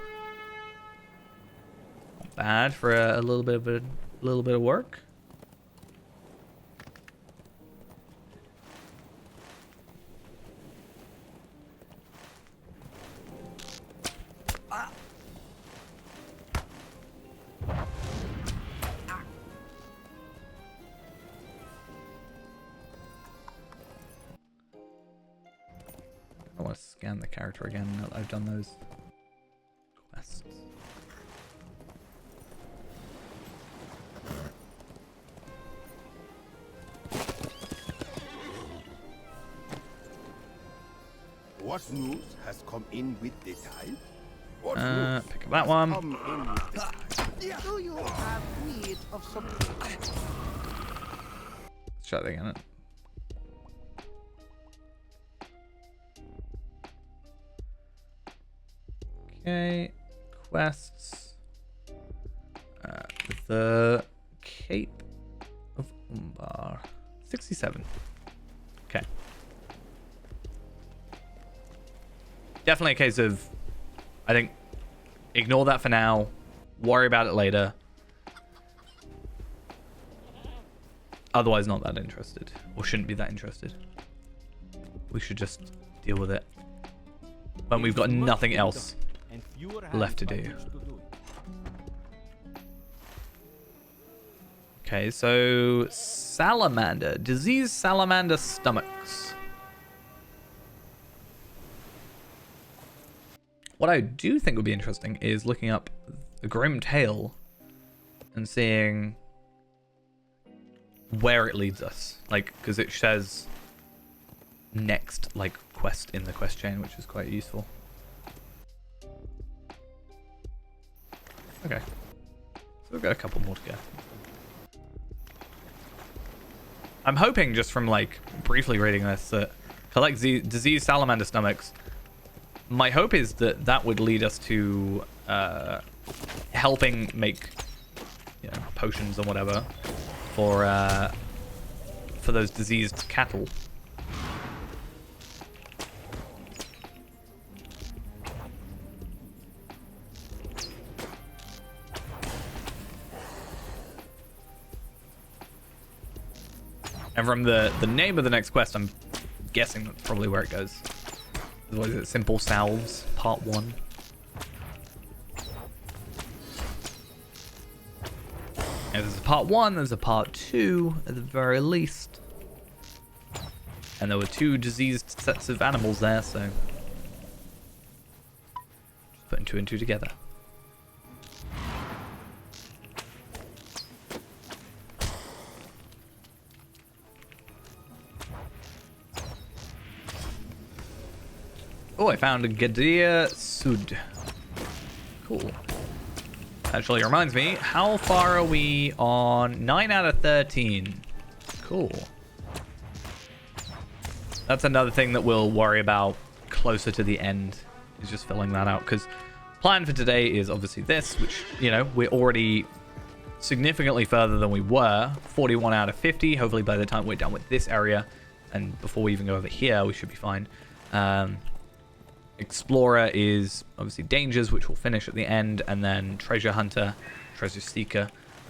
bad for a little bit of work. I want to scan the character again now that I've done those quests. What news has come in with the tide? What news Pick up that has one. come in with the tide? Do you have need of something? Let's try that again. Okay, quests. The Cape of Umbar. 67. Okay. Definitely a case of, I think, ignore that for now. Worry about it later. Otherwise, not that interested. Or shouldn't be that interested. We should just deal with it when we've got nothing else left to do. Okay, so salamander. Diseased salamander stomachs. What I do think would be interesting is looking up the Grim Tail and seeing where it leads us. Like, because it says next, like, quest in the quest chain, which is quite useful. Okay. So we've got a couple more to go. I'm hoping just from, like, briefly reading this that collect diseased salamander stomachs. My hope is that that would lead us to helping make, you know, potions or whatever for those diseased cattle. And from the name of the next quest, I'm guessing that's probably where it goes. What is it? Simple Salves, Part 1. Yeah, there's a Part 1, there's a Part 2, at the very least. And there were 2 diseased sets of animals there, so... just putting 2 and 2 together. Oh, I found a Gadir Sud. Cool. Actually, reminds me, how far are we on 9 out of 13? Cool. That's another thing that we'll worry about closer to the end, is just filling that out. Because plan for today is obviously this, which, you know, we're already significantly further than we were. 41 out of 50. Hopefully by the time we're done with this area, and before we even go over here, we should be fine. Explorer is obviously dangers, which we'll finish at the end, and then treasure hunter, treasure seeker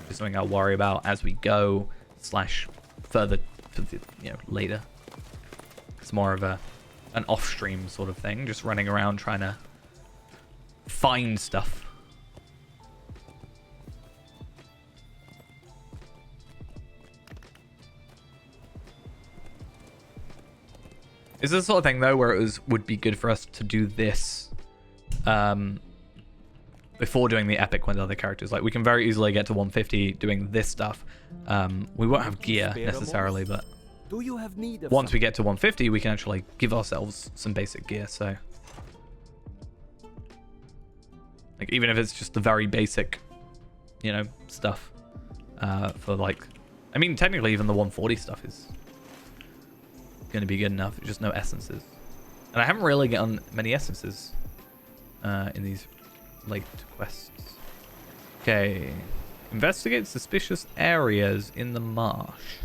is something I'll worry about as we go / further, you know, later. It's more of an off-stream sort of thing, just running around trying to find stuff. Is this the sort of thing though where it would be good for us to do this before doing the epic with other characters? Like, we can very easily get to 150 doing this stuff. We won't have gear necessarily, but Do you have need of once we get to 150, we can actually give ourselves some basic gear. So, like, even if it's just the very basic, you know, stuff for, like, I mean, technically even the 140 stuff is going to be good enough. Just no essences, and I haven't really gotten many essences in these late quests. Okay, investigate suspicious areas in the marsh.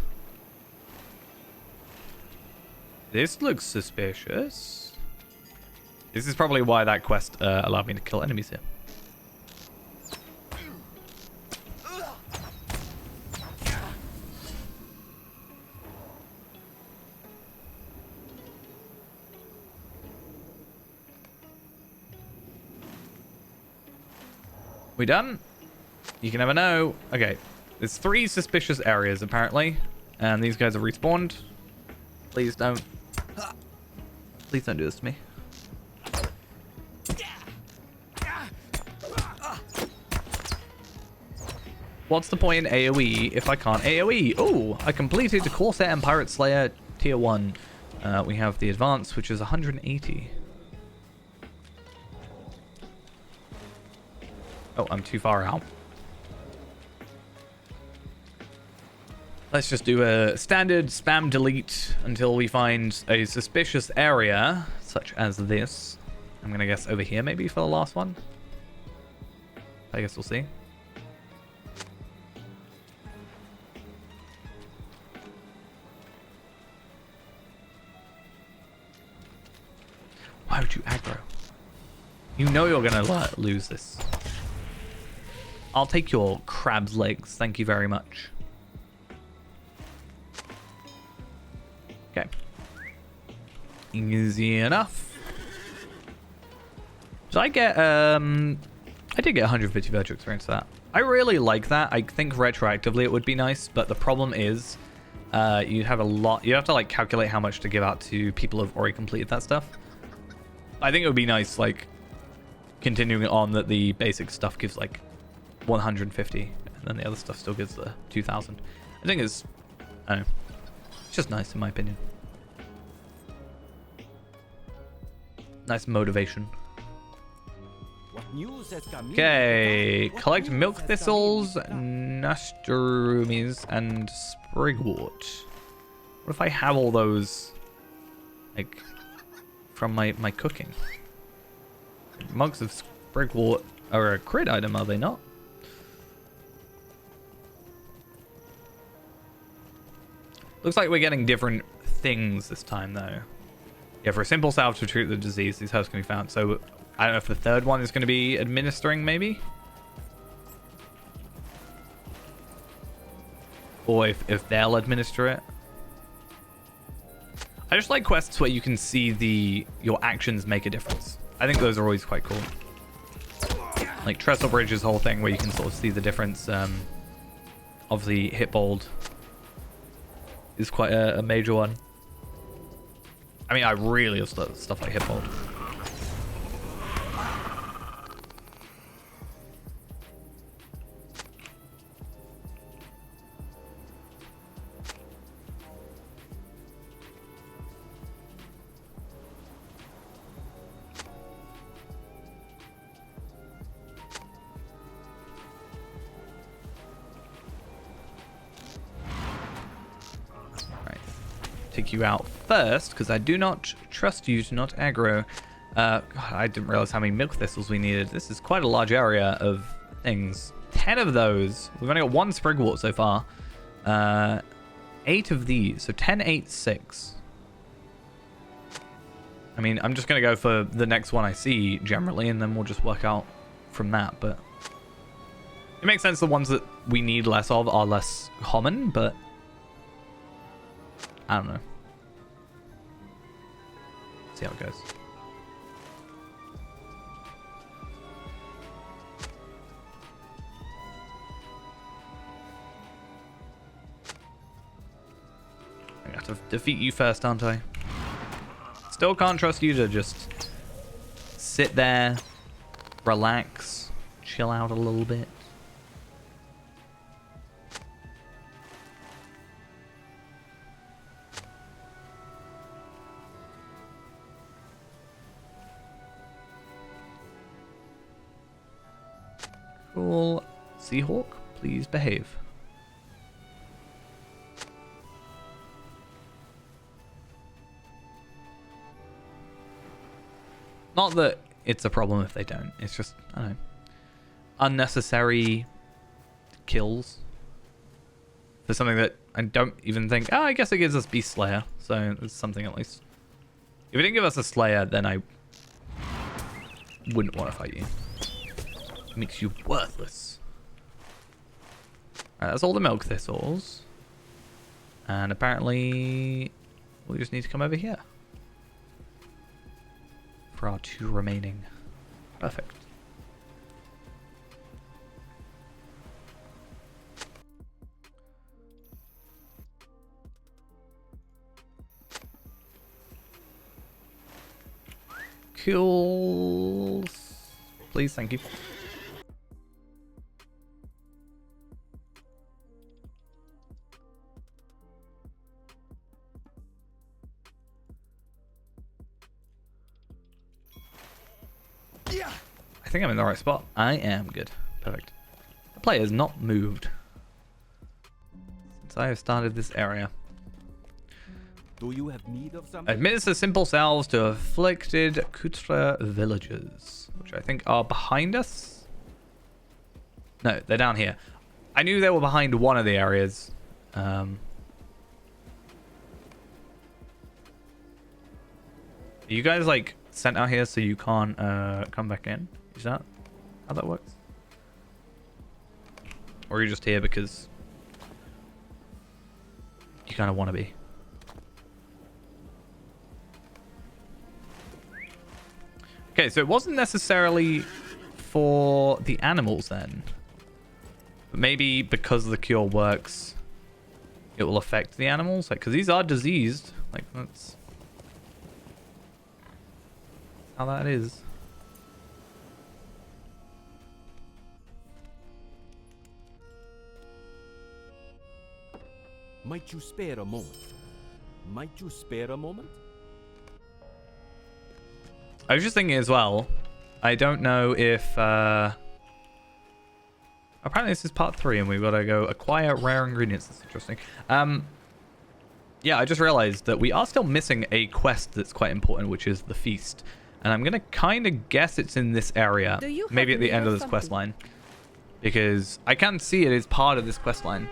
This looks suspicious. This is probably why that quest allowed me to kill enemies here. We done? You can never know. Okay, there's 3 suspicious areas apparently, and these guys have respawned. Please don't. Please don't do this to me. What's the point in AoE if I can't AoE? Oh, I completed Corsair and Pirate Slayer tier 1. We have the advance, which is 180. Oh, I'm too far out. Let's just do a standard spam delete until we find a suspicious area, such as this. I'm gonna guess over here maybe for the last one. I guess we'll see. Why would you aggro? You know you're gonna lose this. I'll take your crab's legs, thank you very much. Okay. Easy enough. So I get, I did get 150 virtual experience for that. I really like that. I think retroactively it would be nice, but the problem is, you have to like calculate how much to give out to people who've already completed that stuff. I think it would be nice, like, continuing on that the basic stuff gives like 150, and then the other stuff still gives the 2,000. I think it's, I don't know. It's just nice in my opinion. Nice motivation. Okay, collect milk thistles, nasturtiums, and sprigwort. What if I have all those, like, from my cooking? Mugs of sprigwort are a crit item, are they not? Looks like we're getting different things this time, though. Yeah, for a simple salve to treat the disease, these herbs can be found. So, I don't know if the third one is going to be administering, maybe? Or if they'll administer it. I just like quests where you can see your actions make a difference. I think those are always quite cool. Like Trestle Bridge's whole thing where you can sort of see the difference. Obviously, Hitbold is quite a major one. I mean, I really love stuff like Hitbold. Take you out first because I do not trust you to not aggro. God, I didn't realize how many milk thistles we needed. This is quite a large area of things. 10 of those. We've only got 1 sprigwort so far. 8 of these. So 10, 8, 6. I mean, I'm just going to go for the next one I see generally, and then we'll just work out from that. But it makes sense the ones that we need less of are less common, but I don't know. See how it goes. I have to defeat you first, aren't I? Still can't trust you to just sit there, relax, chill out a little bit. Cool. Seahawk, please behave. Not that it's a problem if they don't. It's just, I don't know, unnecessary kills for something that I don't even think. Oh, I guess it gives us Beast Slayer, so it's something at least. If it didn't give us a Slayer, then I wouldn't want to fight you. It makes you worthless. Alright, that's all the milk thistles. And apparently we just need to come over here for our 2 remaining. Perfect. Cool. Please, thank you. I think I'm in the right spot. I am good. Perfect. The player has not moved since I have started this area. Do you have need of something? Administer simple salves to afflicted Corsair villagers, which I think are behind us. No, they're down here. I knew they were behind one of the areas. Are you guys like sent out here so you can't come back in? Is that how that works? Or are you just here because you kind of want to be? Okay, so it wasn't necessarily for the animals then. But maybe because the cure works, it will affect the animals. Like, because these are diseased. Like, that's how that is. Might you spare a moment? Might you spare a moment? I was just thinking as well, I don't know if apparently this is part 3 and we've got to go acquire rare ingredients. That's interesting. Yeah, I just realized that we are still missing a quest that's quite important, which is the feast. And I'm going to kind of guess it's in this area, maybe at the end of this quest line. Because I can see it is part of this quest line.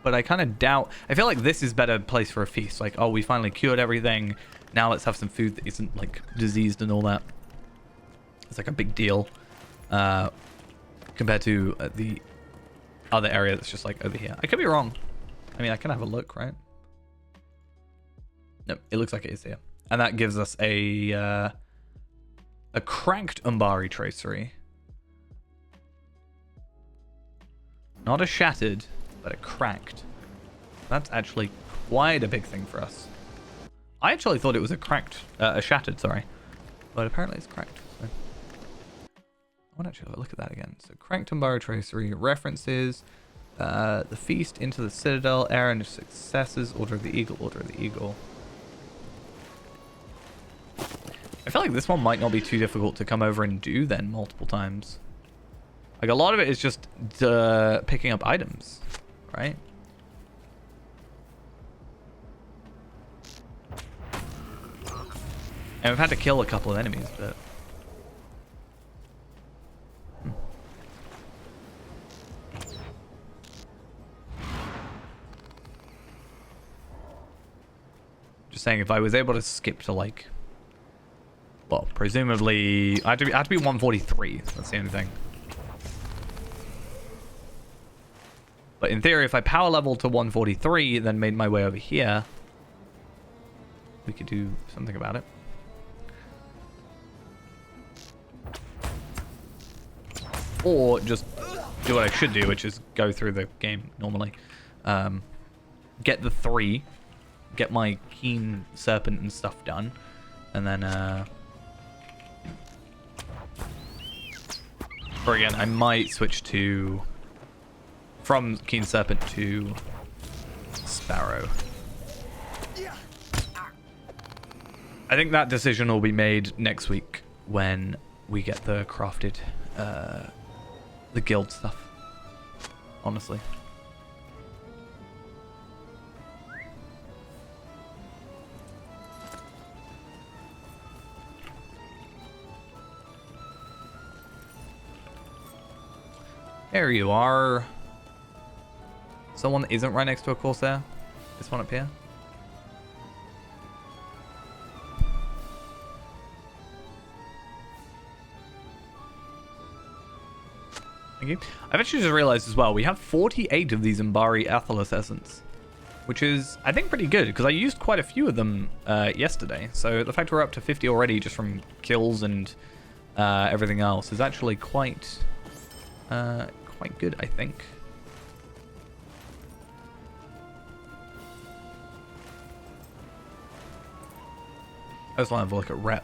But I kind of doubt... I feel like this is better place for a feast. Like, oh, we finally cured everything. Now let's have some food that isn't, like, diseased and all that. It's like a big deal. Compared to the other area that's just, like, over here. I could be wrong. I mean, I can have a look, right? No, it looks like it is here. And that gives us a cracked Umbari tracery. Not a shattered, but a cracked. That's actually quite a big thing for us. I actually thought it was a shattered, sorry. But apparently it's cracked. So. I want to actually have a look at that again. So cracked Umbari tracery references the feast into the citadel, errand of successes, order of the eagle, order of the eagle. I feel like this one might not be too difficult to come over and do then multiple times. Like, a lot of it is just picking up items, right? And we've had to kill a couple of enemies, but... Just saying, if I was able to skip to, like... Well, presumably... I had to be 143. That's the only thing. But in theory, if I power level to 143, then made my way over here, we could do something about it. Or just do what I should do, which is go through the game normally. Get the 3. Get my keen serpent and stuff done. And then... or again, I might switch to... From Keen Serpent to Sparrow. I think that decision will be made next week when we get the crafted, the guild stuff. Honestly. There you are. Someone that isn't right next to a Corsair. This one up here. Thank you. I've actually just realized as well, we have 48 of these Umbari Athelas Essence, which is, I think, pretty good, because I used quite a few of them yesterday. So the fact we're up to 50 already just from kills and everything else is actually quite good, I think. I just want to have a look at rep.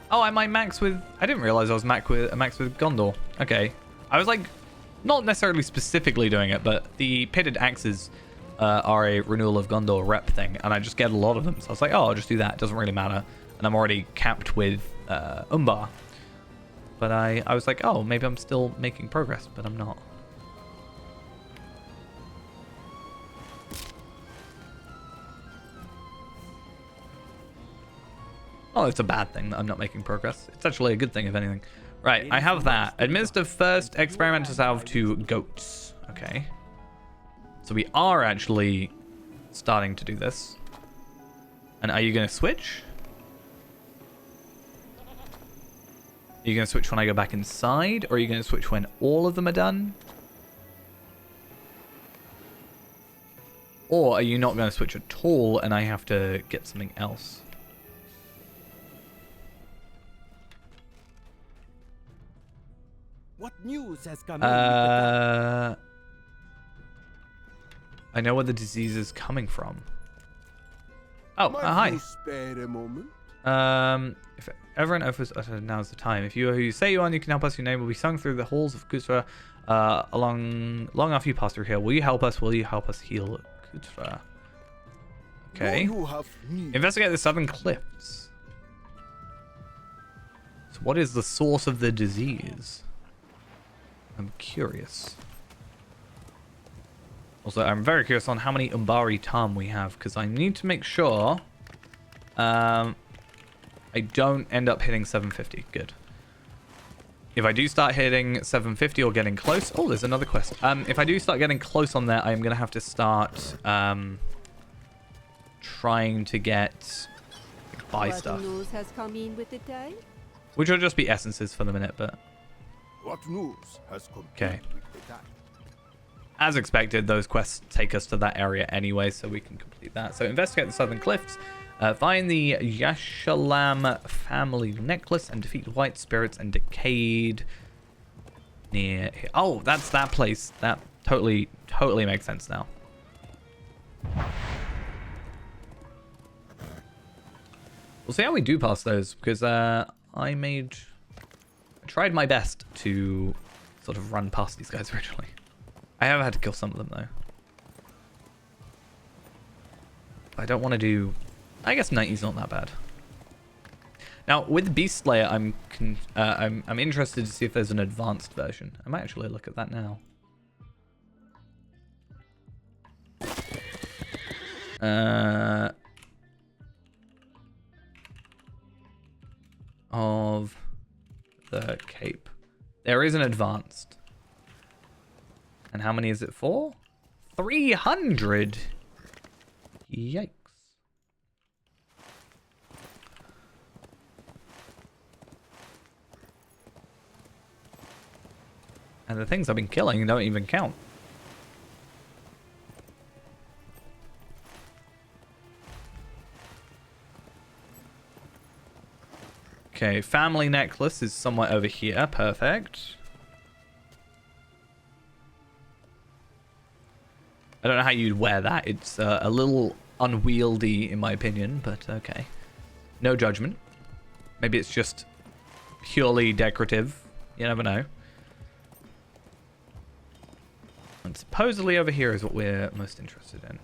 Oh, I might max with... I didn't realize I was max with Gondor. Okay. I was like, not necessarily specifically doing it, but the pitted axes are a renewal of Gondor rep thing, and I just get a lot of them. So I was like, oh, I'll just do that. It doesn't really matter. And I'm already capped with Umbar. But I was like, oh, maybe I'm still making progress, but I'm not. Oh, it's a bad thing that I'm not making progress. It's actually a good thing, if anything. Right, I have that. Administer first experimental salve to goats. Okay. So we are actually starting to do this. And are you going to switch? Are you going to switch when I go back inside? Or are you going to switch when all of them are done? Or are you not going to switch at all and I have to get something else? What news has come in with the I know where the disease is coming from. Oh, Might hi. you spare a moment? If everyone offers, now's the time. If you are who you say you are and you can help us, your name will be sung through the halls of Corsair long after you pass through here. Will you help us? Will you help us heal Corsair? Okay. No, you have need. Investigate the southern cliffs. So what is the source of the disease? I'm curious. Also, I'm very curious on how many Umbari Tam we have, because I need to make sure I don't end up hitting 750. Good. If I do start hitting 750 or getting close... Oh, there's another quest. If I do start getting close on that, I am going to have to start trying to get buy What stuff. news has come in with the day? Which will just be essences for the minute, but... What news has come Okay. with the time? As expected, those quests take us to that area anyway, so we can complete that. So investigate the southern cliffs, find the Yashalam family necklace, and defeat white spirits and decayed near here. Oh, that's that place. That totally makes sense now. We'll see how we do past those, because I tried my best to sort of run past these guys originally. I have had to kill some of them, though. I don't want to do... I guess 90's not that bad. Now, with Beast Slayer, I'm interested to see if there's an advanced version. I might actually look at that now. Of the cape. There is an advanced. And how many is it for? 300! Yikes. And the things I've been killing don't even count. Okay, family necklace is somewhere over here. Perfect. I don't know how you'd wear that. It's a little unwieldy, in my opinion, but okay. No judgment. Maybe it's just purely decorative. You never know. And supposedly over here is what we're most interested in.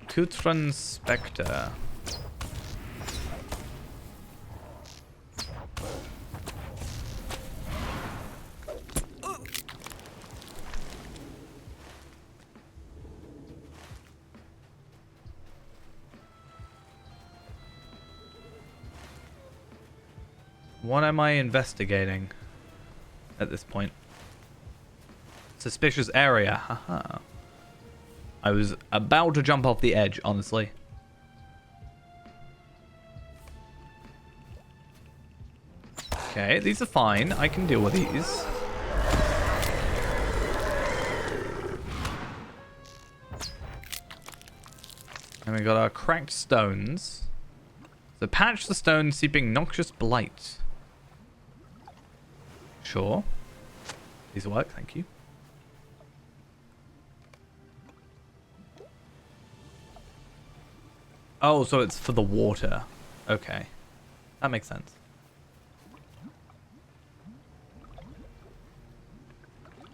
Kutran Spectre. What am I investigating at this point? Suspicious area. Haha. I was about to jump off the edge, honestly. Okay, these are fine. I can deal with these. And we got our cracked stones. So patch the stone seeping noxious blight. Sure. These work, thank you. Oh, so it's for the water. Okay. That makes sense.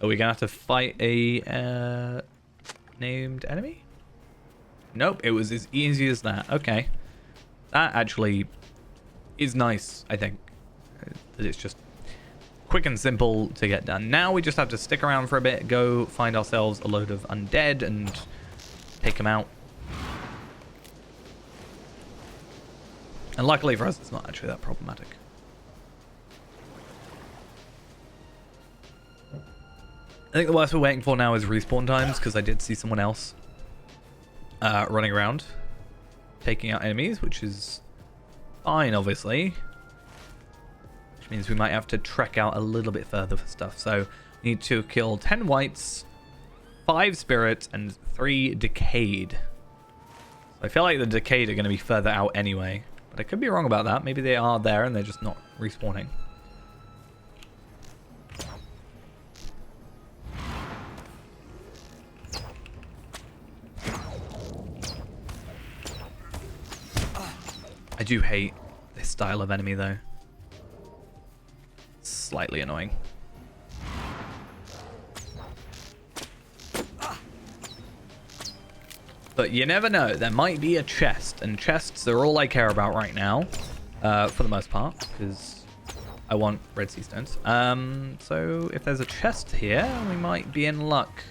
Are we gonna have to fight a named enemy? Nope, it was as easy as that. Okay. That actually is nice, I think. That it's just quick and simple to get done. Now we just have to stick around for a bit, go find ourselves a load of undead and take them out. And luckily for us, it's not actually that problematic. I think the worst we're waiting for now is respawn times, because I did see someone else running around taking out enemies, which is fine, obviously. Which means we might have to trek out a little bit further for stuff. So we need to kill 10 whites, 5 spirits, and 3 decayed. So I feel like the decayed are going to be further out anyway. But I could be wrong about that. Maybe they are there and they're just not respawning. I do hate this style of enemy though. It's slightly annoying. But you never know. There might be a chest, and chests are all I care about right now, for the most part, because I want red sea stones. So if there's a chest here, we might be in luck.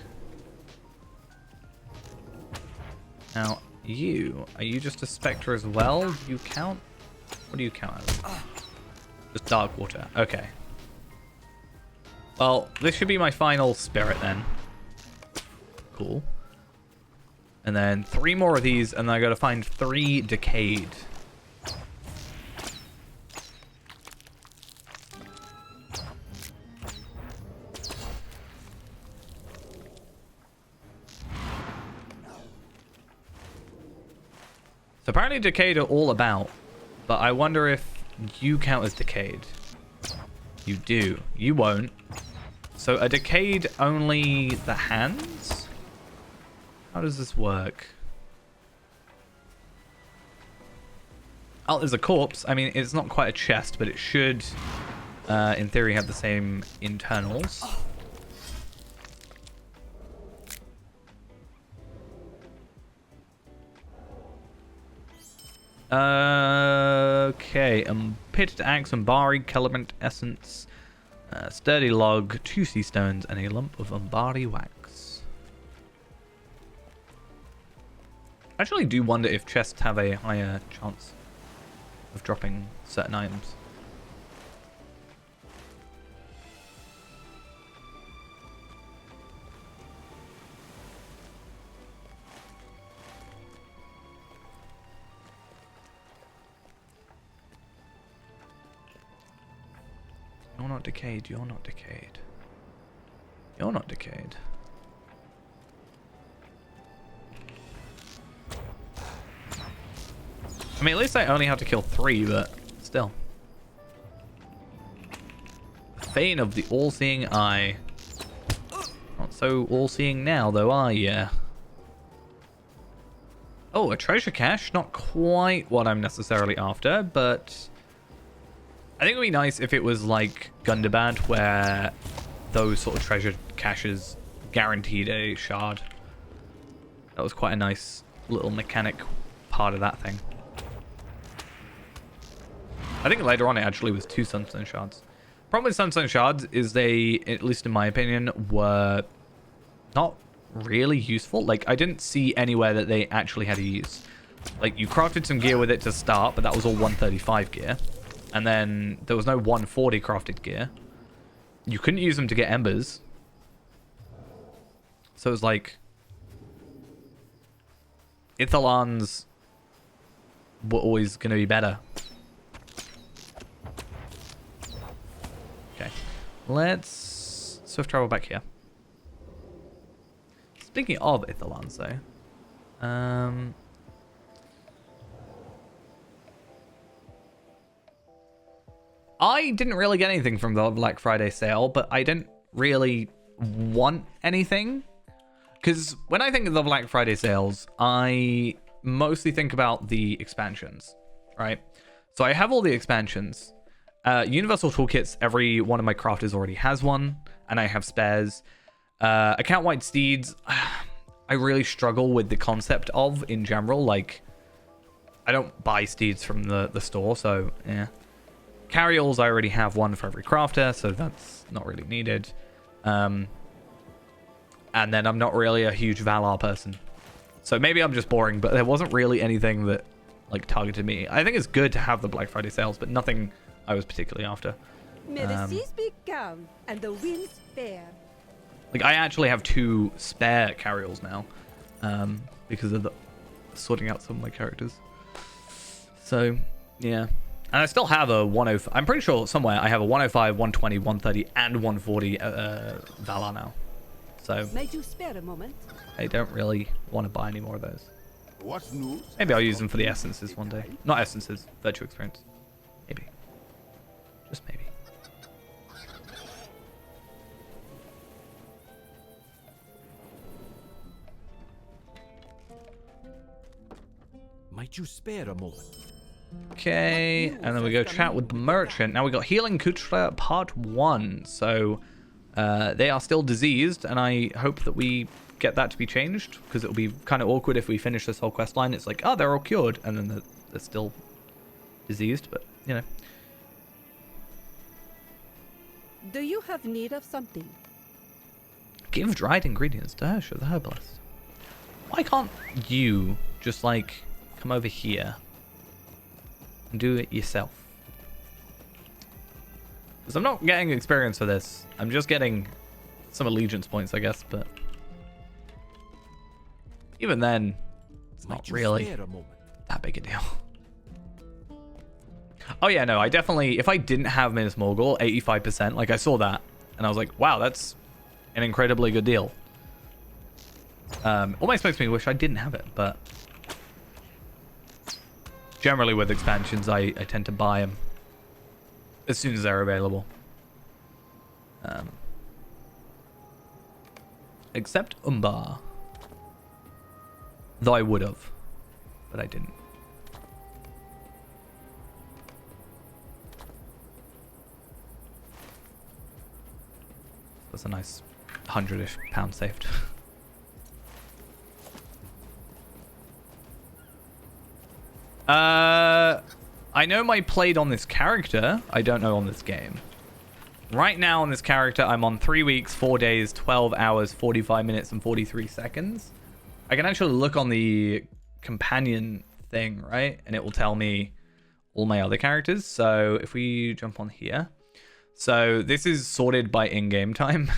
Now, are you just a spectre as well? Do you count? What do you count as? Just dark water. Okay. Well, this should be my final spirit then. Cool. And then 3 more of these, and then I gotta find 3 decayed. So apparently decayed are all about, but I wonder if you count as decayed. You do. You won't. So are decayed only the hands? How does this work? Oh, there's a corpse. I mean, it's not quite a chest, but it should, in theory, have the same internals. Okay. Pitted axe, Umbari, Celebrant essence, sturdy log, 2 sea stones, and a lump of Umbari wax. I actually do wonder if chests have a higher chance of dropping certain items. You're not decayed, you're not decayed. You're not decayed. I mean, at least I only have to kill 3, but still. Thane of the all-seeing eye. Not so all-seeing now, though, are ya? Oh, a treasure cache. Not quite what I'm necessarily after, but I think it would be nice if it was like Gundabad, where those sort of treasure caches guaranteed a shard. That was quite a nice little mechanic part of that thing. I think later on it actually was 2 sunstone shards. Problem with sunstone shards is they, at least in my opinion, were not really useful. Like, I didn't see anywhere that they actually had a use. Like, you crafted some gear with it to start, but that was all 135 gear. And then there was no 140 crafted gear. You couldn't use them to get embers. So it was like Ithalans were always going to be better. Okay. Let's swift travel back here. Speaking of Ithalans, though. I didn't really get anything from the Black Friday sale, but I didn't really want anything. Because when I think of the Black Friday sales, I mostly think about the expansions, right? So I have all the expansions. Universal Toolkits, every one of my crafters already has one, and I have spares. Account White Steeds, I really struggle with the concept of in general. Like, I don't buy steeds from the store, so yeah. Carryalls, I already have one for every crafter, so that's not really needed. And then I'm not really a huge Valar person. So maybe I'm just boring, but there wasn't really anything that like targeted me. I think it's good to have the Black Friday sales, but nothing I was particularly after. May the seas be calm and the winds fair. Like I actually have 2 spare carryalls now, because of the sorting out some of my characters. So yeah, and I still have a 105. I'm pretty sure somewhere I have a 105, 120, 130, and 140 Valar now. So May you spare a moment? I don't really want to buy any more of those. What news? Maybe I'll use them for the essences one day. Not essences, virtual experience. Maybe. Just maybe. Might you spare a moment? Okay, and then we go chat with the merchant. Now we got Healing Kutra Part 1. So they are still diseased, and I hope that we get that to be changed, because it'll be kind of awkward if we finish this whole quest line. It's like, oh, they're all cured, and then they're still diseased, but you know. Do you have need of something? Give dried ingredients to Hersha, the herbalist. Why can't you just like come over here and do it yourself? Because I'm not getting experience for this. I'm just getting some allegiance points, I guess, but even then, it's not really that big a deal. Oh yeah, no, I definitely, if I didn't have Minas Morgul, 85%, like I saw that, and I was like, wow, that's an incredibly good deal. Almost makes me wish I didn't have it, but generally with expansions, I tend to buy them as soon as they're available. Except Umbar. Though I would have, but I didn't. That's a nice 100-ish pounds saved. I know my played on this character. I don't know on this game. Right now on this character, I'm on 3 weeks, 4 days, 12 hours, 45 minutes, and 43 seconds. I can actually look on the companion thing, right? And it will tell me all my other characters. So if we jump on here. So this is sorted by in-game time.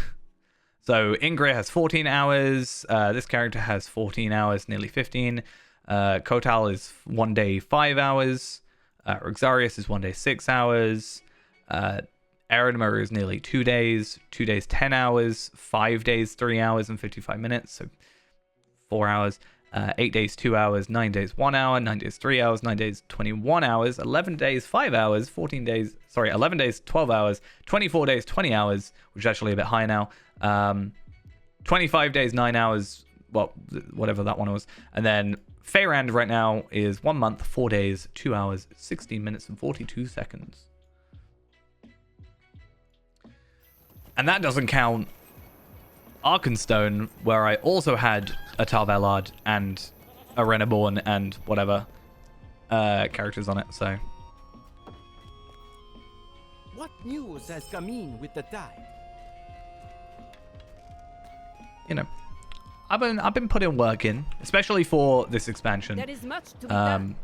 So Ingrid has 14 hours. This character has 14 hours, nearly 15. Kotal is 1 day, 5 hours. Roxarius is 1 day, 6 hours. Eredmer is nearly 2 days. 2 days, 10 hours. 5 days, 3 hours and 55 minutes. So 4 hours. 8 days, 2 hours. 9 days, 1 hour. 9 days, 3 hours. 9 days, 21 hours. 11 days, 5 hours. 11 days, 12 hours. 24 days, 20 hours, which is actually a bit high now. 25 days, 9 hours. Well, whatever that one was. And then Feyrand right now is 1 month, 4 days, 2 hours, 16 minutes, and 42 seconds. And that doesn't count Arkenstone, where I also had a Tarvelard and a Reneborn and whatever characters on it, so. What news has come in with the tide? You know, I've been putting work in, especially for this expansion. There is much to be done.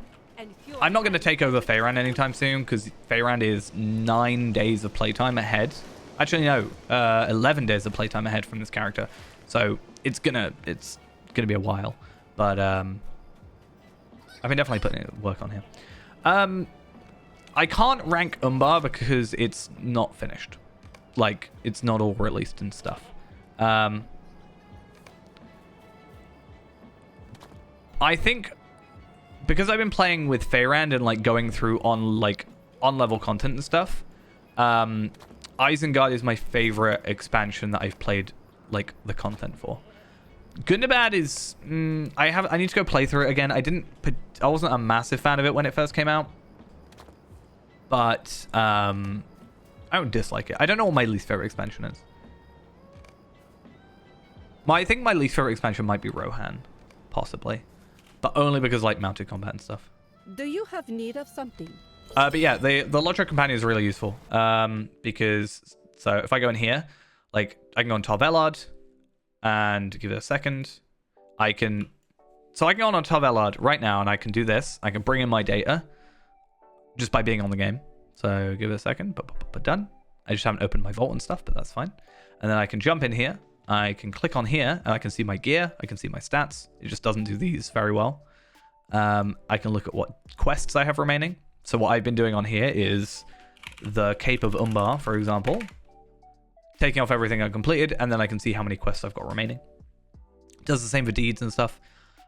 I'm not going to take over Feyrand anytime soon, because Feyrand is 9 days of playtime ahead. Actually, no, 11 days of playtime ahead from this character. So it's gonna be a while. But I've been definitely putting work on here. I can't rank Umbar because it's not finished. Like, it's not all released and stuff. I think because I've been playing with Feyrand and like going through on level content and stuff, Isengard is my favorite expansion that I've played like the content for. Gundabad is I need to go play through it again. I wasn't a massive fan of it when it first came out, but I don't dislike it. I don't know what my least favorite expansion is. I think my least favorite expansion might be Rohan, possibly. But only because like mounted combat and stuff. Do you have need of something? But yeah, the Lotro Companion is really useful. Because so if I go in here, like I can go on Tarvelard and give it a second. I can go on Tarvelard right now and I can do this. I can bring in my data just by being on the game. So give it a second, but done. I just haven't opened my vault and stuff, but that's fine. And then I can jump in here. I can click on here and I can see my gear. I can see my stats. It just doesn't do these very well. I can look at what quests I have remaining. So what I've been doing on here is the Cape of Umbar, for example, taking off everything I've completed, and then I can see how many quests I've got remaining. It does the same for deeds and stuff.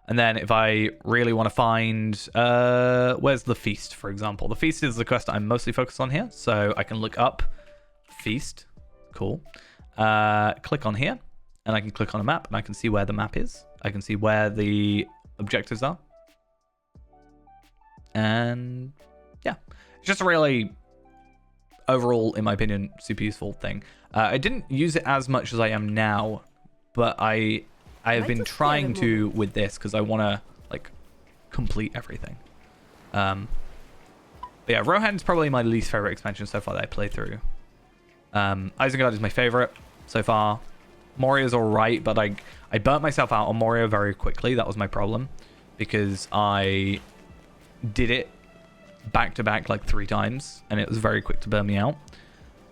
And then if I really want to find, where's the feast, for example? The feast is the quest that I'm mostly focused on here. So I can look up feast. Cool. Click on here and I can click on a map and I can see where the map is. I can see where the objectives are. And yeah, it's just a really overall, in my opinion, super useful thing. I didn't use it as much as I am now, but I have been trying to with this because I want to like complete everything. But yeah, Rohan's probably my least favorite expansion so far that I played through. Isengard is my favorite so far. Moria's alright, but I burnt myself out on Moria very quickly. That was my problem because I did it back to back like 3 times and it was very quick to burn me out.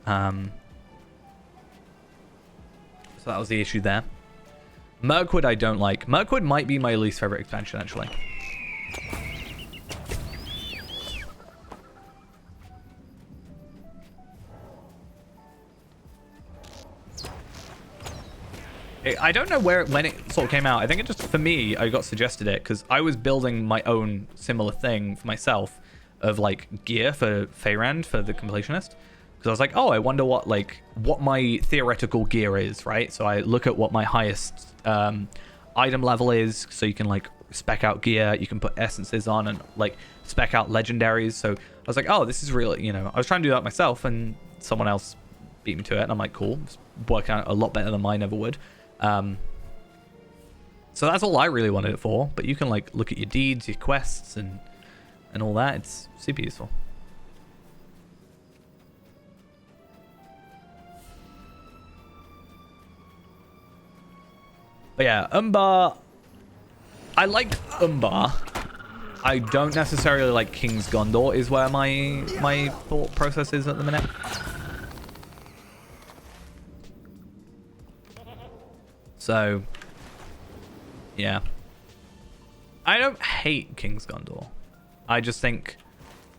So that was the issue there. Mirkwood I don't like. Mirkwood might be my least favorite expansion actually. I don't know when it sort of came out. I think it just, for me, I got suggested it because I was building my own similar thing for myself of like gear for Feyrand for the completionist. Because I was like, oh, I wonder what my theoretical gear is, right? So I look at what my highest item level is. So you can like spec out gear, you can put essences on and like spec out legendaries. So I was like, oh, this is really, I was trying to do that myself and someone else beat me to it. And I'm like, cool, it's working out a lot better than mine ever would. So that's all I really wanted it for, but you can like look at your deeds, your quests and all that. It's super useful. But yeah, Umbar, I like Umbar. I don't necessarily like King's Gondor is where my thought process is at the minute. So, yeah. I don't hate King's Gondor. I just think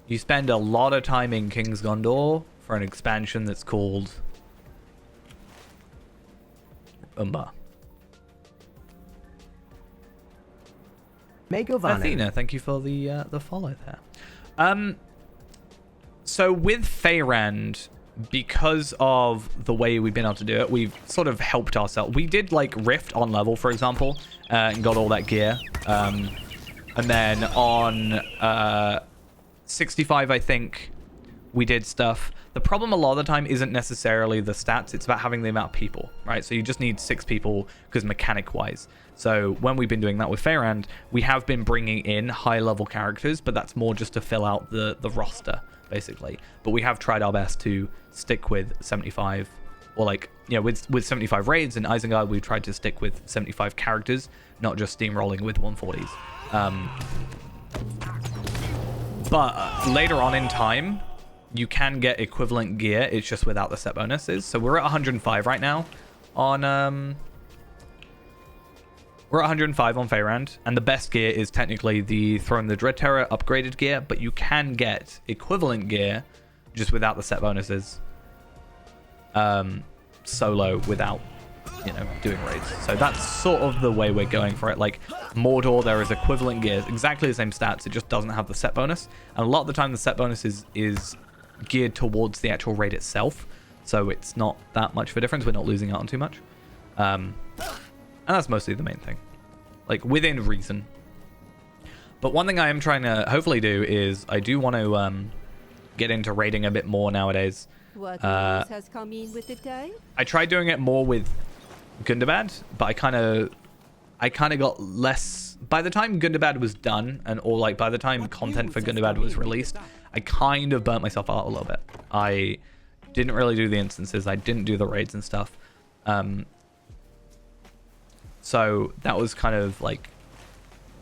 you spend a lot of time in King's Gondor for an expansion that's called Umbar. Athena, thank you for the follow there. So with Feyrand, because of the way we've been able to do it, we've sort of helped ourselves. We did like Rift on level, for example, and got all that gear. And then on 65, I think we did stuff. The problem a lot of the time isn't necessarily the stats. It's about having the amount of people, right? So you just need 6 people because mechanic-wise. So when we've been doing that with Feyrand, we have been bringing in high-level characters, but that's more just to fill out the roster, basically. But we have tried our best to stick with 75, or like, with 75 raids. In Isengard, we've tried to stick with 75 characters, not just steamrolling with 140s. But later on in time, you can get equivalent gear. It's just without the set bonuses. So we're at 105 right now on we're at 105 on Feyrand, and the best gear is technically the Throne of the Dread Terror upgraded gear, but you can get equivalent gear just without the set bonuses solo without doing raids. So that's sort of the way we're going for it. Like Mordor, there is equivalent gear, exactly the same stats, it just doesn't have the set bonus, and a lot of the time the set bonus is geared towards the actual raid itself, so it's not that much of a difference. We're not losing out on too much, and that's mostly the main thing, like within reason. But one thing I am trying to hopefully do is I do want to get into raiding a bit more nowadays. What news has come in with the day? I tried doing it more with Gundabad, but I kind of got less by the time Gundabad was done, and or like by the time content for Gundabad was released, I kind of burnt myself out a little bit. I didn't really do the instances. I didn't do the raids and stuff. So that was kind of like,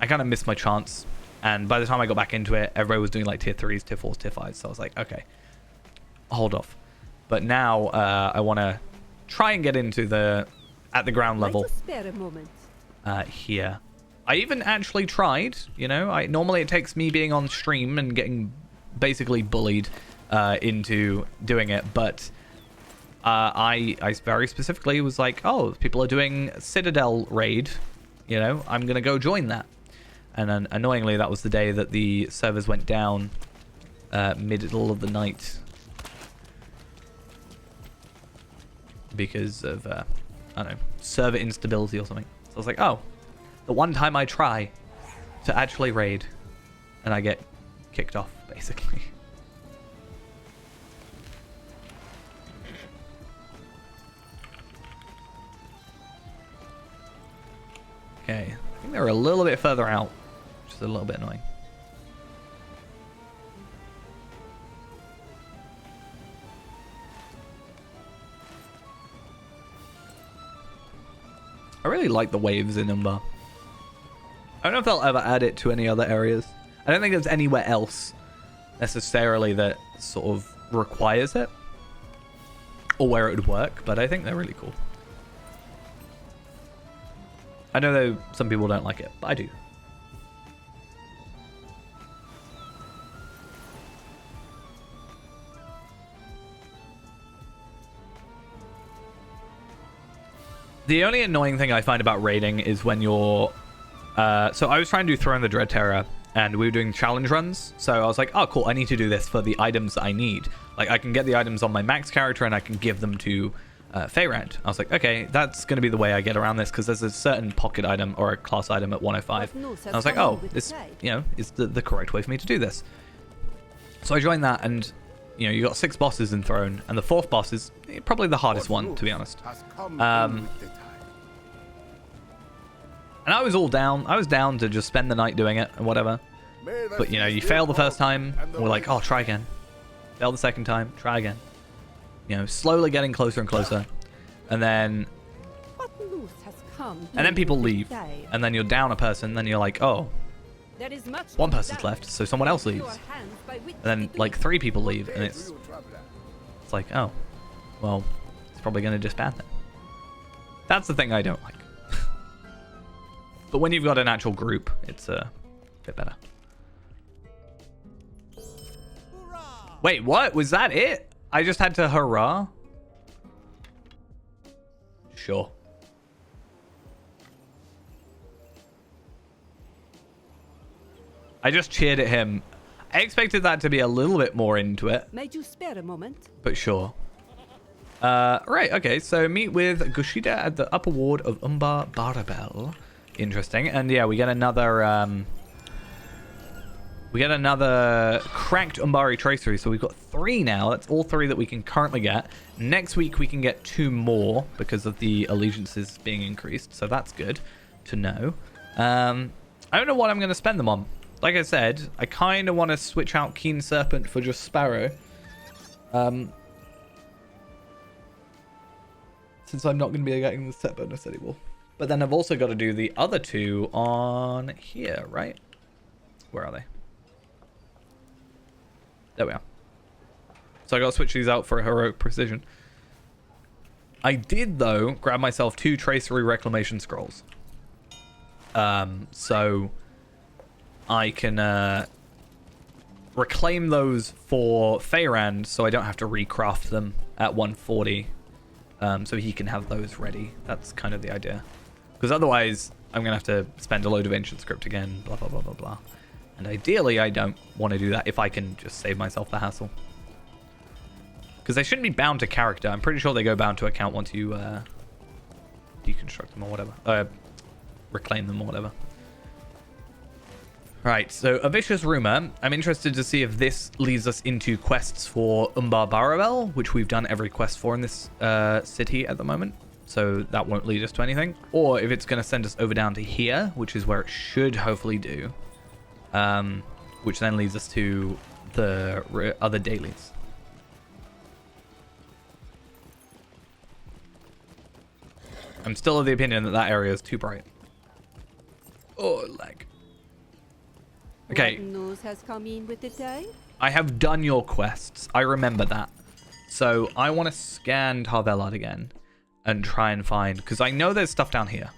I kind of missed my chance. And by the time I got back into it, everybody was doing like tier 3s, tier 4s, tier 5s. So I was like, okay, I'll hold off. But now I want to try and get into at the ground level Spare a moment. here. I even actually tried, you know, normally it takes me being on stream and getting basically bullied into doing it, but I very specifically was like, oh, people are doing Citadel raid, you know, I'm gonna go join that. And then annoyingly, that was the day that the servers went down middle of the night because of I don't know, server instability or something. So I was like, oh, the one time I try to actually raid and I get kicked off, basically. Okay, I think they're a little bit further out, which is a little bit annoying. I really like the waves in Umbar. I don't know if they'll ever add it to any other areas. I don't think there's anywhere else necessarily that sort of requires it or where it would work, but I think they're really cool. I know though some people don't like it, but I do. The only annoying thing I find about raiding is when you're... so I was trying to do Throne of the Dread Terror, and we were doing challenge runs. So I was like, oh, cool, I need to do this for the items that I need. Like, I can get the items on my max character, and I can give them to Feyrand. I was like, okay, that's going to be the way I get around this, because there's a certain pocket item or a class item at 105. And I was like, oh, this, you know, is the correct way for me to do this. So I joined that, and... you know, you got 6 bosses in Throne, and the 4th boss is probably the hardest one, to be honest. And I was all down. I was down to just spend the night doing it and whatever. But, you know, you fail the first time, we're like, oh, try again. Fail the second time, try again. You know, slowly getting closer and closer. And then... and then people leave. And then you're down a person, then you're like, oh... one person's left, so someone else leaves. And then, like, 3 people leave, and it's like, oh, well, it's probably going to disband then. That's the thing I don't like. But when you've got an actual group, it's a bit better. Wait, what? Was that it? I just had to hurrah? Sure. I just cheered at him. I expected that to be a little bit more into it. Made you spare a moment? But sure. Right, okay, so meet with Gushida at the upper ward of Umbar Barabel. Interesting. And yeah, we get another cracked Umbari tracery. So we've got 3 now. That's all 3 that we can currently get. Next week we can get 2 more because of the allegiances being increased. So that's good to know. I don't know what I'm going to spend them on. Like I said, I kind of want to switch out Keen Serpent for just Sparrow. Since I'm not going to be getting the set bonus anymore. But then I've also got to do the other 2 on here, right? Where are they? There we are. So I got to switch these out for a Heroic Precision. I did, though, grab myself 2 Tracery Reclamation Scrolls. So... I can reclaim those for Feyrand so I don't have to recraft them at 140. So he can have those ready. That's kind of the idea. Because otherwise, I'm going to have to spend a load of Ancient Script again, blah, blah, blah, blah, blah. And ideally, I don't want to do that if I can just save myself the hassle. Because they shouldn't be bound to character. I'm pretty sure they go bound to account once you deconstruct them or whatever. Reclaim them or whatever. Right, so a Vicious Rumor. I'm interested to see if this leads us into quests for Umbar Barabel, which we've done every quest for in this city at the moment. so that won't lead us to anything. Or if it's going to send us over down to here, which is where it should hopefully do, which then leads us to the other dailies. I'm still of the opinion that that area is too bright. Oh, lag. Okay. What news has come in with the day? I have done your quests. I remember that. So I want to scan Tarvelad again and try and find, because I know there's stuff down here.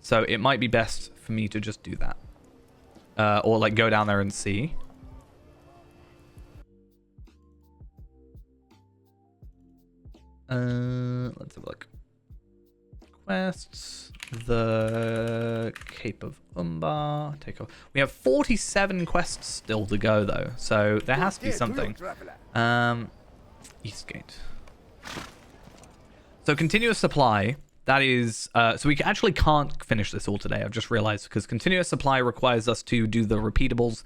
So it might be best for me to just do that. Or like go down there and see. Let's have a look. Quests, the Cape of Umbar, take off. We have 47 quests still to go though, so there has to be something. Eastgate. So continuous supply, that is, so we actually can't finish this all today, I've just realized, because continuous supply requires us to do the repeatables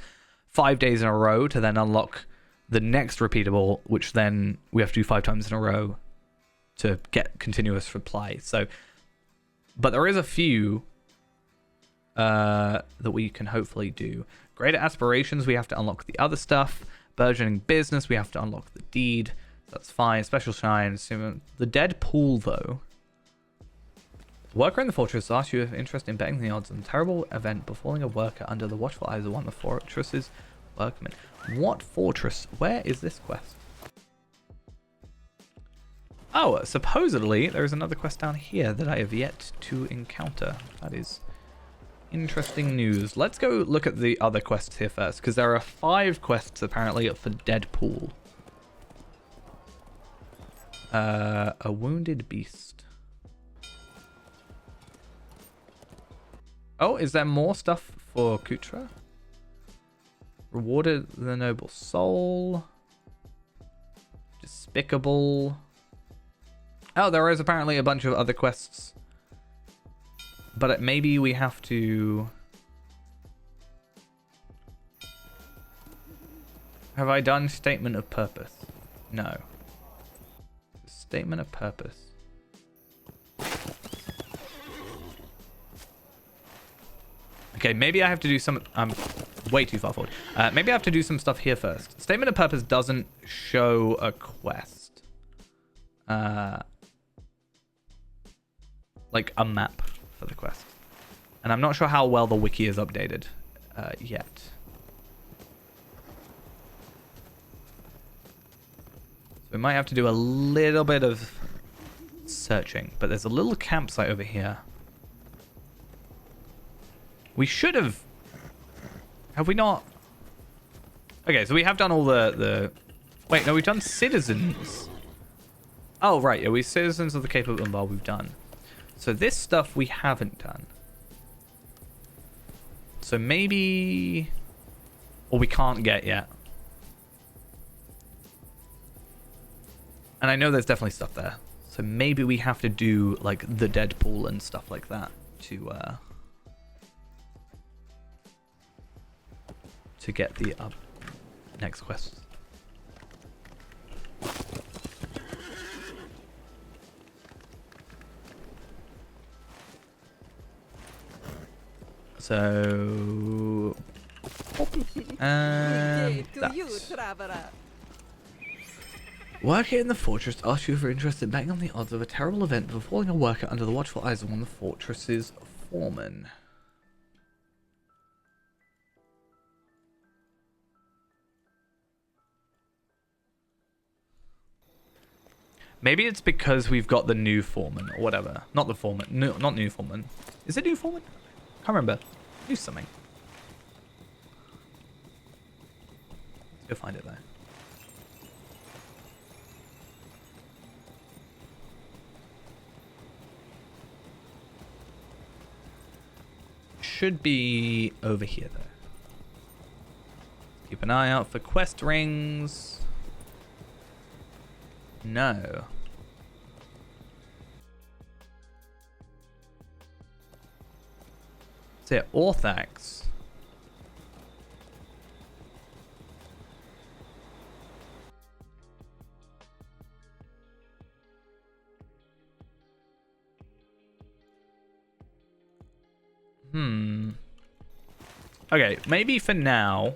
5 days in a row to then unlock the next repeatable, which then we have to do 5 times in a row to get continuous supply. So, but there is a few that we can hopefully do. Greater aspirations, we have to unlock the other stuff. Burgeoning business, we have to unlock the deed. That's fine. Special shine. The dead pool, though. Worker in the fortress asks you if interest in betting the odds on a terrible event befalling a worker under the watchful eyes of one of the fortress's workmen. What fortress? Where is this quest? Oh, supposedly there is another quest down here that I have yet to encounter. That is interesting news. Let's go look at the other quests here first, because there are 5 quests apparently for Deadpool. A wounded beast. Oh, is there more stuff for Kutra? Rewarded the noble soul. Despicable. Oh, there is apparently a bunch of other quests. But maybe we have to... Have I done Statement of Purpose? No. Statement of Purpose. Okay, maybe I have to do some... I'm way too far forward. Maybe I have to do some stuff here first. Statement of Purpose doesn't show a quest. Like a map for the quest. And I'm not sure how well the wiki is updated yet. So we might have to do a little bit of searching. But there's a little campsite over here. We should have... Have we not? Okay, so we have done all the... Wait, no, we've done citizens. Oh, right. Yeah, we citizens of the Cape of Umbar we've done. So this stuff we haven't done. So maybe... Or we can't get yet. And I know there's definitely stuff there. So maybe we have to do like the Deadpool and stuff like that to get the next quest. So worker in the fortress asks you if you're interested in betting on the odds of a terrible event befalling a worker under the watchful eyes of one of the fortress's foremen. Maybe it's because we've got the new foreman or whatever. Not the foreman. No, not new foreman. Is it new foreman? Can't remember. Do something. Let's go find it though. Should be over here though. Keep an eye out for quest rings. No. Is it Orthax? Okay, maybe for now,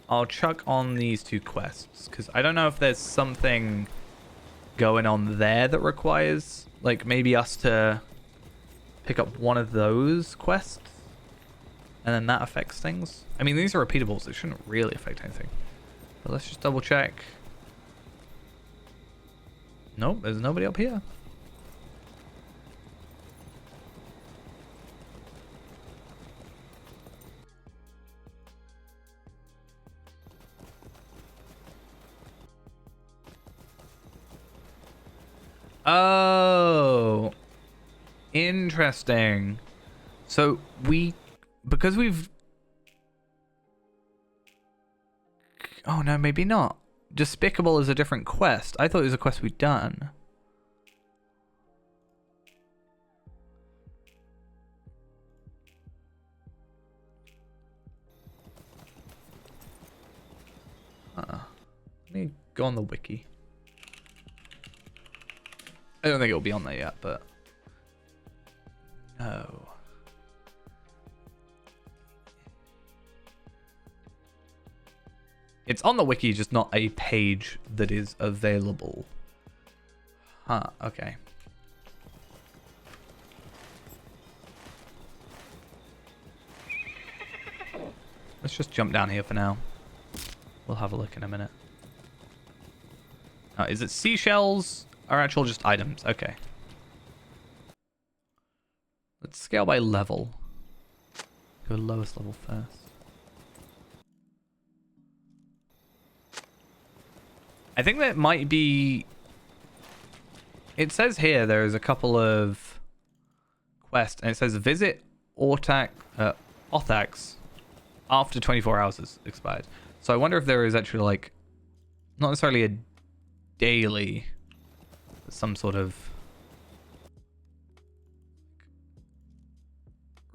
I'll chuck on these 2 quests. Because I don't know if there's something going on there that requires, like, maybe us to pick up one of those quests. And then that affects things. I mean, these are repeatable, so it shouldn't really affect anything. But let's just double check. Nope, there's nobody up here. Oh, interesting. So because we've... Oh, no, maybe not. Despicable is a different quest. I thought it was a quest we'd done. Let me go on the wiki. I don't think it'll be on there yet, but... No. It's on the wiki, just not a page that is available. Huh, okay. Let's just jump down here for now. We'll have a look in a minute. Is it seashells or actual just items? Okay. Let's scale by level. Go lowest level first. I think that might be... It says here there's a couple of quests, and it says visit Othax after 24 hours has expired. So I wonder if there is actually, like, not necessarily a daily, but some sort of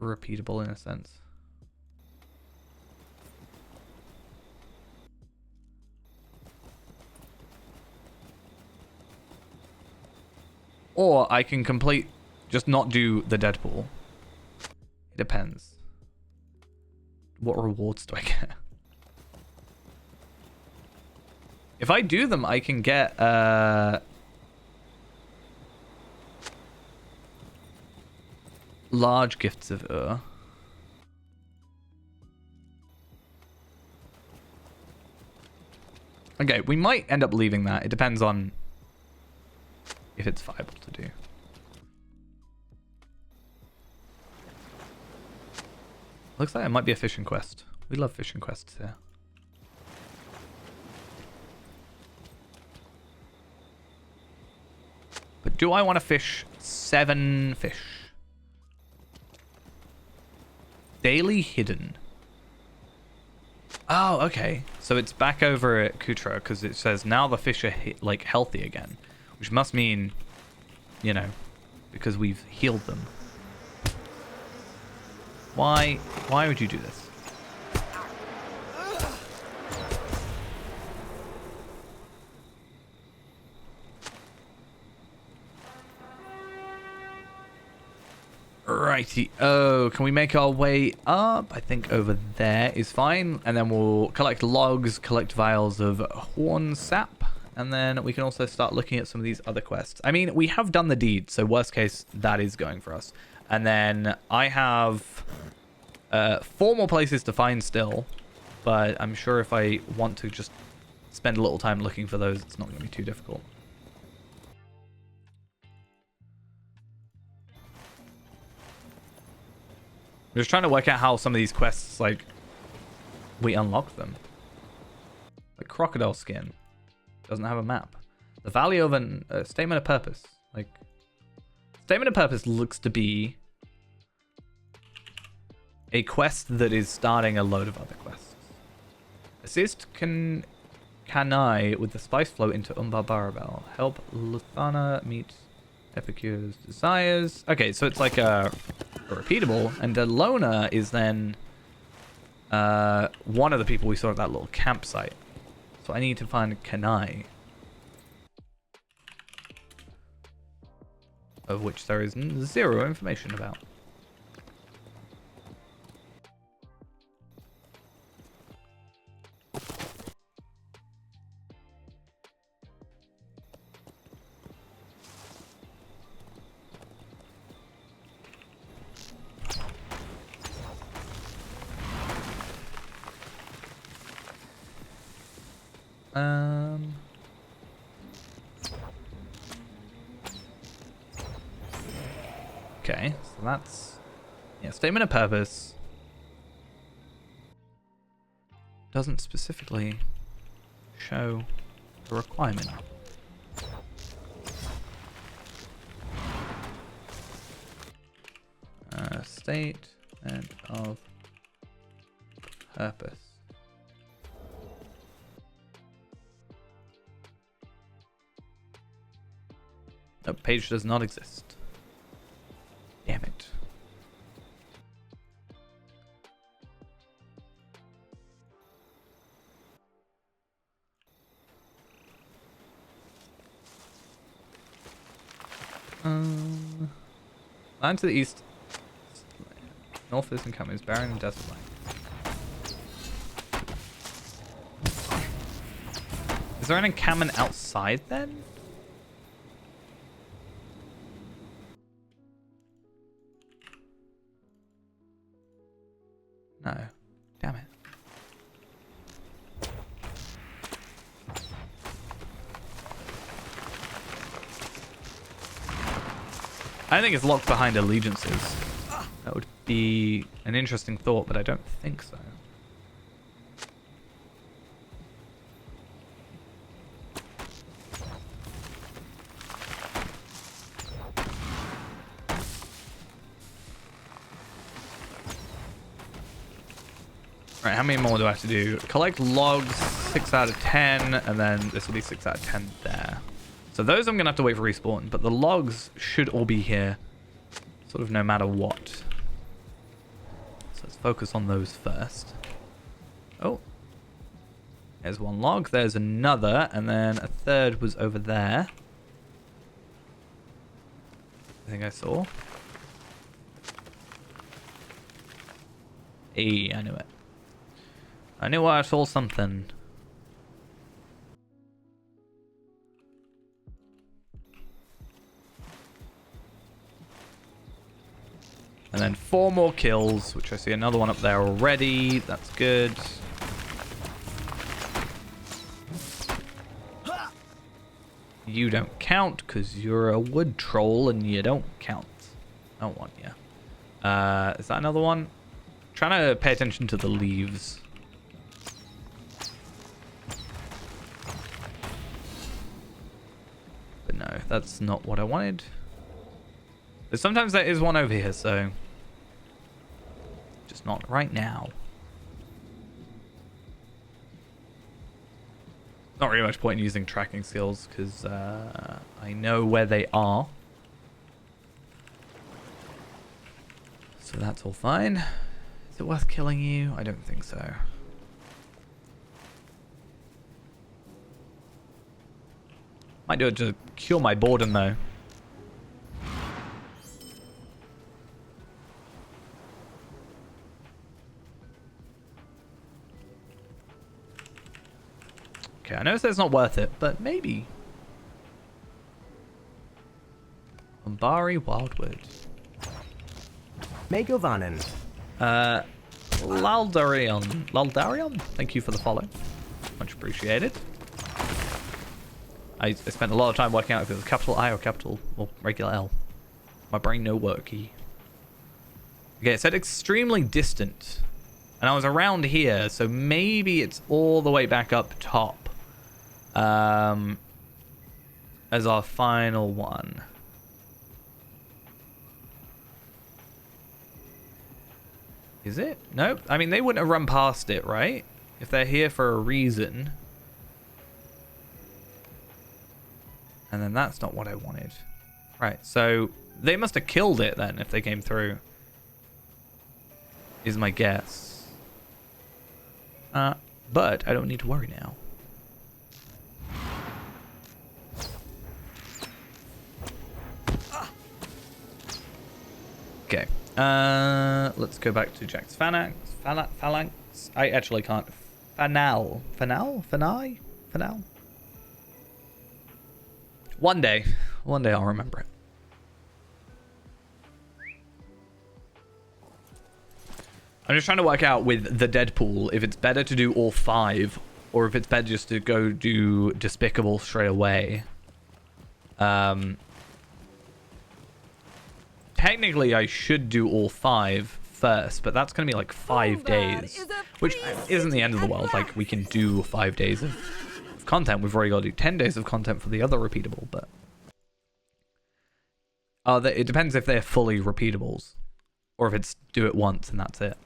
repeatable in a sense. Or I can just not do the Deadpool. It depends. What rewards do I get? If I do them, I can get large gifts of Ur. Okay, we might end up leaving that. It depends on if it's viable to do. Looks like it might be a fishing quest. We love fishing quests here. But do I want to fish 7 fish? Daily hidden. Oh, okay. So it's back over at Kutra because it says now the fish are like healthy again. Which must mean, you know, because we've healed them. Why would you do this? Righty. Oh, can we make our way up? I think over there is fine. And then we'll collect logs, collect vials of horn sap. And then we can also start looking at some of these other quests. I mean, we have done the deed, so worst case, that is going for us. And then I have 4 more places to find still. But I'm sure if I want to just spend a little time looking for those, it's not going to be too difficult. I'm just trying to work out how some of these quests, like, we unlock them. Like crocodile skin. Doesn't have a map. The value of an statement of purpose. Like, statement of purpose looks to be a quest that is starting a load of other quests. Assist Kanai with the spice flow into Umbar Barabel. Help Luthana meet Epicure's desires. Okay, so it's like a repeatable, and Delona is then one of the people we saw at that little campsite. So I need to find Kanai, of which there is 0 information about. Okay, so that's... Yeah, statement of purpose. Doesn't specifically show the requirement. Statement of purpose. No, page does not exist. Damn it. Land to the east. North is encampment is barren and desert land. Is there an encampment outside then? No. Damn it. I think it's locked behind allegiances. That would be an interesting thought, but I don't think so. Right, how many more do I have to do? Collect logs, 6 out of 10, and then this will be 6 out of 10 there. So those I'm going to have to wait for respawn, but the logs should all be here, sort of no matter what. So let's focus on those first. Oh, there's one log, there's another, and then a third was over there. I think I saw. Hey, I knew it. I knew I saw something. And then 4 more kills, which I see another one up there already. That's good. You don't count because you're a wood troll and you don't count. I don't want you. Is that another one? I'm trying to pay attention to the leaves. But no, that's not what I wanted. But sometimes there is one over here, so just not right now. Not really much point in using tracking skills because I know where they are. So that's all fine. Is it worth killing you? I don't think so. Might do it to cure my boredom though. Okay, I know it says it's not worth it, but maybe. Umbari Wildwood. Megovanen. Laldarion, thank you for the follow. Much appreciated. I spent a lot of time working out if it was capital I or capital or regular L. My brain no worky. Okay, it said extremely distant. And I was around here, so maybe it's all the way back up top. As our final one. Is it? Nope. I mean, they wouldn't have run past it, right? If they're here for a reason. And then that's not what I wanted. Right, so they must have killed it then if they came through. Is my guess. But I don't need to worry now. Okay. Let's go back to Jack's phalanx. I actually can't. Fanal. One day I'll remember it. I'm just trying to work out with the Deadpool if it's better to do all 5 or if it's better just to go do Despicable straight away. Technically, I should do all 5 first, but that's going to be like 5 days, which isn't the end of the world. Like, we can do 5 days of content. We've already got to do 10 days of content for the other repeatable, but it depends if they're fully repeatables, or if it's do it once and that's it.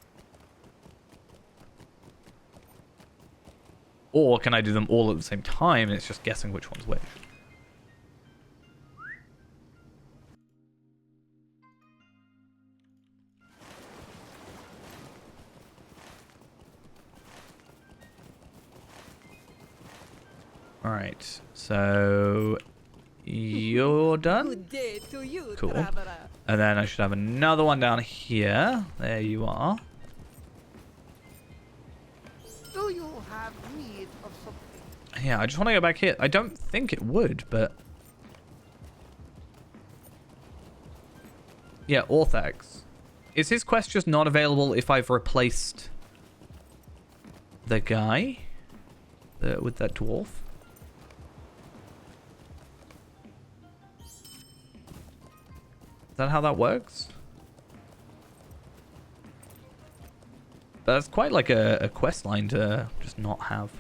Or can I do them all at the same time and it's just guessing which one's which? Alright, so you're done? Good day to you, Cool. traveler. And then I should have another one down here. There you are. Do you have need of something? Yeah, I just want to go back here. I don't think it would, but... Yeah, Orthax. Is his quest just not available if I've replaced the guy with that dwarf? Is that how that works? But that's quite like a quest line to just not have.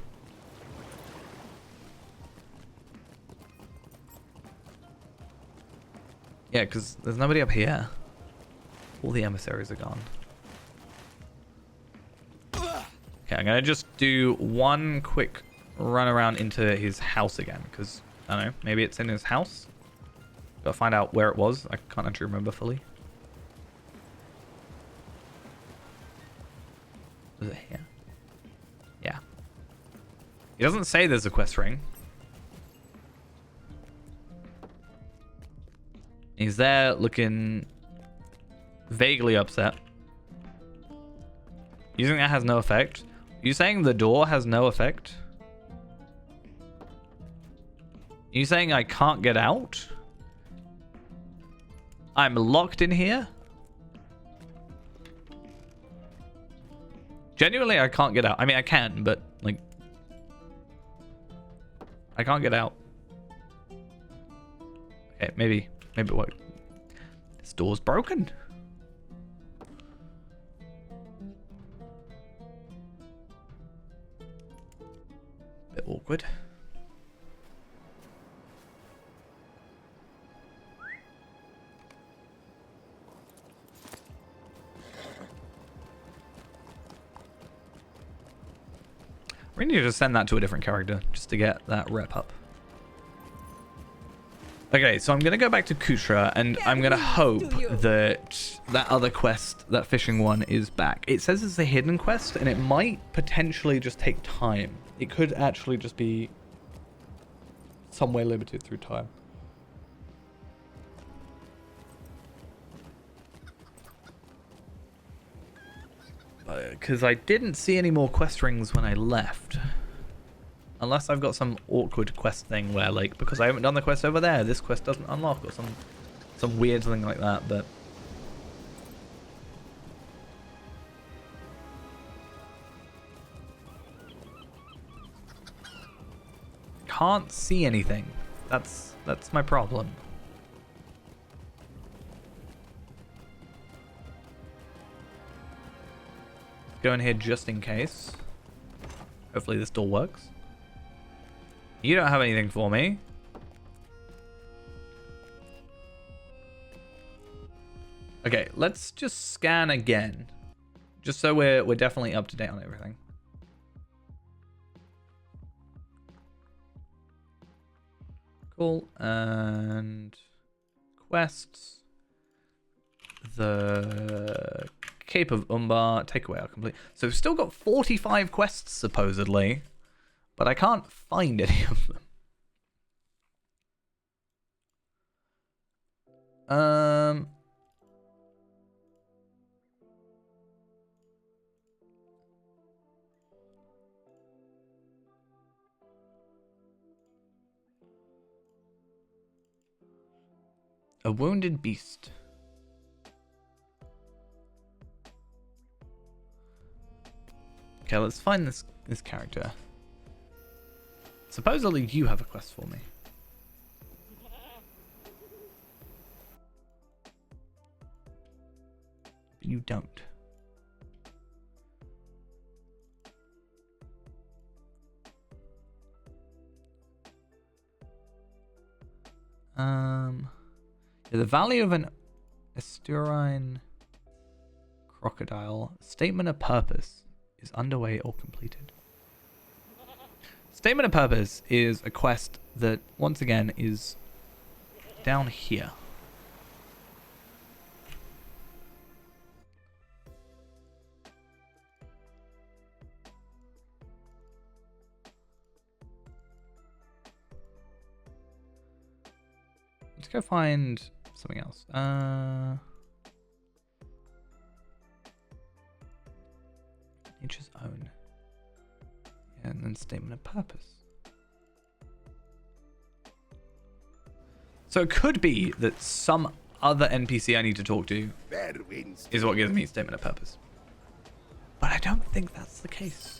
Yeah, because there's nobody up here. All the emissaries are gone. Okay, I'm going to just do one quick run around into his house again. Because, I don't know, maybe it's in his house? Gotta find out where it was. I can't actually remember fully. Was it here? Yeah. He doesn't say there's a quest ring. He's there looking vaguely upset. You think that has no effect? Are you saying the door has no effect? Are you saying I can't get out? I'm locked in here? Genuinely, I can't get out. I mean, I can, but, like... I can't get out. Okay, maybe it worked. This door's broken. Bit awkward. We need to send that to a different character just to get that rep up. Okay, so I'm going to go back to Kutra and I'm going to hope that that other quest, that fishing one, is back. It says it's a hidden quest and it might potentially just take time. It could actually just be some way limited through time. Because I didn't see any more quest rings when I left. Unless I've got some awkward quest thing where, like, because I haven't done the quest over there, this quest doesn't unlock, or some weird thing like that, but... Can't see anything. That's my problem. Go in here just in case. Hopefully this door works. You don't have anything for me. Okay, let's just scan again. Just so we're definitely up to date on everything. Cool. And quests. The Cape of Umbar, takeaway are complete. So we've still got 45 quests supposedly, but I can't find any of them. A wounded beast. Okay, let's find this character. Supposedly you have a quest for me. You don't. Yeah, the value of an estuarine crocodile. Statement of purpose is underway or completed. Statement of purpose is a quest that, once again, is down here. Let's go find something else. Nature's own. Yeah, and then statement of purpose. So it could be that some other NPC I need to talk to Fair winds. is what gives me statement of purpose. But I don't think that's the case.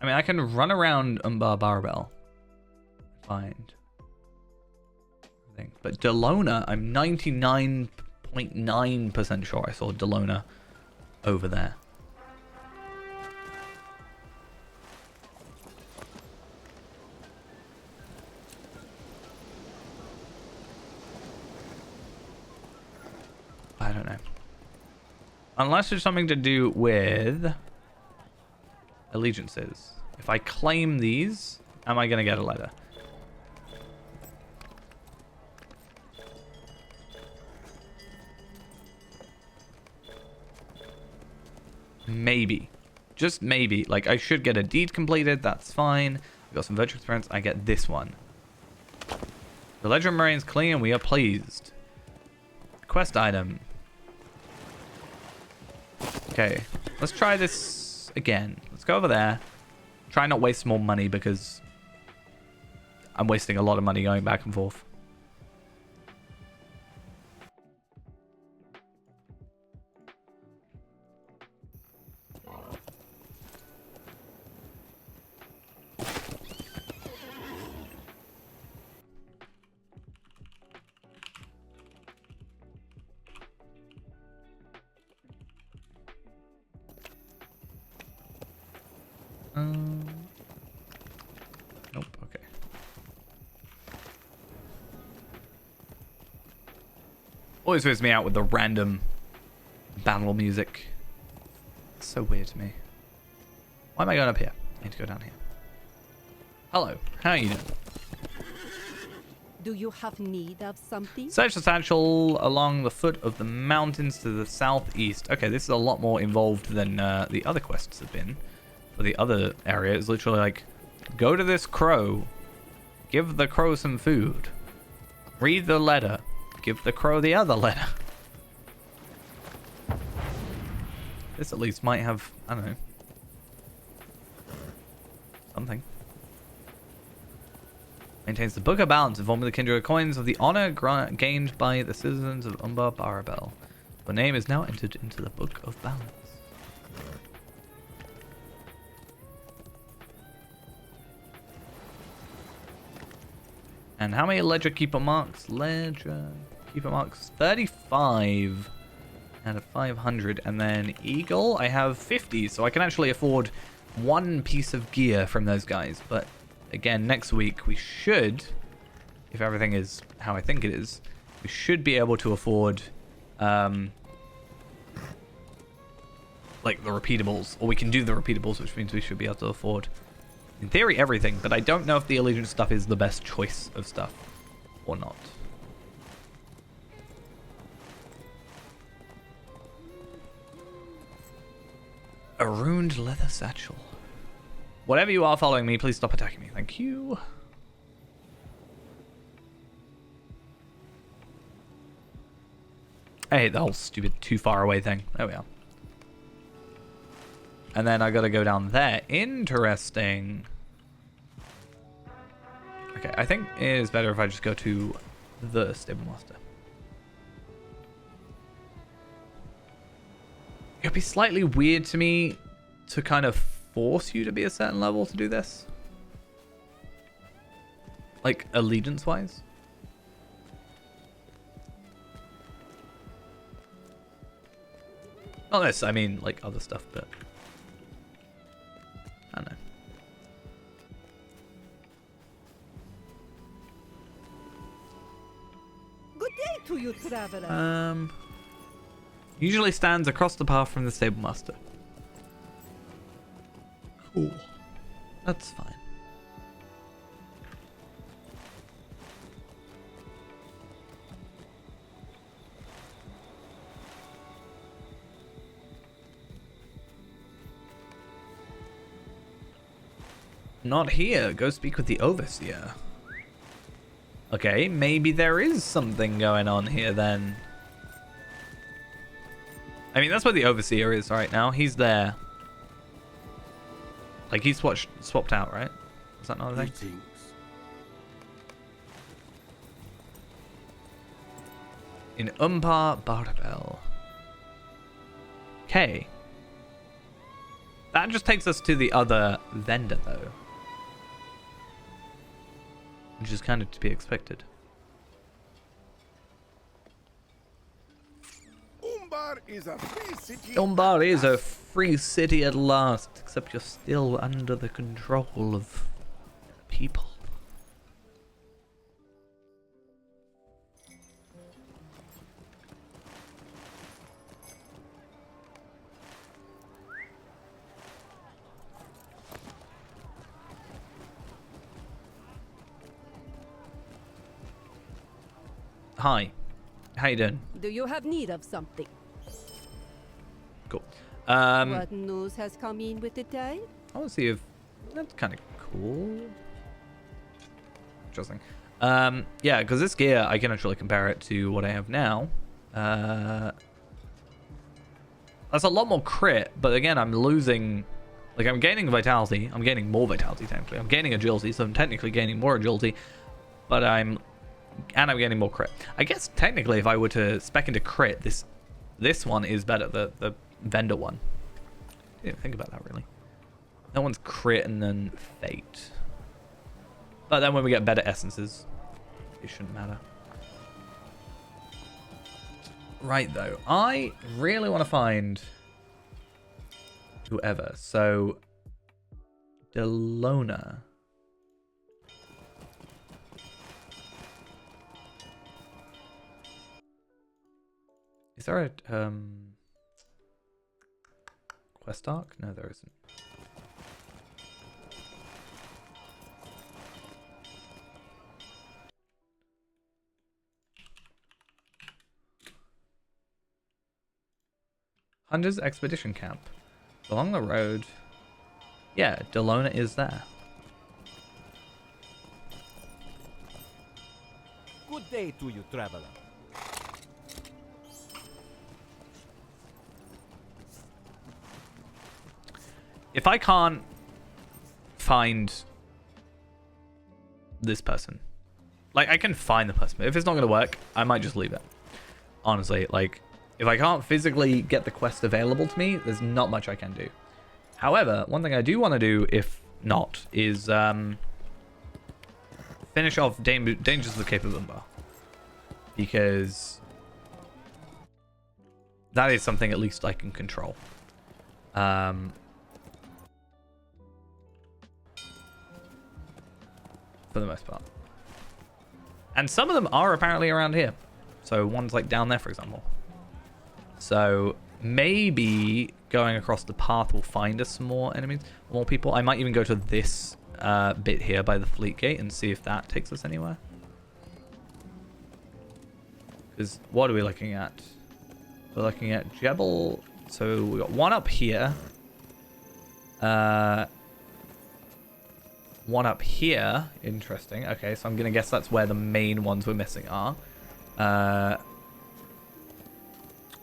I mean, I can run around Umbar Barbell. Find thing. But Delona, I'm 99.9% sure I saw Delona over there. I don't know. Unless there's something to do with allegiances. If I claim these, am I going to get a letter? Maybe. Just maybe. Like, I should get a deed completed. That's fine. I got some virtual experience. I get this one. The legend remains clean. We are pleased. Quest item. Okay. Let's try this again. Let's go over there. Try not waste more money because I'm wasting a lot of money going back and forth. Nope, okay. Always weirds me out with the random battle music. It's so weird to me. Why am I going up here? I need to go down here. Hello, how are you doing? Do you have need of something? Search the satchel along the foot of the mountains to the southeast. Okay, this is a lot more involved than the other quests have been. For the other area, it's literally like, go to this crow, give the crow some food, read the letter, give the crow the other letter. This at least might have, I don't know, something. Maintains the book of balance, informing the kindred coins of the honor gained by the citizens of Umbar Barabel. Your name is now entered into the book of balance. And how many ledger keeper marks? Ledger keeper marks 35 out of 500. And then eagle, I have 50. So I can actually afford one piece of gear from those guys. But again, next week we should, if everything is how I think it is, we should be able to afford like the repeatables. Or we can do the repeatables, which means we should be able to afford, in theory, everything, but I don't know if the Allegiance stuff is the best choice of stuff or not. A ruined leather satchel. Whatever you are following me, please stop attacking me. Thank you. I hate the whole stupid too far away thing. There we are. And then I gotta go down there. Interesting. Okay, I think it is better if I just go to the stable master. It'd be slightly weird to me to kind of force you to be a certain level to do this. Like, allegiance-wise. Not this, I mean, like, other stuff, but... I don't know. Good day to you, traveler. Usually stands across the path from the stable master. Cool. That's fine. Not here. Go speak with the overseer. Okay, maybe there is something going on here then. I mean, that's where the overseer is right now. He's there. Like, he's swapped out, right? Is that not a thing? Greetings. In Umbar Barbel. Okay. That just takes us to the other vendor, though. Which is kind of to be expected. Umbar is a free city. Umbar is a free city at last, except you're still under the control of people. Hi. How you doing? Do you have need of something? Cool. What news has come in with the day? I want to see if that's kind of cool. Interesting. Yeah, because this gear I can actually compare it to what I have now. That's a lot more crit, but again, I'm losing. Like, I'm gaining vitality. I'm gaining more vitality technically. I'm gaining agility, so I'm technically gaining more agility, but I'm gaining more crit. I guess technically, if I were to spec into crit, this one is better. The vendor one. I didn't think about that really. That one's crit and then fate. But then when we get better essences, it shouldn't matter. Right though, I really want to find whoever. So Delona. Is there a quest arc? No, there isn't. Hunter's Expedition Camp. Along the road. Yeah, Delona is there. Good day to you, traveler. If I can't find this person, like, I can find the person, but if it's not going to work, I might just leave it. Honestly, like, if I can't physically get the quest available to me, there's not much I can do. However, one thing I do want to do, if not, is finish off Dangers of the Cape of Umbar. Because that is something at least I can control. For the most part. And some of them are apparently around here. So one's like down there, for example. So maybe going across the path will find us some more enemies, more people. I might even go to this bit here by the fleet gate and see if that takes us anywhere. Because what are we looking at? We're looking at Jebel. So we got one up here. One up here. Interesting. Okay, so I'm going to guess that's where the main ones we're missing are.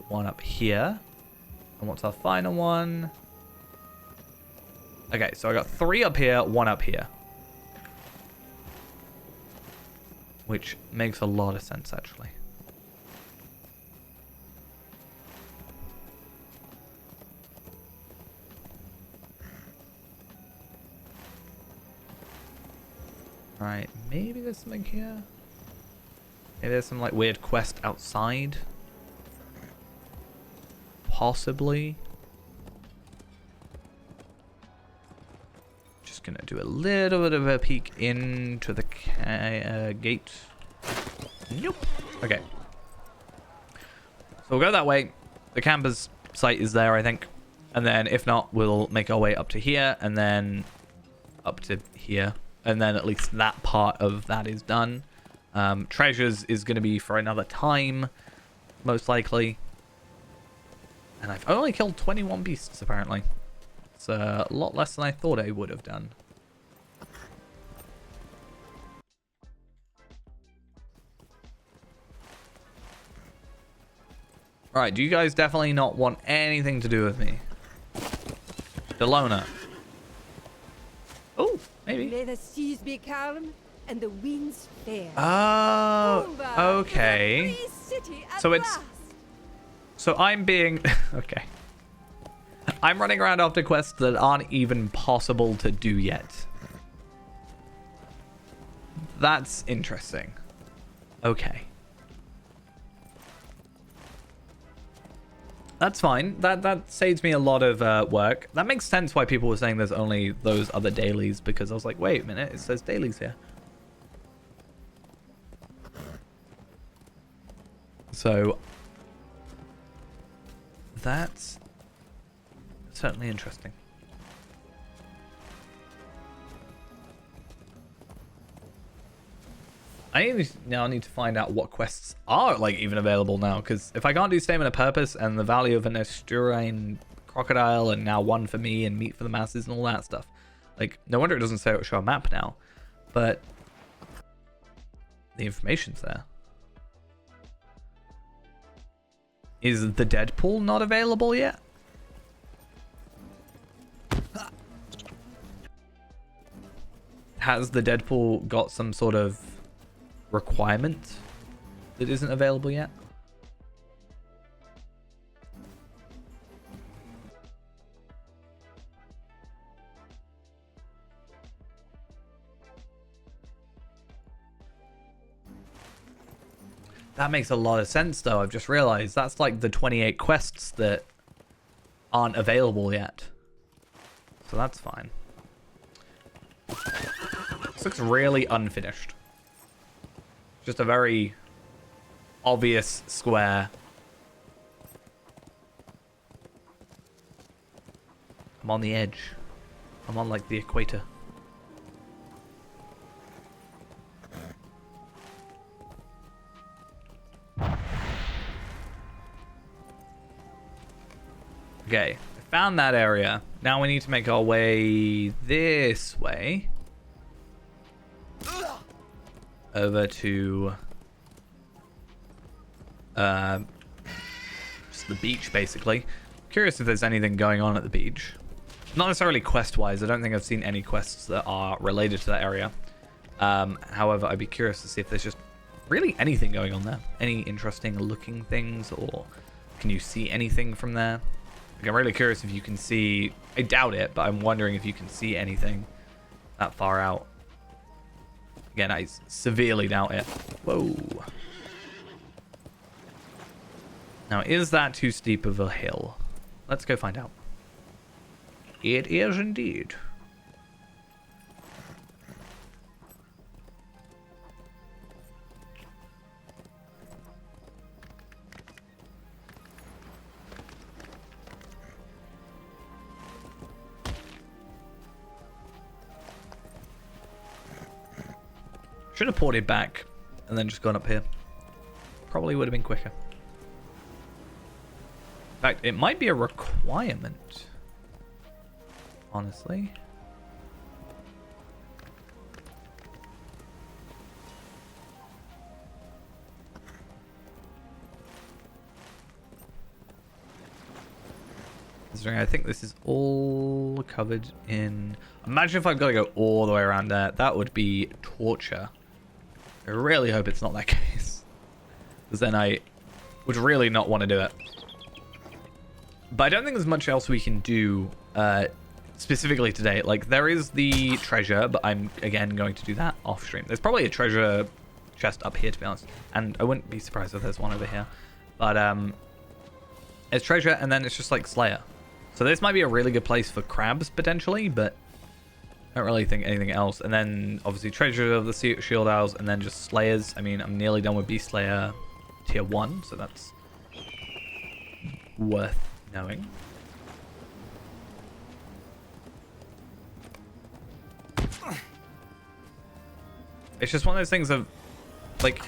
One up here. And what's our final one? Okay, so I got 3 up here, 1 up here. Which makes a lot of sense, actually. Right, maybe there's something here. Maybe there's some like weird quest outside. Possibly. Just gonna do a little bit of a peek into the gate. Nope. Okay. So we'll go that way. The camper's site is there, I think. And then if not, we'll make our way up to here and then up to here. And then at least that part of that is done. Treasures is going to be for another time, most likely. And I've only killed 21 beasts, apparently. It's a lot less than I thought I would have done. Alright, do you guys definitely not want anything to do with me? Delona. Oh, maybe. May the seas be calm and the winds fair. Oh, Umbar okay. is a free city at So it's... last. So I'm being... okay. I'm running around after quests that aren't even possible to do yet. That's interesting. Okay. That's fine. That saves me a lot of work. That makes sense why people were saying there's only those other dailies, because I was like, wait a minute, it says dailies here. So that's certainly interesting. I now need to find out what quests are like even available now, because if I can't do Statement of Purpose and the Value of an Estuarine Crocodile and now one for me and Meat for the Masses and all that stuff, like no wonder it doesn't show a map now, but the information's there. Is the Deadpool not available yet? Has the Deadpool got some sort of requirement that isn't available yet? That makes a lot of sense, though. I've just realized that's like the 28 quests that aren't available yet. So that's fine. This looks really unfinished. Just a very obvious square. I'm on the edge. I'm on like the equator. Okay, I found that area. Now we need to make our way this way. Over to just the beach, basically. Curious if there's anything going on at the beach. Not necessarily quest-wise. I don't think I've seen any quests that are related to that area. However, I'd be curious to see if there's just really anything going on there. Any interesting looking things, or can you see anything from there? Like, I'm really curious if you can see... I doubt it, but I'm wondering if you can see anything that far out. Again, I severely doubt it. Whoa. Now, is that too steep of a hill? Let's go find out. It is indeed. Should have ported back and then just gone up here. Probably would have been quicker. In fact, it might be a requirement. Honestly. Considering I think this is all covered in... Imagine if I've got to go all the way around there. That would be torture. I really hope it's not that case. Because then I would really not want to do it. But I don't think there's much else we can do specifically today. Like, there is the treasure, but I'm, again, going to do that off stream. There's probably a treasure chest up here, to be honest. And I wouldn't be surprised if there's one over here. But, it's treasure, and then it's just, like, Slayer. So this might be a really good place for crabs, potentially, but I don't really think anything else. And then, obviously, treasure of the shield owls, and then just Slayers. I mean, I'm nearly done with Beast Slayer tier 1, so that's worth knowing. It's just one of those things of, like,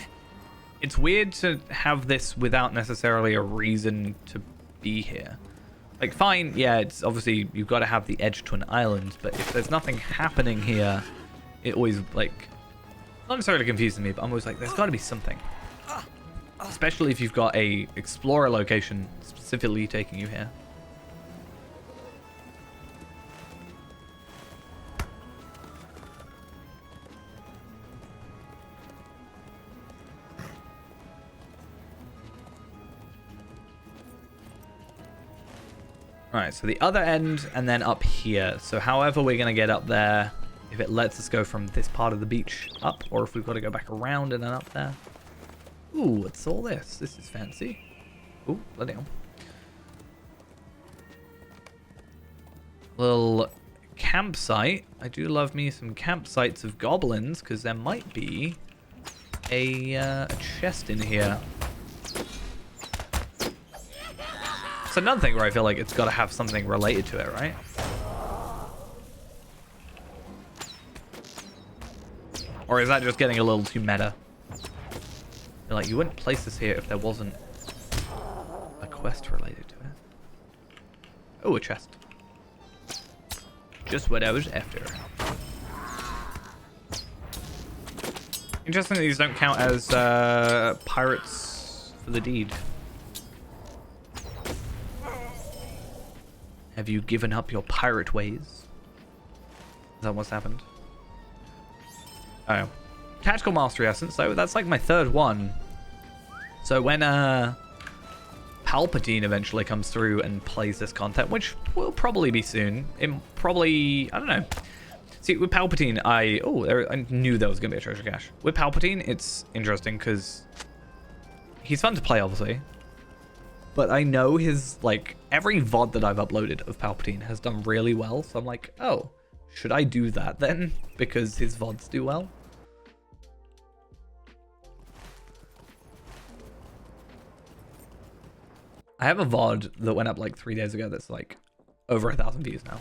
it's weird to have this without necessarily a reason to be here. Like, fine, yeah, it's obviously, you've got to have the edge to an island, but if there's nothing happening here, it always, like, not necessarily confusing me, but I'm always like, there's got to be something. Especially if you've got a explorer location specifically taking you here. Alright, so the other end and then up here. So however we're going to get up there, if it lets us go from this part of the beach up, or if we've got to go back around and then up there. Ooh, what's all this? This is fancy. Ooh, bloody hell. Little campsite. I do love me some campsites of goblins, because there might be a chest in here. It's another thing where I feel like it's got to have something related to it, right? Or is that just getting a little too meta? You're like, you wouldn't place this here if there wasn't a quest related to it. Oh, a chest. Just what I was after. Interesting that these don't count as pirates for the deed. Have you given up your pirate ways? Is that what's happened? Oh. Tactical Mastery Essence, so that's like my third one. So when Palpatine eventually comes through and plays this content, which will probably be soon. It probably, I don't know. See, with Palpatine, I knew there was going to be a treasure cache. With Palpatine, it's interesting because he's fun to play, obviously. But I know his, like, every VOD that I've uploaded of Palpatine has done really well. So I'm like, oh, should I do that then? Because his VODs do well? I have a VOD that went up like 3 days ago that's like over 1,000 views now.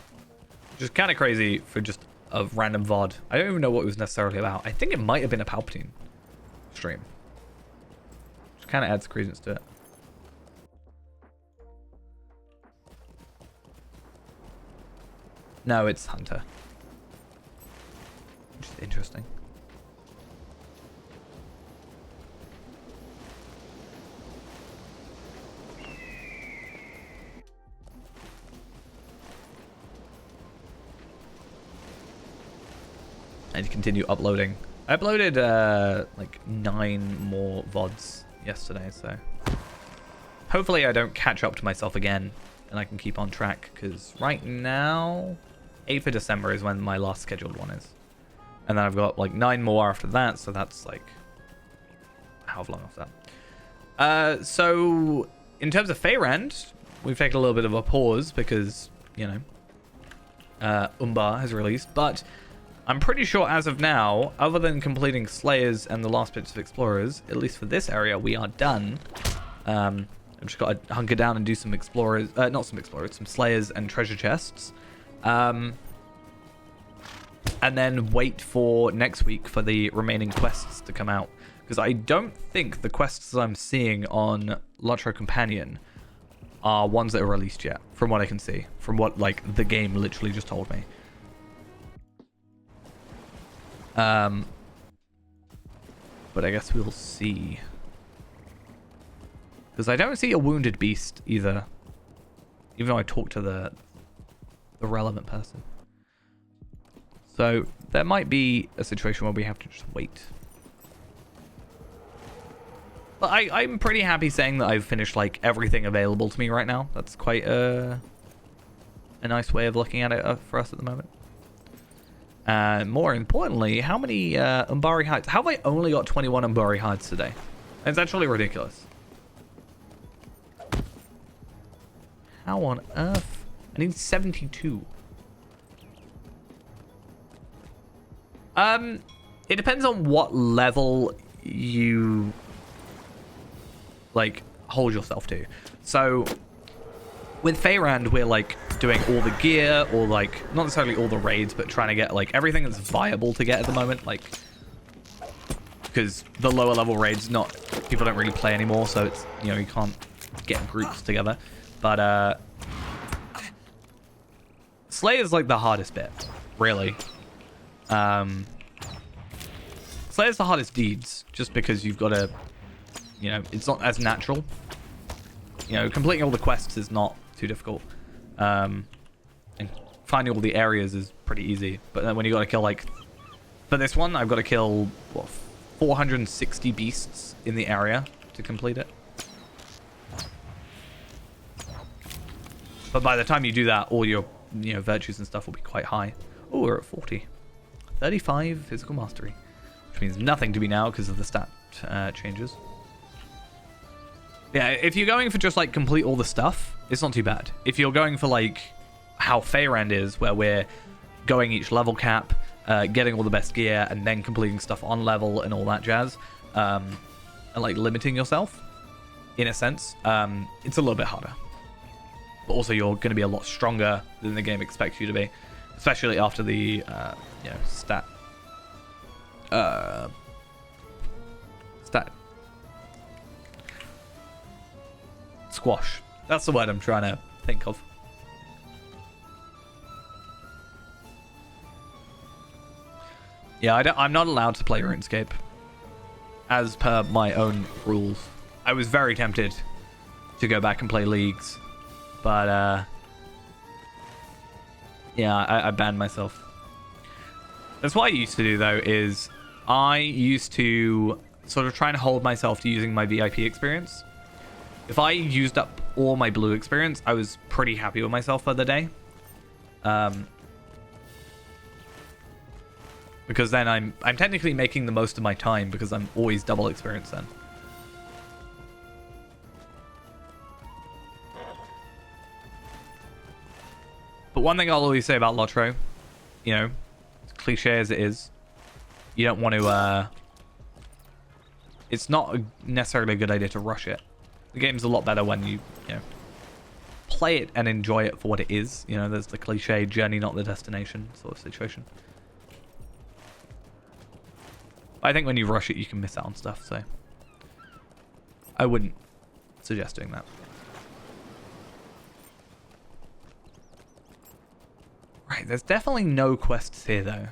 Which is kind of crazy for just a random VOD. I don't even know what it was necessarily about. I think it might have been a Palpatine stream. Which kind of adds credence to it. No, it's Hunter. Which is interesting. I need to continue uploading. I uploaded like 9 more VODs yesterday, so hopefully I don't catch up to myself again and I can keep on track, because right now 8th of December is when my last scheduled one is. And then I've got like 9 more after that, so that's like how long after that? So in terms of Feyrand, we've taken a little bit of a pause because, you know, Umbar has released, but I'm pretty sure as of now, other than completing Slayers and the last bits of Explorers, at least for this area, we are done. I've just got to hunker down and do some Explorers, not some Explorers, some Slayers and treasure chests. And then wait for next week for the remaining quests to come out. Because I don't think the quests I'm seeing on Lotro Companion are ones that are released yet, from what I can see. From what, like, the game literally just told me. But I guess we'll see. Because I don't see a wounded beast either. Even though I talked to the relevant person. So there might be a situation where we have to just wait. But I'm pretty happy saying that I've finished like everything available to me right now. That's quite a nice way of looking at it for us at the moment. More importantly, how many Umbari hides? How have I only got 21 Umbari hides today? It's actually ridiculous. How on earth? I need 72. It depends on what level you like hold yourself to. So with Feyrand, we're like doing all the gear, or like not necessarily all the raids, but trying to get like everything that's viable to get at the moment, like because the lower level raids, people don't really play anymore, so it's, you know, you can't get groups together. But Slayer's like the hardest bit, really. Slayer's the hardest deeds, just because you've got to, you know, it's not as natural. You know, completing all the quests is not too difficult. And finding all the areas is pretty easy. But then when you got to kill, like, for this one, I've got to kill, what, 460 beasts in the area to complete it. But by the time you do that, all your, you know, virtues and stuff will be quite high. Oh, we're at 40. 35 physical mastery, which means nothing to me now because of the stat changes. Yeah, if you're going for just like complete all the stuff, it's not too bad. If you're going for like how Feyrand is, where we're going each level cap, getting all the best gear, and then completing stuff on level and all that jazz, and like limiting yourself, in a sense, it's a little bit harder. But also you're going to be a lot stronger than the game expects you to be, especially after the you know, stat squash. That's the word I'm trying to think of. Yeah, I'm not allowed to play RuneScape as per my own rules. I was very tempted to go back and play Leagues, but yeah, I banned myself. That's what I used to do, though, is I used to sort of try and hold myself to using my VIP experience. If I used up all my blue experience, I was pretty happy with myself for the day. Because then I'm technically making the most of my time, because I'm always double experience then. But one thing I'll always say about Lotro, you know, cliche as it is, you don't want to, it's not necessarily a good idea to rush it. The game's a lot better when you know, play it and enjoy it for what it is. You know, there's the cliche journey, not the destination sort of situation. I think when you rush it, you can miss out on stuff, so I wouldn't suggest doing that. Right, there's definitely no quests here, though.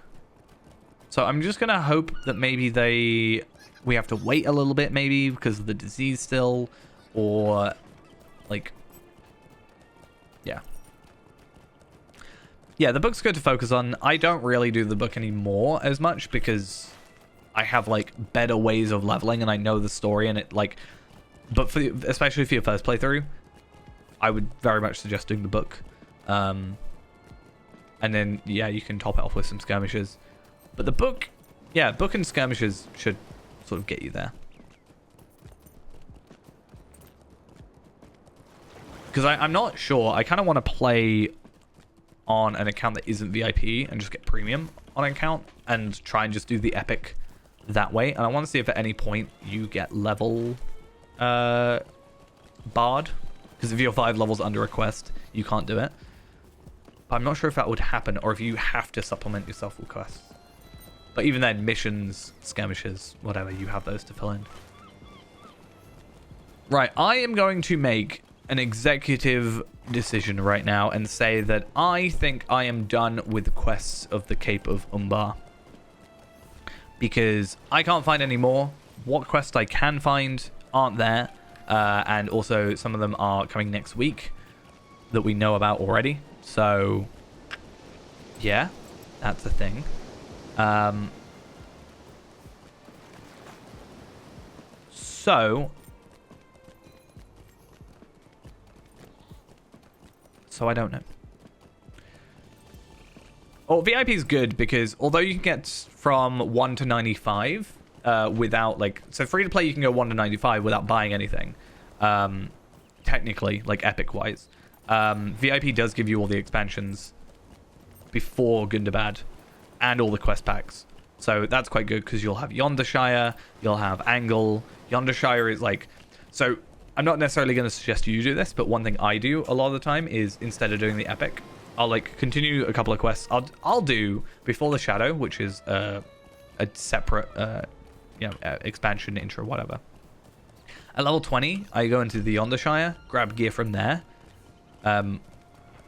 So I'm just going to hope that maybe we have to wait a little bit, maybe, because of the disease still, or, like, yeah. Yeah, the book's good to focus on. I don't really do the book anymore as much, because I have, like, better ways of leveling, and I know the story, and it, like, but for especially for your first playthrough, I would very much suggest doing the book. And then, yeah, you can top it off with some skirmishes. But the book, yeah, book and skirmishes should sort of get you there. Because I'm not sure. I kind of want to play on an account that isn't VIP and just get premium on an account and try and just do the epic that way. And I want to see if at any point you get level barred. Because if you're 5 levels under a quest, you can't do it. But I'm not sure if that would happen, or if you have to supplement yourself with quests. But even then, missions, skirmishes, whatever, you have those to fill in. Right, I am going to make an executive decision right now and say that I think I am done with the quests of the Cape of Umbar. Because I can't find any more. What quests I can find aren't there. And also, some of them are coming next week that we know about already. So, yeah, that's a thing. So I don't know. Oh, VIP is good because although you can get from 1 to 95 without like, so free to play you can go 1 to 95 without buying anything. Technically, like epic wise. VIP does give you all the expansions before Gundabad and all the quest packs. So that's quite good because you'll have Yondershire, you'll have Angle. Yondershire is like, so I'm not necessarily going to suggest you do this, but one thing I do a lot of the time is instead of doing the epic, I'll like continue a couple of quests. I'll do Before the Shadow, which is a separate expansion intro, whatever. At level 20, I go into the Yondershire, grab gear from there.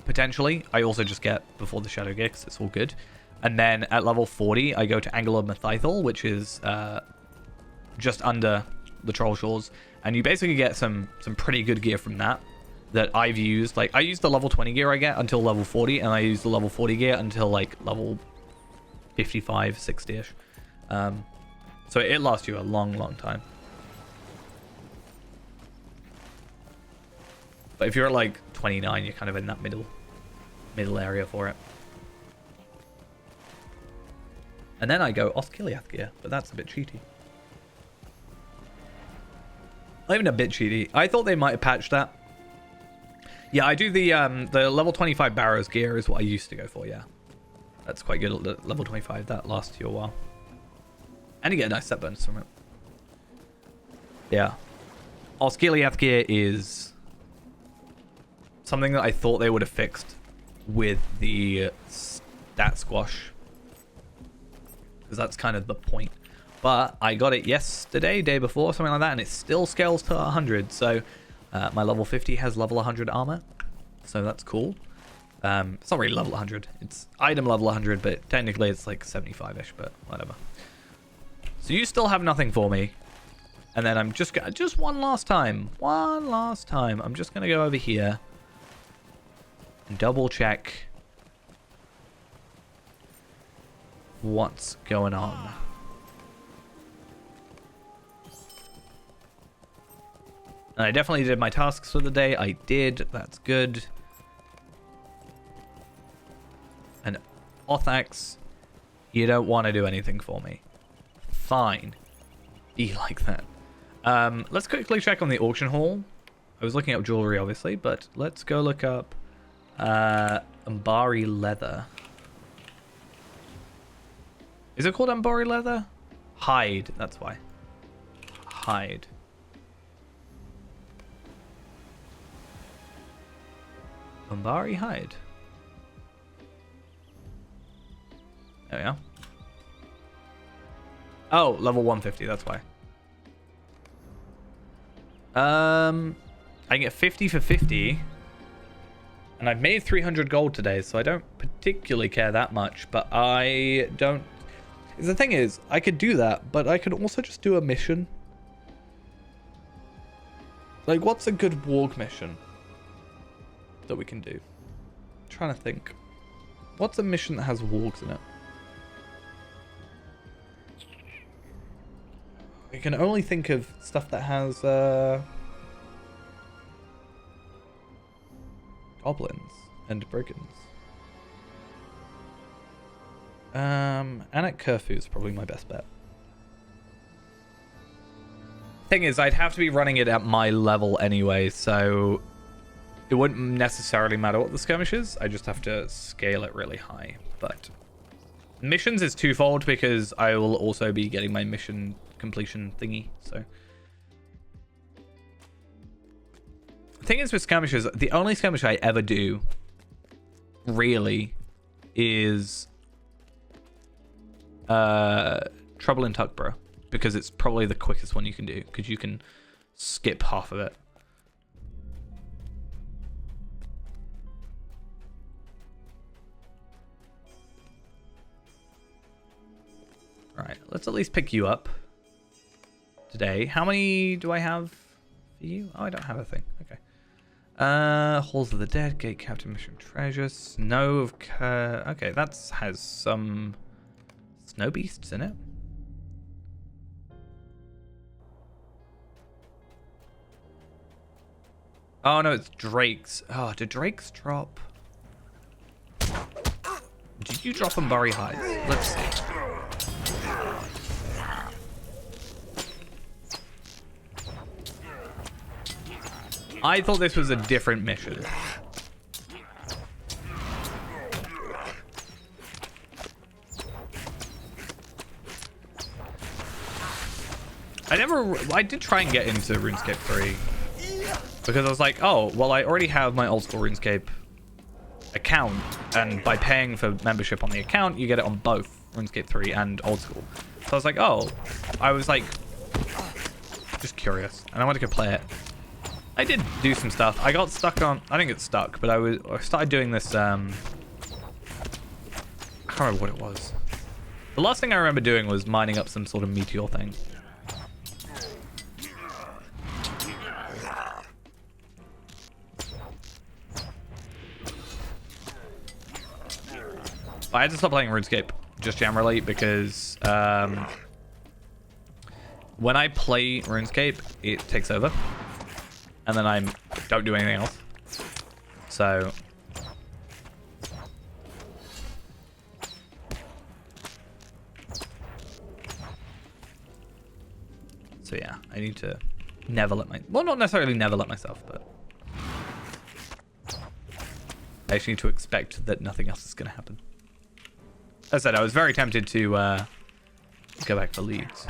Potentially, I also just get Before the Shadow gear because it's all good. And then at level 40, I go to Angle of Methythel, which is just under the Troll Shores, and you basically get some pretty good gear from that I've used. Like, I use the level 20 gear I get until level 40, and I use the level 40 gear until like level 55, 60ish. So it lasts you a long time. But if you're at like 29, you're kind of in that middle area for it. And then I go Osgiliath gear, but that's a bit cheaty. Not even a bit cheaty. I thought they might have patched that. Yeah, I do the level 25 Barrows gear is what I used to go for, yeah. That's quite good at level 25. That lasts you a while. And you get a nice set bonus from it. Yeah. Osgiliath gear is something that I thought they would have fixed with the stat squash. Because that's kind of the point. But I got it yesterday, day before, something like that, and it still scales to 100. So my level 50 has level 100 armor. So that's cool. It's not really level 100. It's item level 100, but technically it's like 75-ish, but whatever. So you still have nothing for me. And then I'm just one last time. I'm just going to go over here and double check what's going on. And I definitely did my tasks for the day. I did. That's good. And Othax, you don't want to do anything for me. Fine. Be like that. Let's quickly check on the auction hall. I was looking up jewelry, obviously, but let's go look up Umbari leather. Is it called Umbari leather? Hide, that's why. Hide. Umbari hide. There we are. Oh, level 150, that's why. I get 50 for 50. And I've made 300 gold today, so I don't particularly care that much, but I don't... The thing is, I could do that, but I could also just do a mission. Like, what's a good warg mission that we can do? I'm trying to think. What's a mission that has wargs in it? I can only think of stuff that has goblins and brigands. Anak Kerfu is probably my best bet. Thing is, I'd have to be running it at my level anyway, so it wouldn't necessarily matter what the skirmish is. I just have to scale it really high. But missions is twofold because I will also be getting my mission completion thingy. So the thing is with skirmishes, the only skirmish I ever do really is Trouble in Tuckborough, because it's probably the quickest one you can do because you can skip half of it. All right, let's at least pick you up today. How many do I have for you? Oh, I don't have a thing. Okay. Halls of the Dead, Gate Captain Mission Treasure, Snow of okay, that has some snow beasts in it. Oh no, it's drakes. Oh, do drakes drop? Did you drop Umbari hides? Let's see. I thought this was a different mission. I did try and get into RuneScape 3 because I was like, oh, well, I already have my old school RuneScape account, and by paying for membership on the account, you get it on both RuneScape 3 and old school. So I was like, oh, I was like, just curious, and I wanted to go play it. I did do some stuff. I got stuck on, I didn't get stuck, but I started doing this, I can't remember what it was. The last thing I remember doing was mining up some sort of meteor thing. I had to stop playing RuneScape just generally because when I play RuneScape, it takes over, and then I don't do anything else. So yeah, I need to never let well, not necessarily never let myself, but I actually need to expect that nothing else is going to happen. As I said, I was very tempted to go back for leads.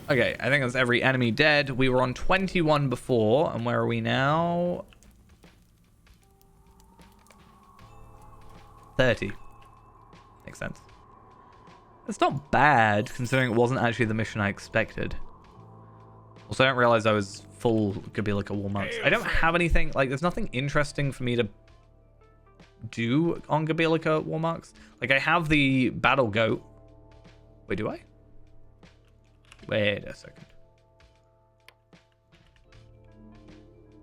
Okay, I think that's every enemy dead. We were on 21 before, and where are we now? 30. Makes sense. It's not bad, considering it wasn't actually the mission I expected. Also, I didn't realize I was full Gabilica war marks. I don't have anything, like, there's nothing interesting for me to do on Gabilica war marks. Like, I have the battle goat. Wait, do I? Wait a second.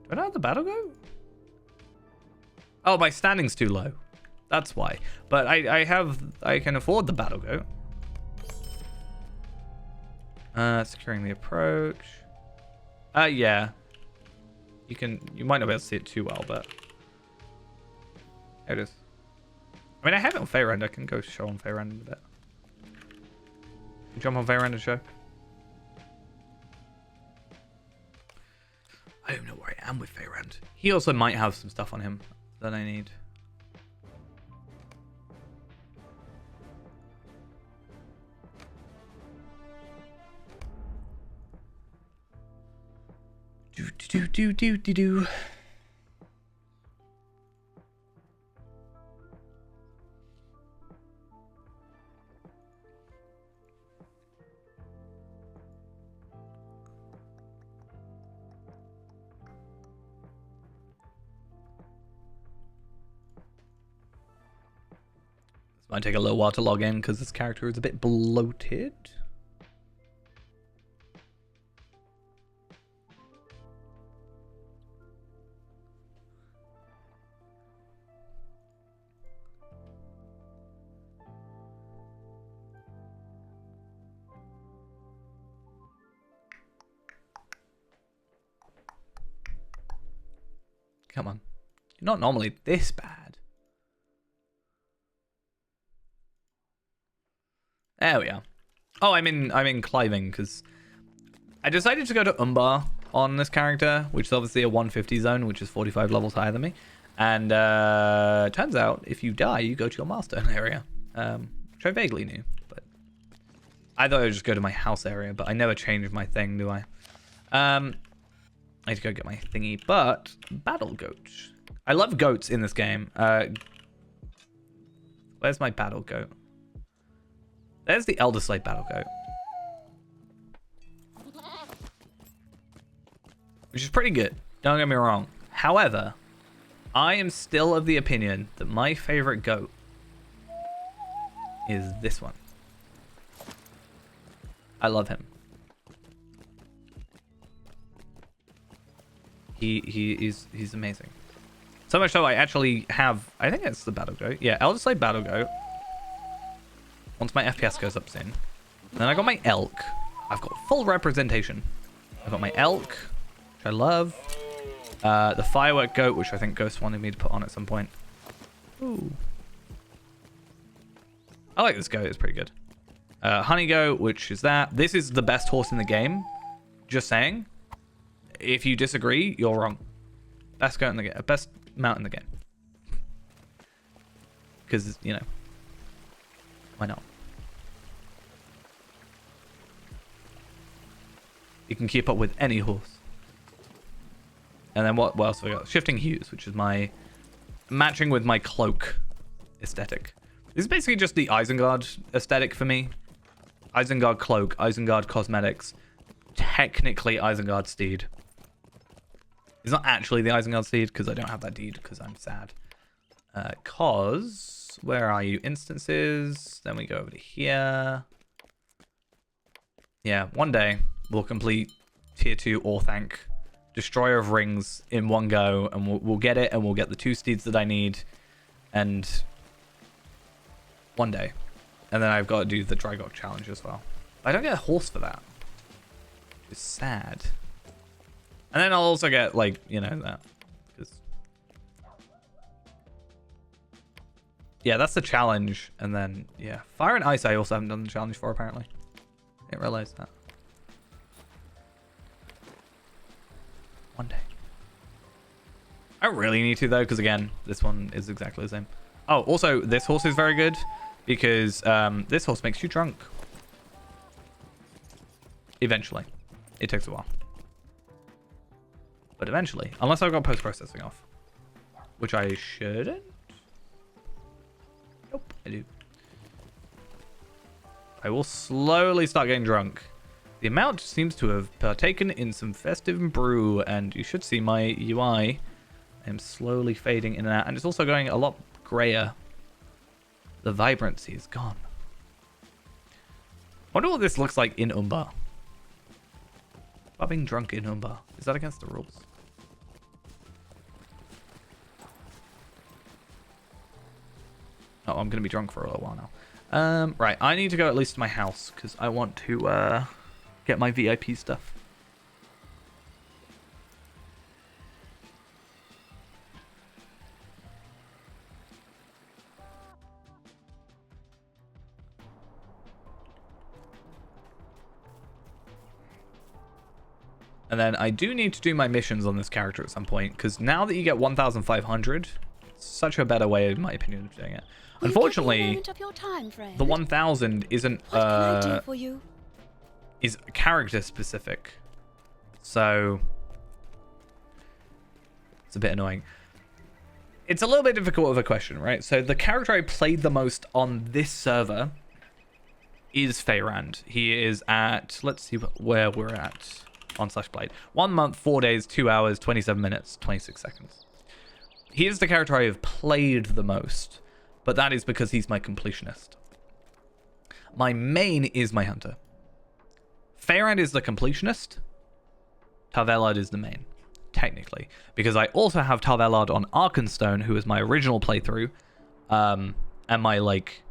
Do I not have the battle goat? Oh, my standing's too low. That's why. But I can afford the battle goat. Securing the approach. Yeah. You might not be able to see it too well, but there it is. I mean, I have it on Faerend. I can go show on Faerend in a bit. Jump on Faerend and show. I don't know where I am with Faerend. He also might have some stuff on him that I need. Do. This might take a little while to log in because this character is a bit bloated. Come on. You're not normally this bad. There we are. Oh, I'm in climbing because I decided to go to Umbar on this character, which is obviously a 150 zone, which is 45 levels higher than me. And turns out if you die, you go to your master area, which I vaguely knew. But I thought I would just go to my house area, but I never changed my thing, do I? I need to go get my thingy, but battle goat. I love goats in this game. Where's my battle goat? There's the Elder Slate battle goat. Which is pretty good, don't get me wrong. However, I am still of the opinion that my favorite goat is this one. I love him. He's amazing. So much so I actually have, I think it's the battle goat. Yeah, Elder Slate battle goat. Once my FPS goes up soon. Then I got my elk. I've got full representation. I've got my elk, which which I love. The firework goat, which I think Ghost wanted me to put on at some point. Ooh. I like this goat. It's pretty good. Honey goat, which is that. This is the best horse in the game. Just saying. If you disagree, you're wrong. Best goat in the game. Best mount in the game. Because, you know. Why not? You can keep up with any horse. And then what else have we got? Shifting hues, which is my matching with my cloak aesthetic. This is basically just the Isengard aesthetic for me. Isengard cloak, Isengard cosmetics, technically Isengard steed. It's not actually the Isengard steed because I don't have that deed because I'm sad. Where are you? Instances. Then we go over to here. Yeah, one day we'll complete tier 2 Orthanc. Destroyer of Rings in one go, and we'll get it, and we'll get the 2 steeds that I need, and one day. And then I've got to do the Drygok challenge as well. But I don't get a horse for that. It's sad. And then I'll also get, like, you know, that. 'Cause... yeah, that's the challenge. And then, yeah. Fire and Ice I also haven't done the challenge for, apparently. I didn't realize that. One day. I really need to, though, because, again, this one is exactly the same. Oh, also, this horse is very good because this horse makes you drunk. Eventually. It takes a while. But eventually. Unless I've got post-processing off. Which I shouldn't. Nope, I do. I will slowly start getting drunk. The amount seems to have partaken in some festive brew, and you should see my UI. I am slowly fading in and out, and it's also going a lot grayer. The vibrancy is gone. I wonder what this looks like in Umbar. About being drunk in Umbar. Is that against the rules? Oh, I'm going to be drunk for a little while now. Right, I need to go at least to my house, because I want to get my VIP stuff. And then I do need to do my missions on this character at some point, because now that you get 1,500, it's such a better way, in my opinion, of doing it. Unfortunately, the 1,000 isn't is character specific, so it's a bit annoying. It's a little bit difficult of a question, right? So the character I played the most on this server is Feyrand. He is at, let's see where we're at on /Blade. 1 month, 4 days, 2 hours, 27 minutes, 26 seconds. He is the character I have played the most, but that is because he's my completionist. My main is my hunter. Feyrand is the completionist. Tarvelard is the main, technically, because I also have Tarvelard on Arkenstone, who is my original playthrough, and my, like,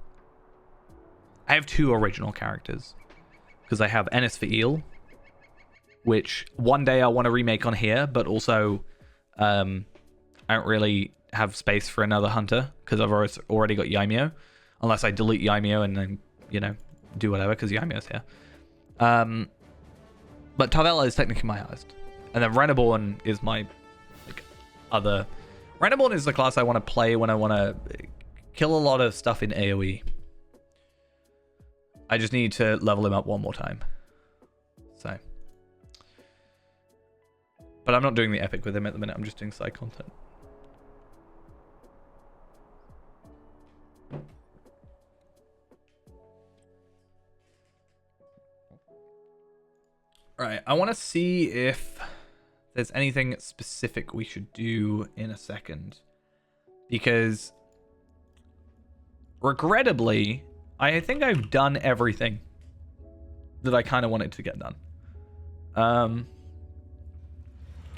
I have 2 original characters, because I have Ennis for Eel, which one day I want to remake on here, but also I don't really have space for another hunter because I've already got Ymeo, unless I delete Ymeo and then, you know, do whatever because Ymeo's here. But Tarvella is technically my highest, and then Reneborn is my other. Reneborn is the class I want to play when I want to kill a lot of stuff in AoE. I just need to level him up one more time. So. But I'm not doing the epic with him at the minute. I'm just doing side content. Right, I want to see if there's anything specific we should do in a second. Because, regrettably, I think I've done everything that I kind of wanted to get done.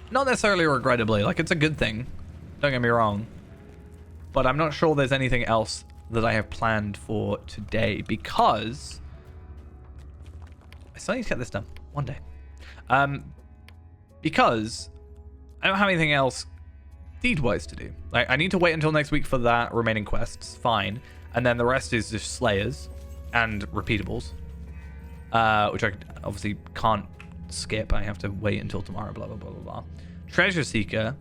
Not necessarily regrettably, like, it's a good thing. Don't get me wrong. But I'm not sure there's anything else that I have planned for today, because I still need to get this done one day. because I don't have anything else deed-wise to do. Like, I need to wait until next week for that remaining quests, fine. And then the rest is just Slayers and repeatables, which I obviously can't skip. I have to wait until tomorrow, blah, blah, blah, blah, blah. Treasure Seeker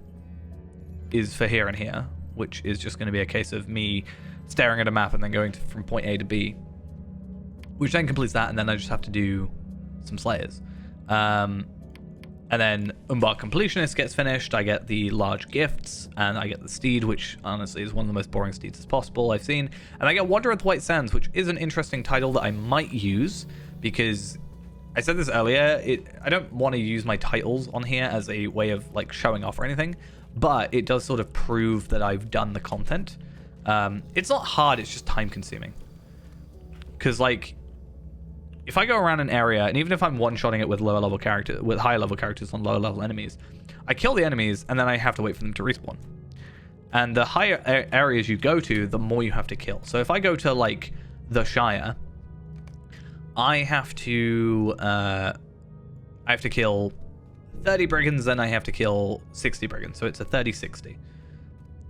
is for here and here, which is just going to be a case of me staring at a map and then going from point A to B, which then completes that, and then I just have to do some Slayers. And then Umbar Completionist gets finished. I get the large gifts, and I get the steed, which honestly is one of the most boring steeds as possible I've seen. And I get Wanderer with White Sands, which is an interesting title that I might use, because I said this earlier, I don't want to use my titles on here as a way of like showing off or anything, but it does sort of prove that I've done the content. It's not hard, it's just time consuming. Because like, if I go around an area, and even if I'm one-shotting it with higher level characters on lower level enemies, I kill the enemies and then I have to wait for them to respawn. And the higher areas you go to, the more you have to kill. So if I go to like the Shire, I have to kill 30 brigands, then I have to kill 60 brigands. So it's a 30-60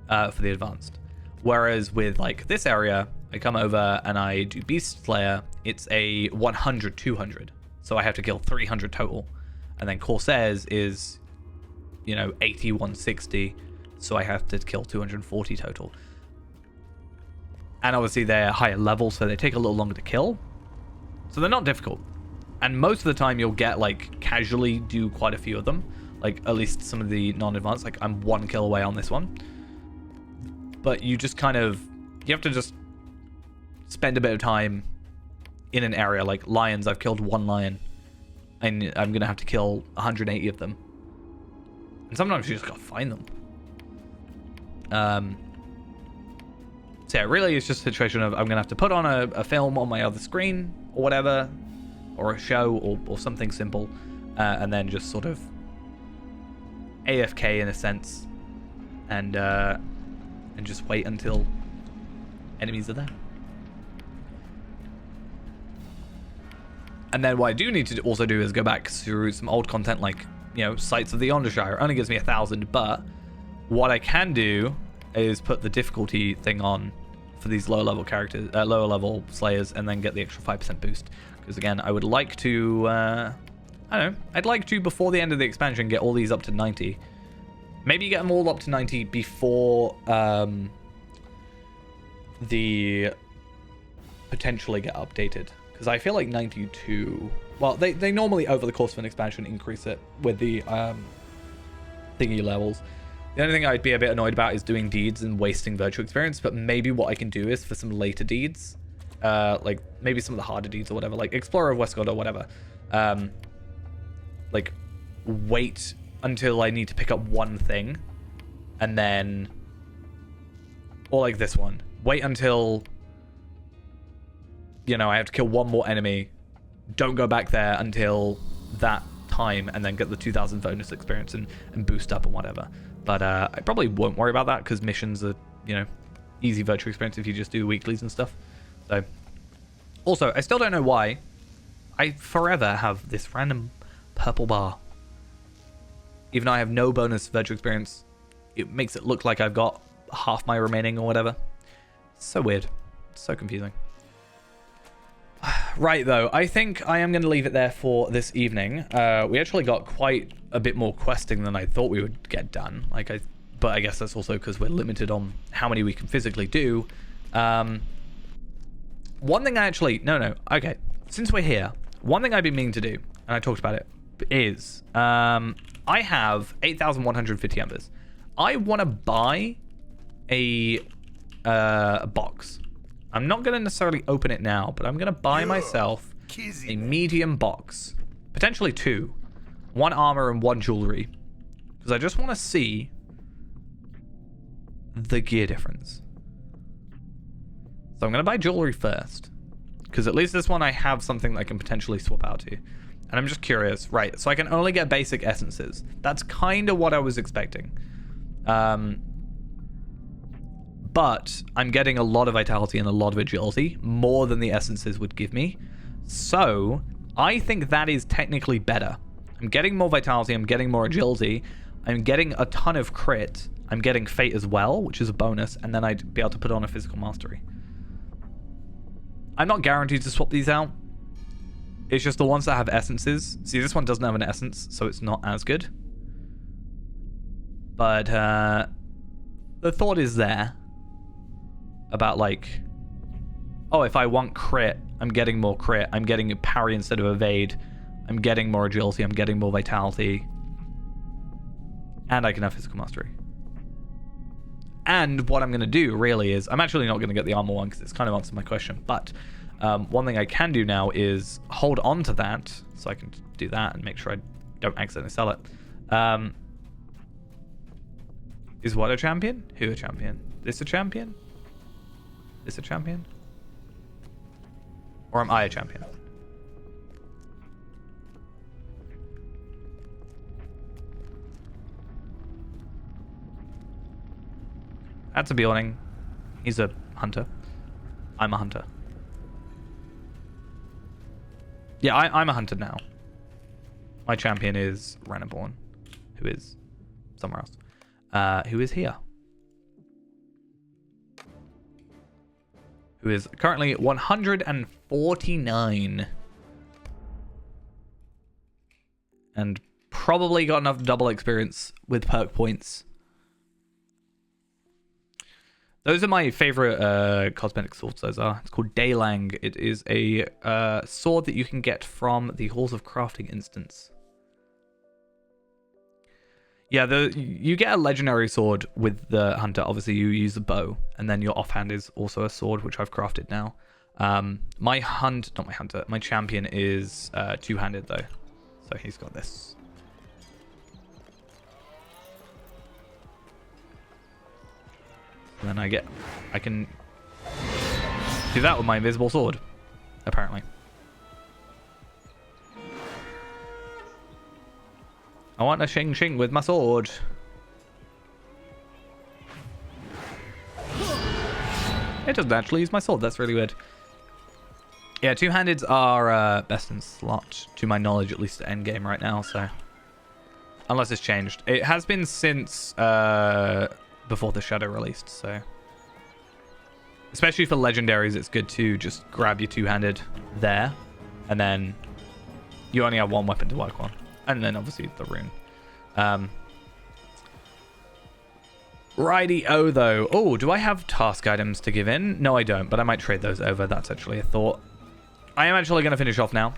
for the advanced. Whereas with like this area, I come over and I do Beast Slayer. It's a 100-200. So I have to kill 300 total. And then Corsairs is, 80-160. So I have to kill 240 total. And obviously they're higher level, so they take a little longer to kill. So they're not difficult. And most of the time you'll get like casually do quite a few of them. Like at least some of the non-advanced, like I'm 1 kill away on this one. But you just you have to just spend a bit of time in an area. Like lions, I've killed 1 lion. And I'm going to have to kill 180 of them. And sometimes you just got to find them. So yeah, really it's just a situation of I'm going to have to put on a film on my other screen or whatever. Or a show or something simple. And then just sort of AFK in a sense. And just wait until enemies are there. And then what I do need to also do is go back through some old content, like, Sights of the Yondershire. It only gives me 1,000, but what I can do is put the difficulty thing on for these lower level characters, lower level Slayers, and then get the extra 5% boost. Because again, I would like to, I'd like to, before the end of the expansion, get all these up to 90. Maybe get them all up to 90 before the potentially get updated. Because I feel like 92... Well, they normally, over the course of an expansion, increase it with the thingy levels. The only thing I'd be a bit annoyed about is doing deeds and wasting virtual experience. But maybe what I can do is for some later deeds, like maybe some of the harder deeds or whatever, like Explorer of Westgard or whatever, like wait until I need to pick up one thing, and then, or like this one, wait until, I have to kill one more enemy, don't go back there until that time, and then get the 2,000 bonus experience and boost up and whatever. But I probably won't worry about that, because missions are, easy virtual experience if you just do weeklies and stuff. So, also, I still don't know why I forever have this random purple bar. Even though I have no bonus virtual experience, it makes it look like I've got half my remaining or whatever. So weird. So confusing. Right, though, I think I am going to leave it there for this evening. We actually got quite a bit more questing than I thought we would get done. But I guess that's also because we're limited on how many we can physically do. One thing I actually... No. Okay. Since we're here, one thing I've been meaning to do, and I talked about it, is... I have 8,150 embers. I want to buy a box. I'm not going to necessarily open it now, but I'm going to buy myself a medium box. Potentially 2. 1 armor and 1 jewelry. Because I just want to see the gear difference. So I'm going to buy jewelry first. Because at least this one I have something that I can potentially swap out to. And I'm just curious. Right, so I can only get basic essences. That's kind of what I was expecting. But I'm getting a lot of vitality and a lot of agility. More than the essences would give me. So I think that is technically better. I'm getting more vitality. I'm getting more agility. I'm getting a ton of crit. I'm getting fate as well, which is a bonus. And then I'd be able to put on a physical mastery. I'm not guaranteed to swap these out. It's just the ones that have essences. See, this one doesn't have an essence, so it's not as good. But the thought is there about like, oh, if I want crit, I'm getting more crit. I'm getting a parry instead of evade. I'm getting more agility. I'm getting more vitality. And I can have physical mastery. And what I'm going to do really is, I'm actually not going to get the armor one because it's kind of answered my question. But one thing I can do now is hold on to that. So I can do that and make sure I don't accidentally sell it. Is what a champion? Who a champion? This a champion? This a champion? Or am I a champion? That's a Bjorning. He's a hunter. I'm a hunter. Yeah, I'm a hunter now. My champion is Renaborn, who is somewhere else. Who is here. Who is currently 149. And probably got enough double experience with perk points. Those are my favorite cosmetic swords, those are. It's called Daylang. It is a sword that you can get from the Halls of Crafting instance. Yeah, you get a legendary sword with the hunter. Obviously, you use a bow, and then your offhand is also a sword, which I've crafted now. My champion is two-handed, though. So he's got this. And then I can do that with my invisible sword, apparently. I want a shing shing with my sword. It doesn't actually use my sword, that's really weird. Yeah, two-handeds are best in slot, to my knowledge, at least at endgame right now, so. Unless it's changed. It has been since before the Shadow released, so. Especially for legendaries, it's good to just grab your two-handed there, and then you only have one weapon to work on. And then obviously the rune. Righty-o though. Oh, do I have task items to give in? No, I don't, but I might trade those over. That's actually a thought. I am actually going to finish off now.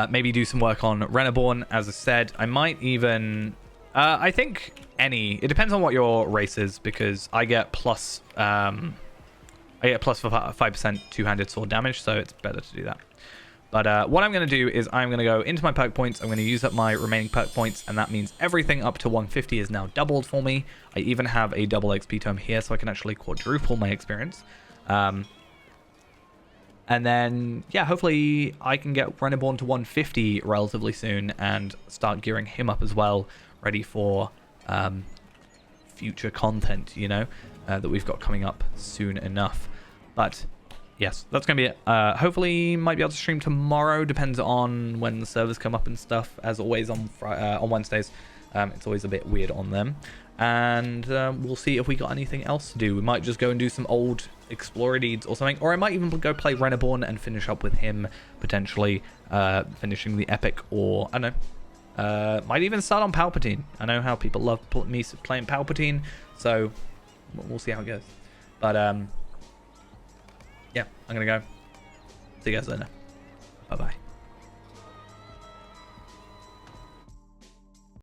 Maybe do some work on Renaborn, as I said. I might even... I think any... It depends on what your race is, because I get plus... I get plus for 5% two-handed sword damage, so it's better to do that. But what I'm going to do is I'm going to go into my perk points. I'm going to use up my remaining perk points, and that means everything up to 150 is now doubled for me. I even have a double XP tome here, so I can actually quadruple my experience. And then, yeah, hopefully I can get Renaborn to 150 relatively soon and start gearing him up as well, ready for future content, you know, that we've got coming up soon enough. But... yes, that's going to be it. Hopefully, might be able to stream tomorrow. Depends on when the servers come up and stuff. As always, on Wednesdays, it's always a bit weird on them. And we'll see if we got anything else to do. We might just go and do some old Explorer deeds or something. Or I might even go play Renaborn and finish up with him, potentially finishing the epic. Or, I don't know, might even start on Palpatine. I know how people love me playing Palpatine. So, we'll see how it goes. But, yeah, I'm going to go. See you guys later. Bye-bye.